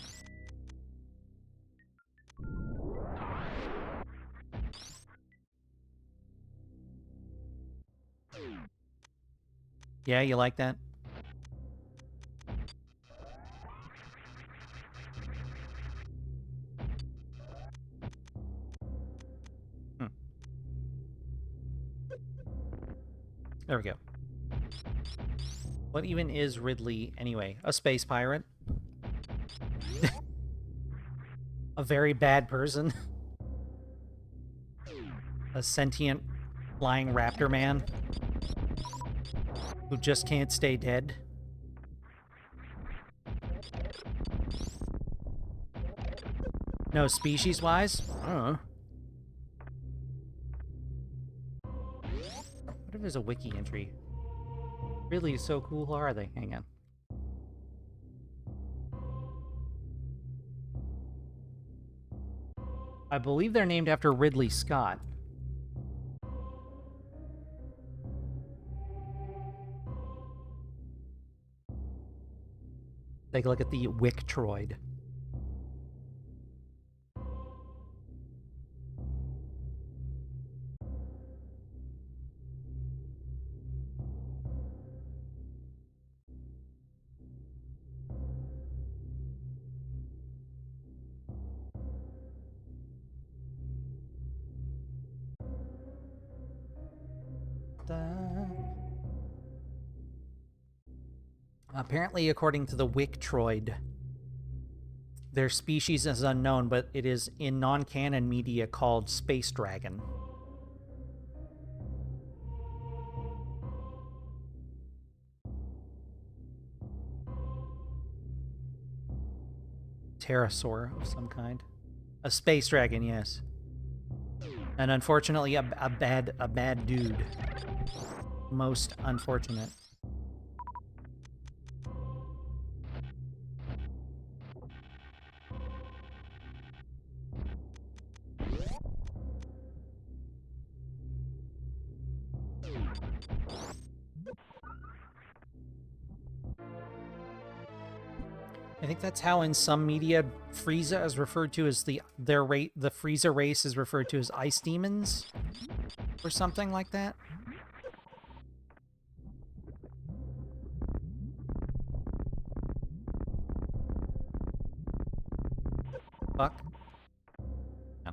Yeah, you like that? Hmm. There we go. What even is Ridley, anyway? A space pirate? A very bad person? A sentient flying raptor man? Who just can't stay dead? No, species-wise? I don't know. What if there's a wiki entry? Really so cool, who are they? Hang on. I believe they're named after Ridley Scott. Take a look at the Metroid. Apparently, according to the Metroid, their species is unknown, but it is in non-canon media called Space Dragon. Pterosaur of some kind. A space dragon, yes. And unfortunately, a bad dude. Most unfortunate. I think that's how in some media Frieza is referred to as the Frieza race is referred to as ice demons or something like that. Fuck. No.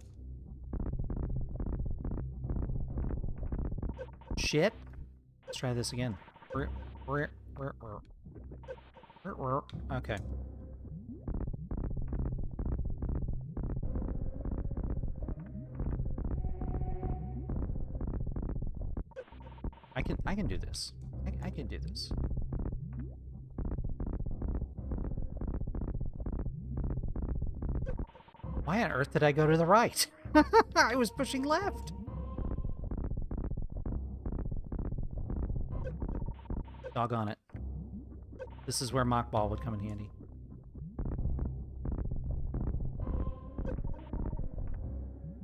Shit. Let's try this again. Okay. I can do this. I can do this. Why on earth did I go to the right? I was pushing left. Doggone it. This is where Mock Ball would come in handy.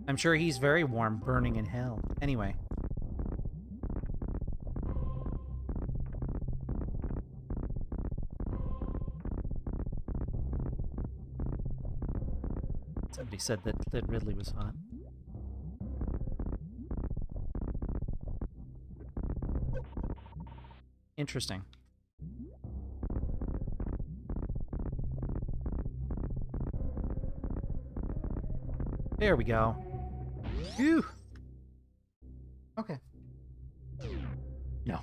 I'm sure he's very warm, burning in hell. Anyway. Somebody said that Ridley was hot. Interesting. There we go. Phew. Okay. No.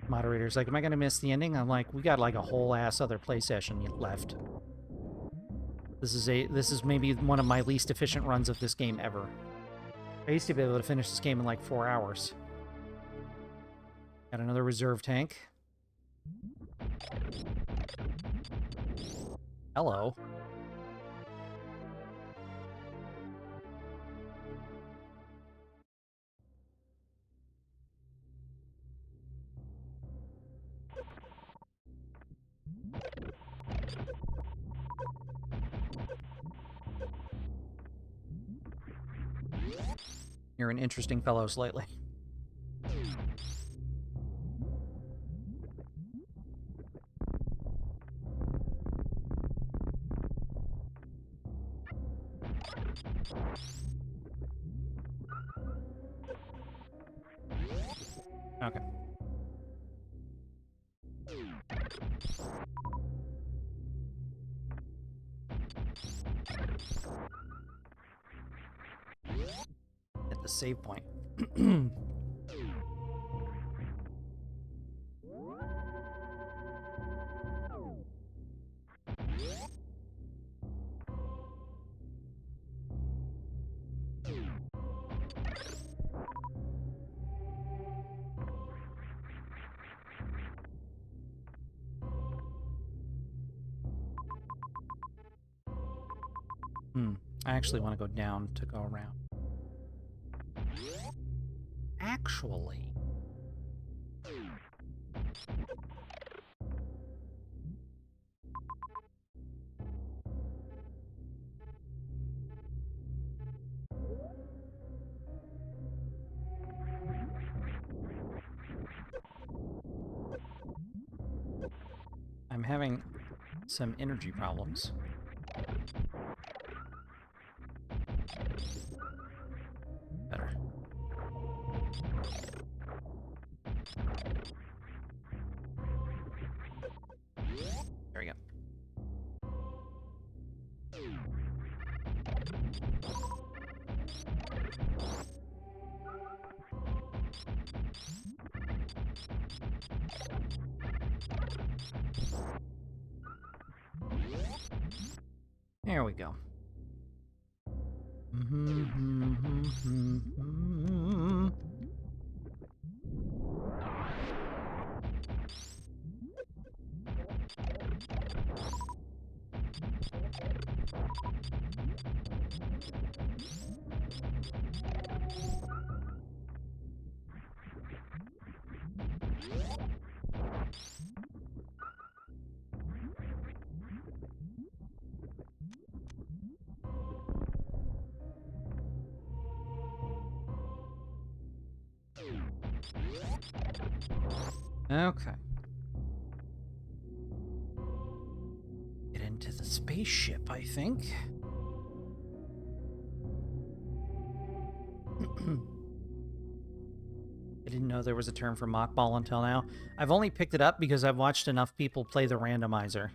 Moderator's like, am I gonna miss the ending? I'm like, we got like a whole ass other play session left. This is maybe one of my least efficient runs of this game ever. I used to be able to finish this game in like 4 hours. Got another reserve tank. Hello. You're an interesting fellow slightly. Okay. At the save point. I actually want to go down to go around. Actually. I'm having some energy problems. Better. There we go. There we go. Okay. Get into the spaceship, I think. I didn't know there was a term for mockball until now. I've only picked it up because I've watched enough people play the randomizer.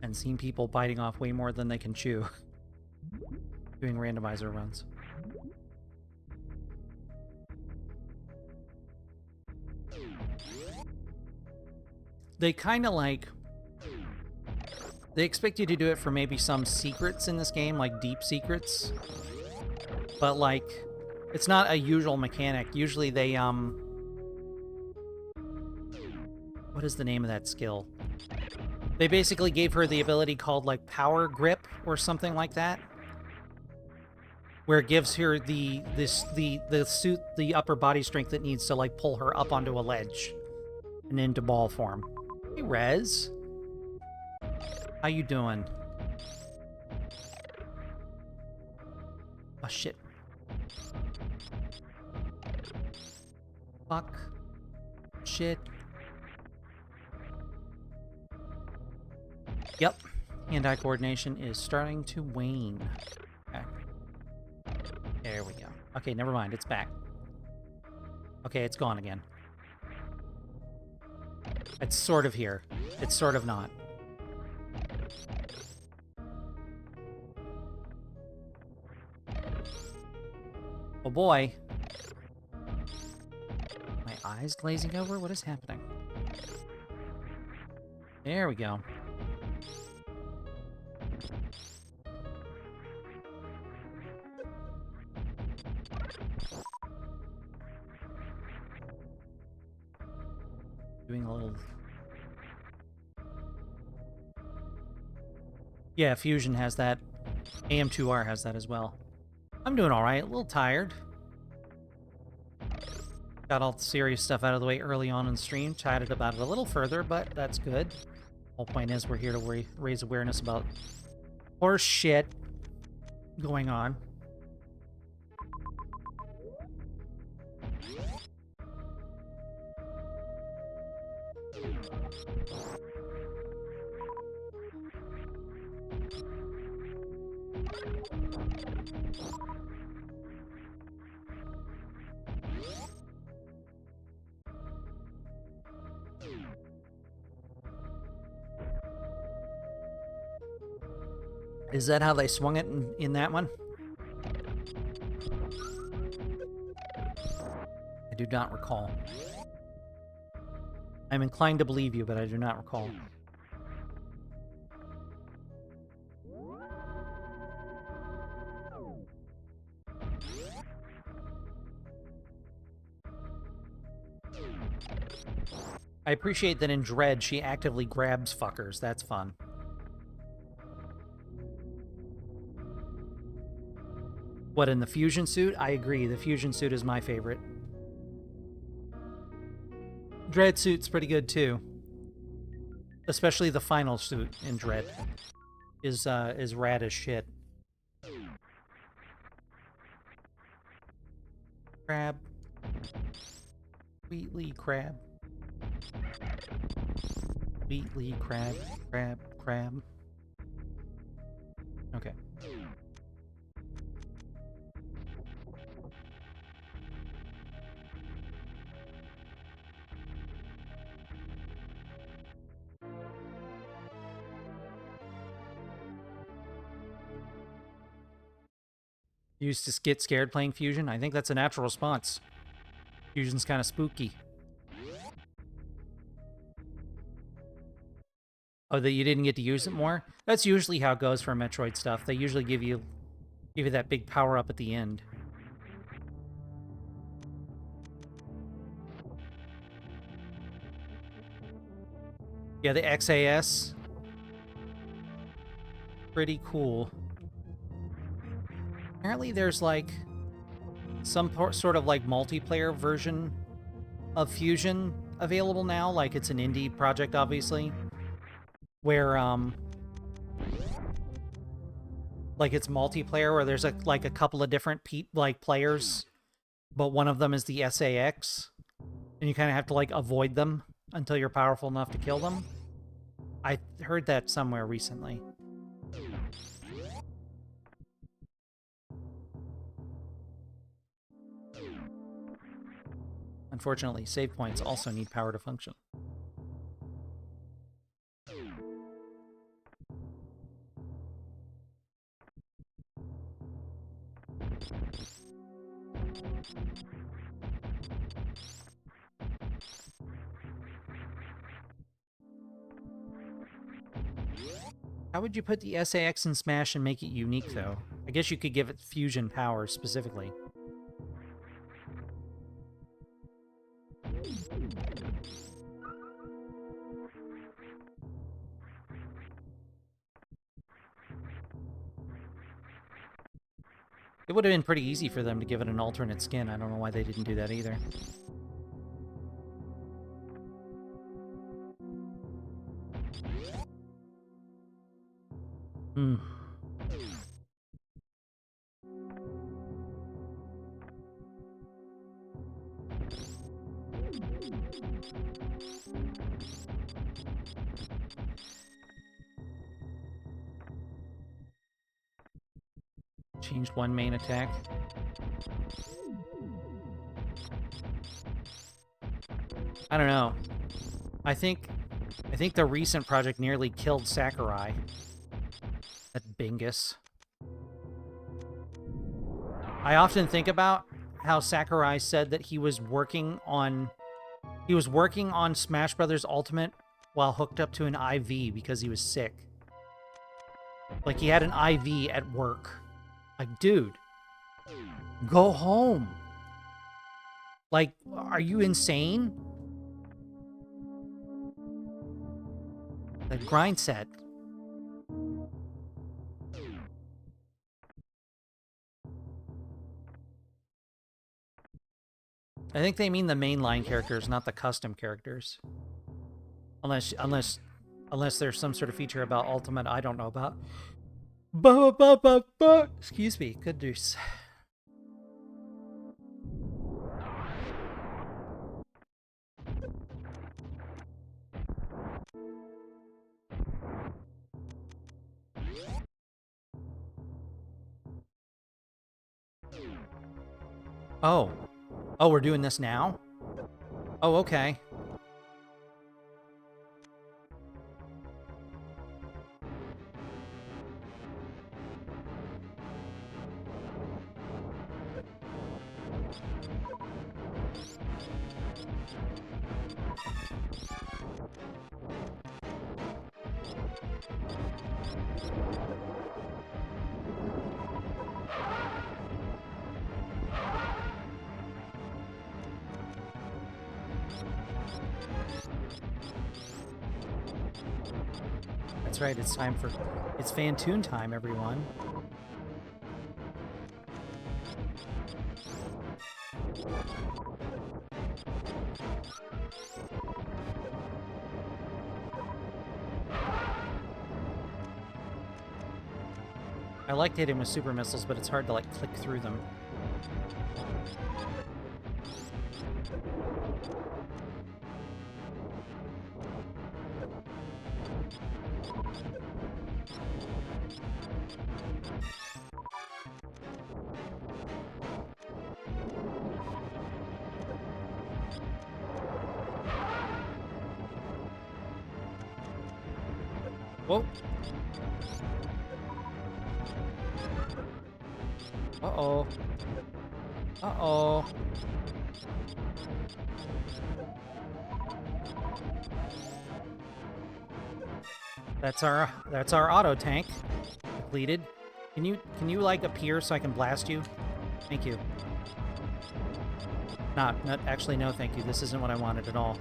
And seen people biting off way more than they can chew doing randomizer runs. They kind of like... They expect you to do it for maybe some secrets in this game, like deep secrets. But, like, it's not a usual mechanic. Usually they, what is the name of that skill? They basically gave her the ability called, like, Power Grip or something like that. Where it gives her the upper body strength that needs to, like, pull her up onto a ledge and into ball form. Hey, Rez. How you doing? Oh, shit. Fuck. Shit. Yep. Hand-eye coordination is starting to wane. Okay. There we go. Okay, never mind. It's back. Okay, it's gone again. It's sort of here. It's sort of not. Oh boy. My eyes glazing over? What is happening? There we go. Doing a little... Yeah, Fusion has that. AM2R has that as well. I'm doing alright, a little tired. Got all the serious stuff out of the way early on in the stream. Chatted about it a little further, but that's good. Whole point is we're here to raise awareness about horse shit going on. Is that how they swung it in that one? I do not recall. I'm inclined to believe you, but I do not recall. I appreciate that in Dread she actively grabs fuckers. That's fun. What, in the fusion suit? I agree. The fusion suit is my favorite. Dread suit's pretty good too. Especially the final suit in Dread is rad as shit. Crab. Wheatley crab. Wheatley crab. Crab. Okay. You used to get scared playing Fusion? I think that's a natural response. Fusion's kind of spooky. Oh, that you didn't get to use it more? That's usually how it goes for Metroid stuff. They usually give you that big power up at the end. Yeah, the XAS. Pretty cool. Apparently there's like some sort of like multiplayer version of Fusion available now. Like it's an indie project, obviously. Where, like it's multiplayer where there's like a couple of different players, but one of them is the SAX. And you kind of have to like avoid them until you're powerful enough to kill them. I heard that somewhere recently. Unfortunately, save points also need power to function. How would you put the SAX in Smash and make it unique, though? I guess you could give it fusion power specifically. It would have been pretty easy for them to give it an alternate skin. I don't know why they didn't do that either. Hmm. Changed one main attack. I don't know. I think the recent project nearly killed Sakurai. That Bingus. I often think about how Sakurai said that he was working on Smash Brothers Ultimate while hooked up to an IV because he was sick. Like he had an IV at work. Like, dude, go home. Like, are you insane? The grind set. I think they mean the mainline characters, not the custom characters. Unless there's some sort of feature about Ultimate I don't know about. Excuse me, good news. Oh. Oh, we're doing this now? Oh, okay. That's right, it's Fantoon time, everyone. I like to hit him with super missiles, but it's hard to, like, click through them. Whoa. Uh-oh. Uh-oh. That's our auto tank depleted. Can you like appear so I can blast you? Thank you. Not actually, no thank you. This isn't what I wanted at all.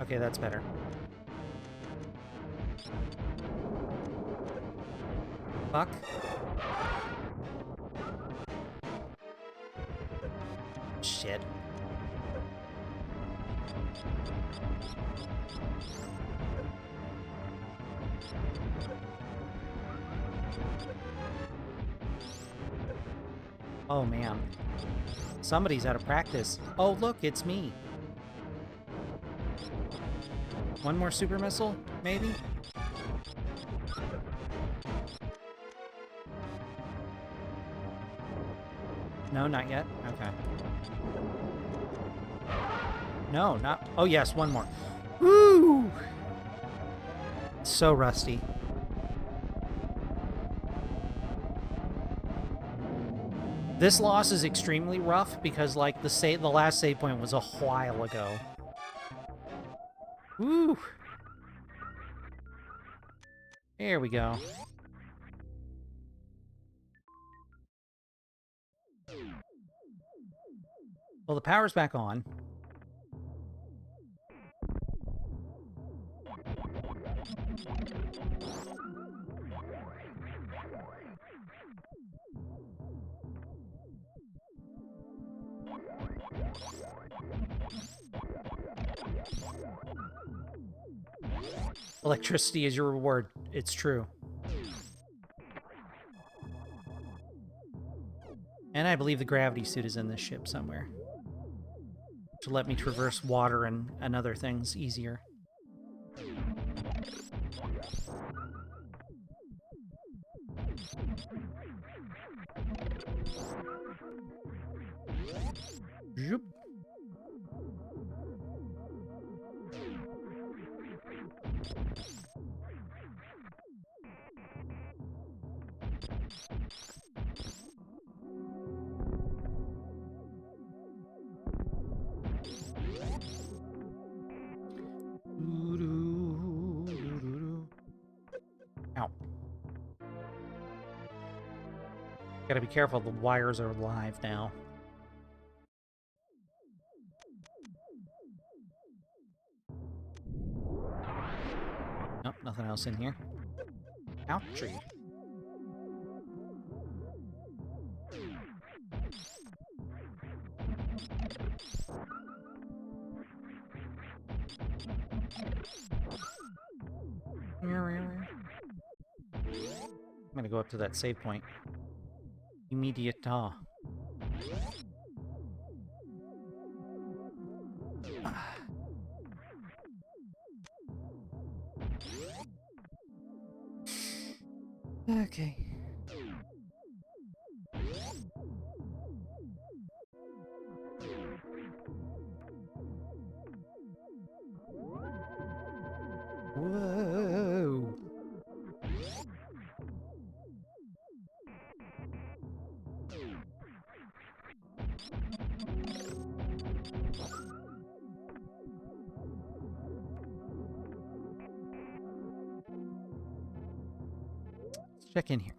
Okay, that's better. Fuck. Shit. Oh, man. Somebody's out of practice. Oh, look, it's me. One more super missile, maybe? No, not yet? Okay. No, not... Oh, yes, one more. Woo! So rusty. This loss is extremely rough because, like, the last save point was a while ago. Woo! There we go. Well, the power's back on. Electricity is your reward. It's true. And I believe the gravity suit is in this ship somewhere. To let me traverse water and other things easier. Zoop. Ow. Gotta be careful, the wires are live now. Nope, nothing else in here. Ouchie. I'm gonna go up to that save point. Immediate. Okay. Whoa. Let's check in here.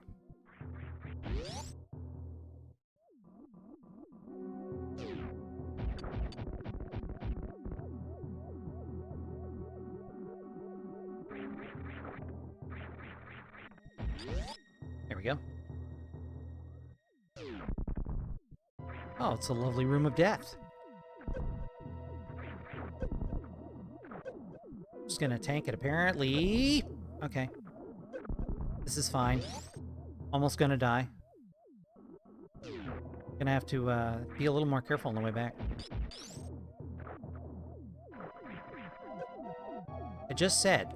There we go. Oh, it's a lovely room of death. Just gonna tank it, apparently. Okay. This is fine. Almost gonna die. Gonna have to be a little more careful on the way back. I just said.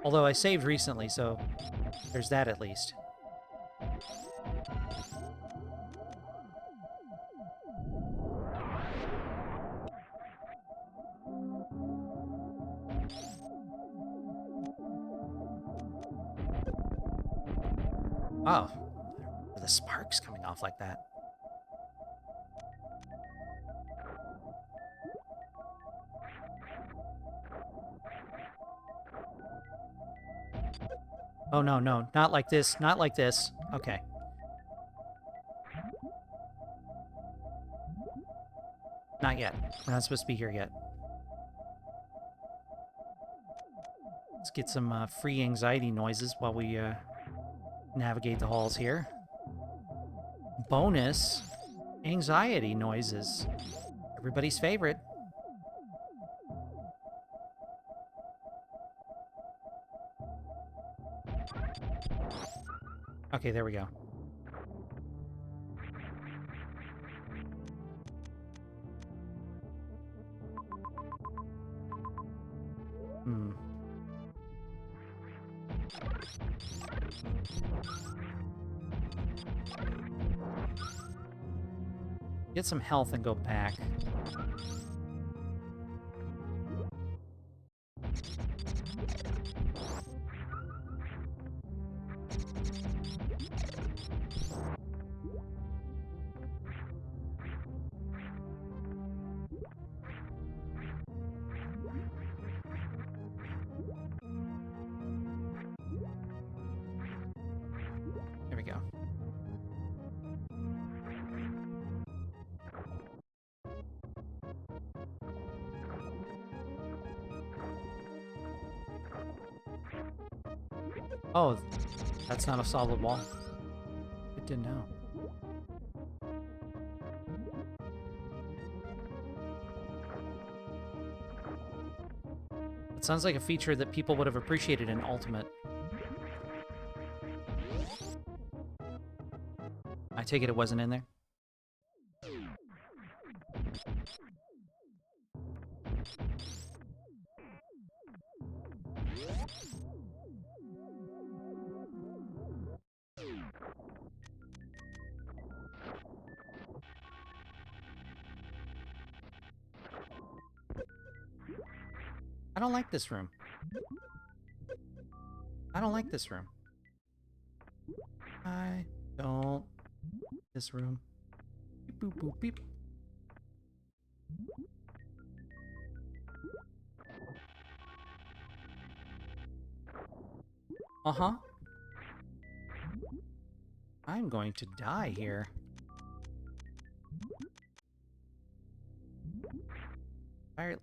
Although I saved recently, so there's that at least. Oh, the sparks coming off like that. Oh, no, no, not like this, not like this. Okay. Not yet. We're not supposed to be here yet. Let's get some free anxiety noises while we navigate the halls here. Bonus anxiety noises. Everybody's favorite. Okay, there we go. Get some health and go back. There we go. Oh, that's not a solid wall. Good to know. It sounds like a feature that people would have appreciated in Ultimate. I take it wasn't in there? I don't like this room. I don't like this room. I don't. This room. Beep, boop, boop, beep. Uh-huh. I'm going to die here. Fire...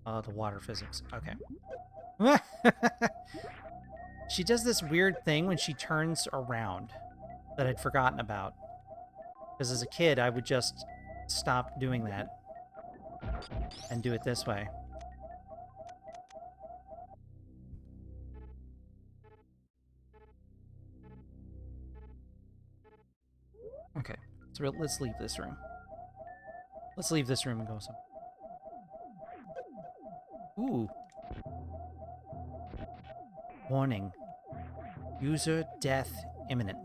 Oh, the water physics. Okay. She does this weird thing when she turns around that I'd forgotten about. Because as a kid, I would just stop doing that and do it this way. Okay, so let's leave this room. Let's leave this room and go some. Ooh. Warning. User death imminent.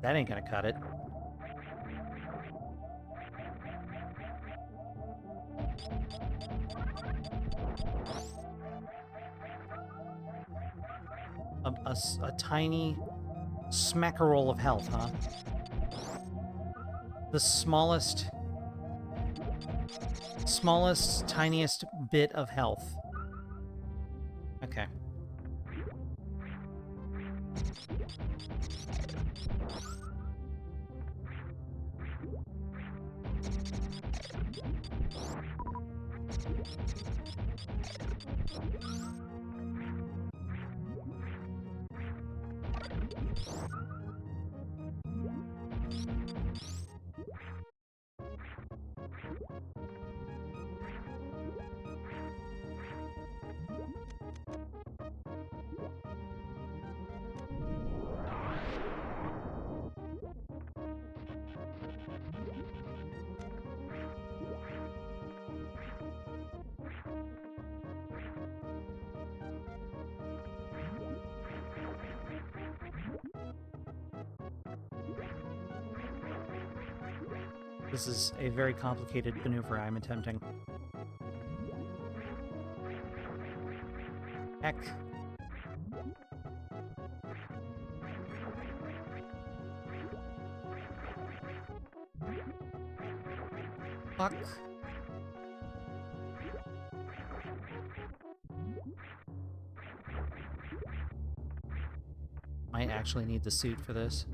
That ain't gonna cut it. A tiny smackerel of health, huh? The smallest, tiniest bit of health. Okay. This is a very complicated maneuver I'm attempting. Heck. Fuck. Might actually need the suit for this.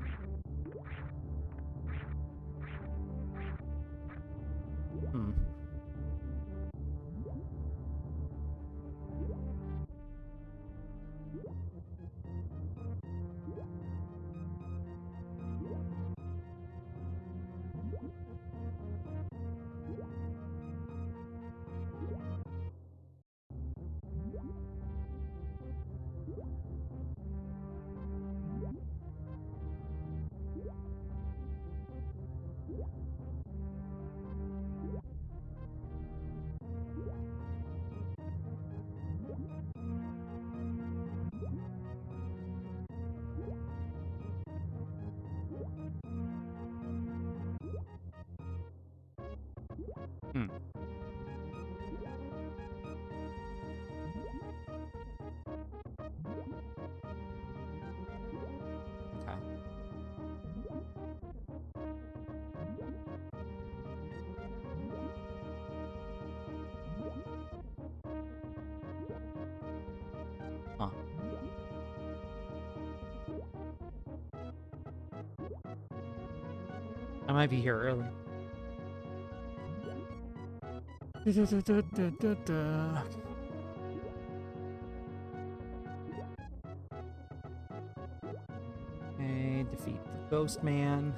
Huh. I might be here early. Okay, defeat the ghost man.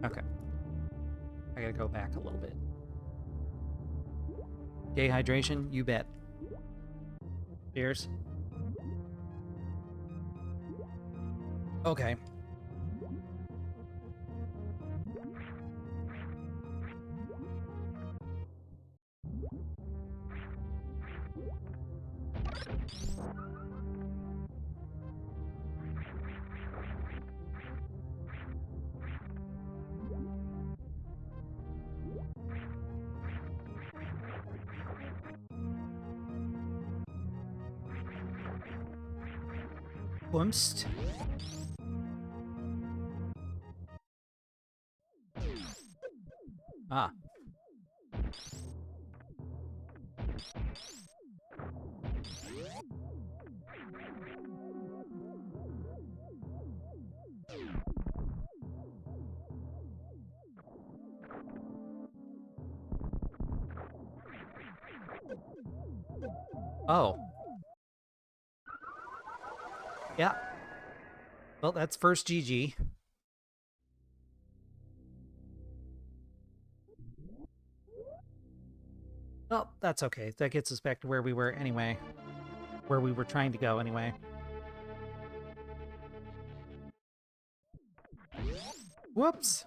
Okay. I gotta go back a little bit. Dehydration? You bet. Cheers. Okay. Boomst. Oh. Yeah. Well, that's first GG. Well, that's okay. That gets us back to where we were anyway. Where we were trying to go anyway. Whoops.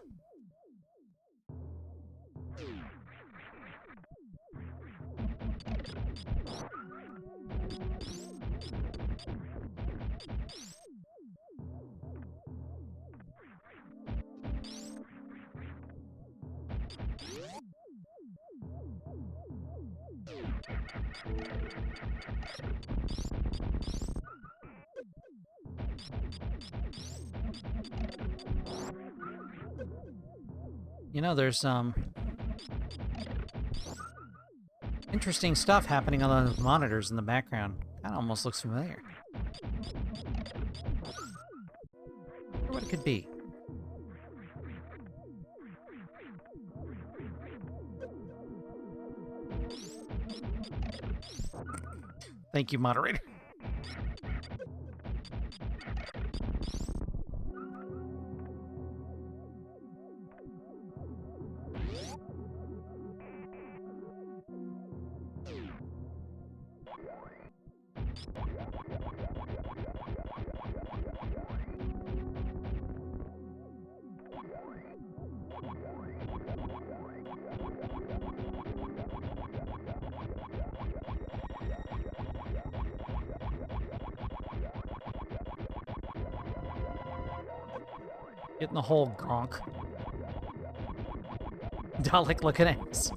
You know, there's some interesting stuff happening on those monitors in the background. That almost looks familiar. I wonder what it could be. Thank you, moderator. Getting the whole gonk. Dalek looking ass.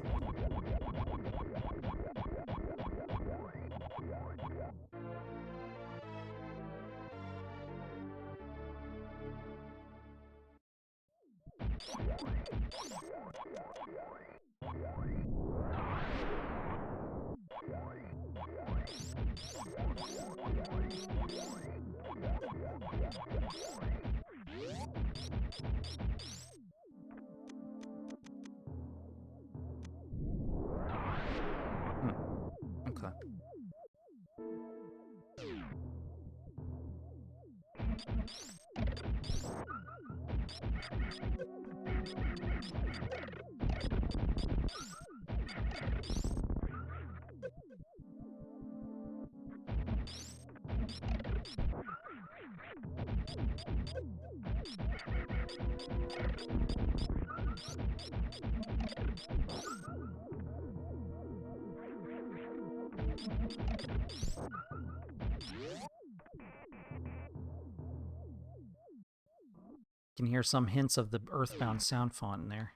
Okay. Can hear some hints of the Earthbound sound font in there.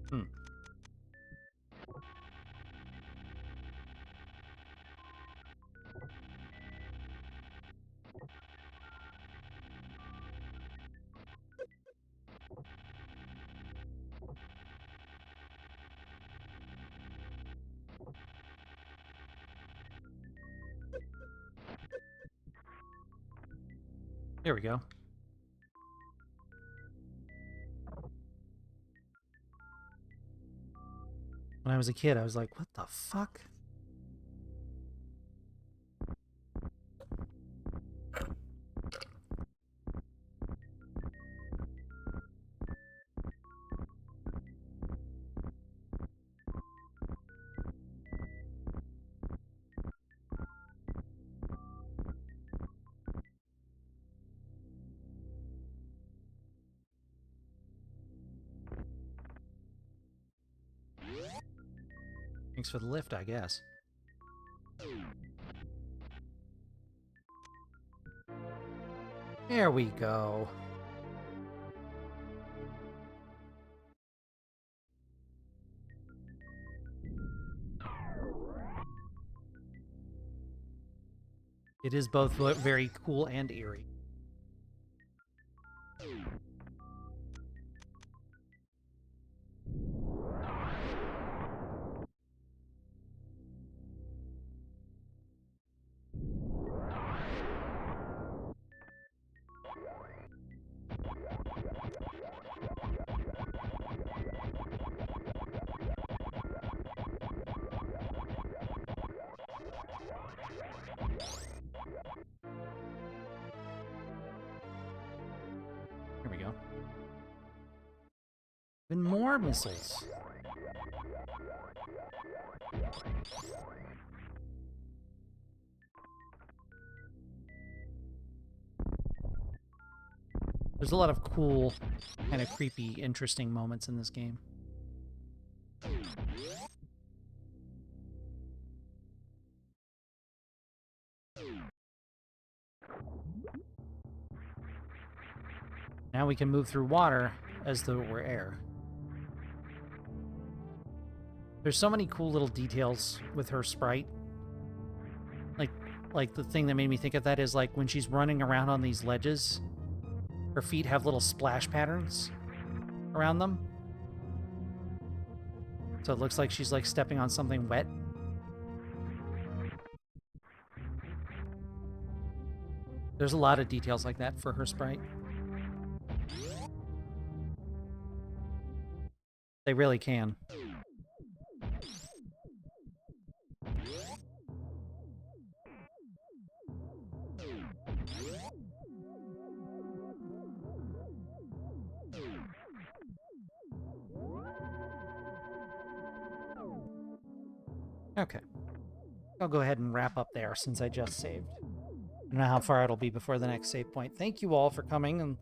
Hmm. There we go. When I was a kid, I was like, what the fuck? Thanks for the lift, I guess. There we go. It is both very cool and eerie. Here we go. Even more missiles. There's a lot of cool, kind of creepy, interesting moments in this game. Now we can move through water as though it were air. There's so many cool little details with her sprite. Like the thing that made me think of that is like when she's running around on these ledges, her feet have little splash patterns around them. So it looks like she's like stepping on something wet. There's a lot of details like that for her sprite. They really can. Okay. I'll go ahead and wrap up there since I just saved. I don't know how far it'll be before the next save point. Thank you all for coming and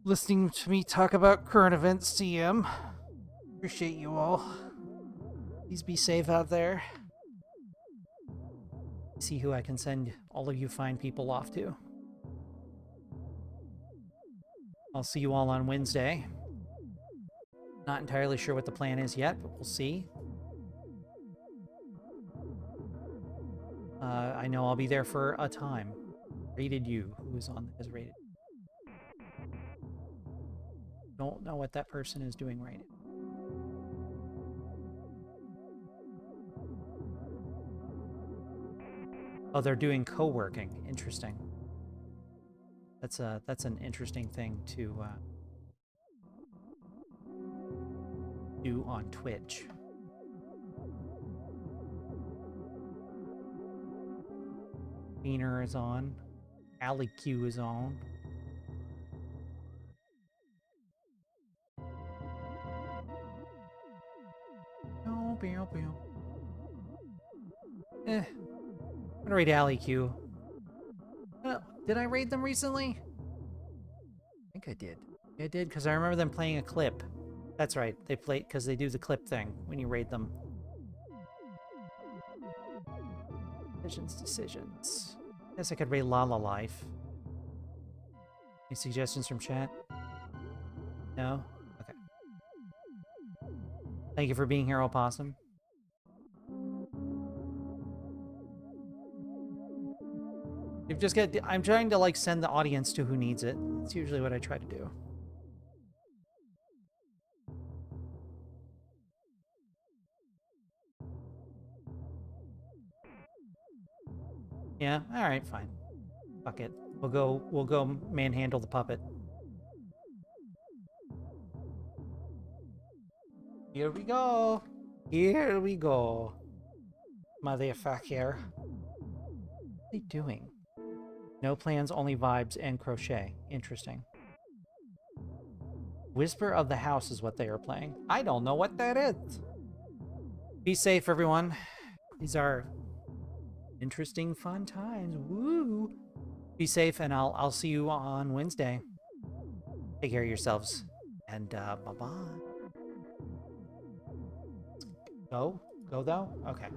listening to me talk about current events, CM. Appreciate you all. Please be safe out there. See who I can send all of you fine people off to. I'll see you all on Wednesday. Not entirely sure what the plan is yet, but we'll see. I know I'll be there for a time. Rated you, who is on is rated. Don't know what that person is doing right now. Oh, they're doing co-working. Interesting. That's an interesting thing to do on Twitch. Painter is on. Alley Q is on. Oh, bow, bow. I'm gonna rate Alley Q. Did I raid them recently? I think I did. I did, because I remember them playing a clip. That's right. They play because they do the clip thing when you raid them. Decisions. Guess I could raid Lala Life. Any suggestions from chat? No? Okay. Thank you for being here, Opossum. You've just got. I'm trying to like send the audience to who needs it. That's usually what I try to do. Yeah. All right. Fine. Fuck it. We'll go manhandle the puppet. Here we go. Here we go. Motherfucker. What are they doing? No plans, only vibes and crochet. Interesting. Whisper of the House is what they are playing. I don't know what that is. Be safe, everyone. These are interesting, fun times. Woo! Be safe, and I'll see you on Wednesday. Take care of yourselves, and bye-bye. Go though? Okay.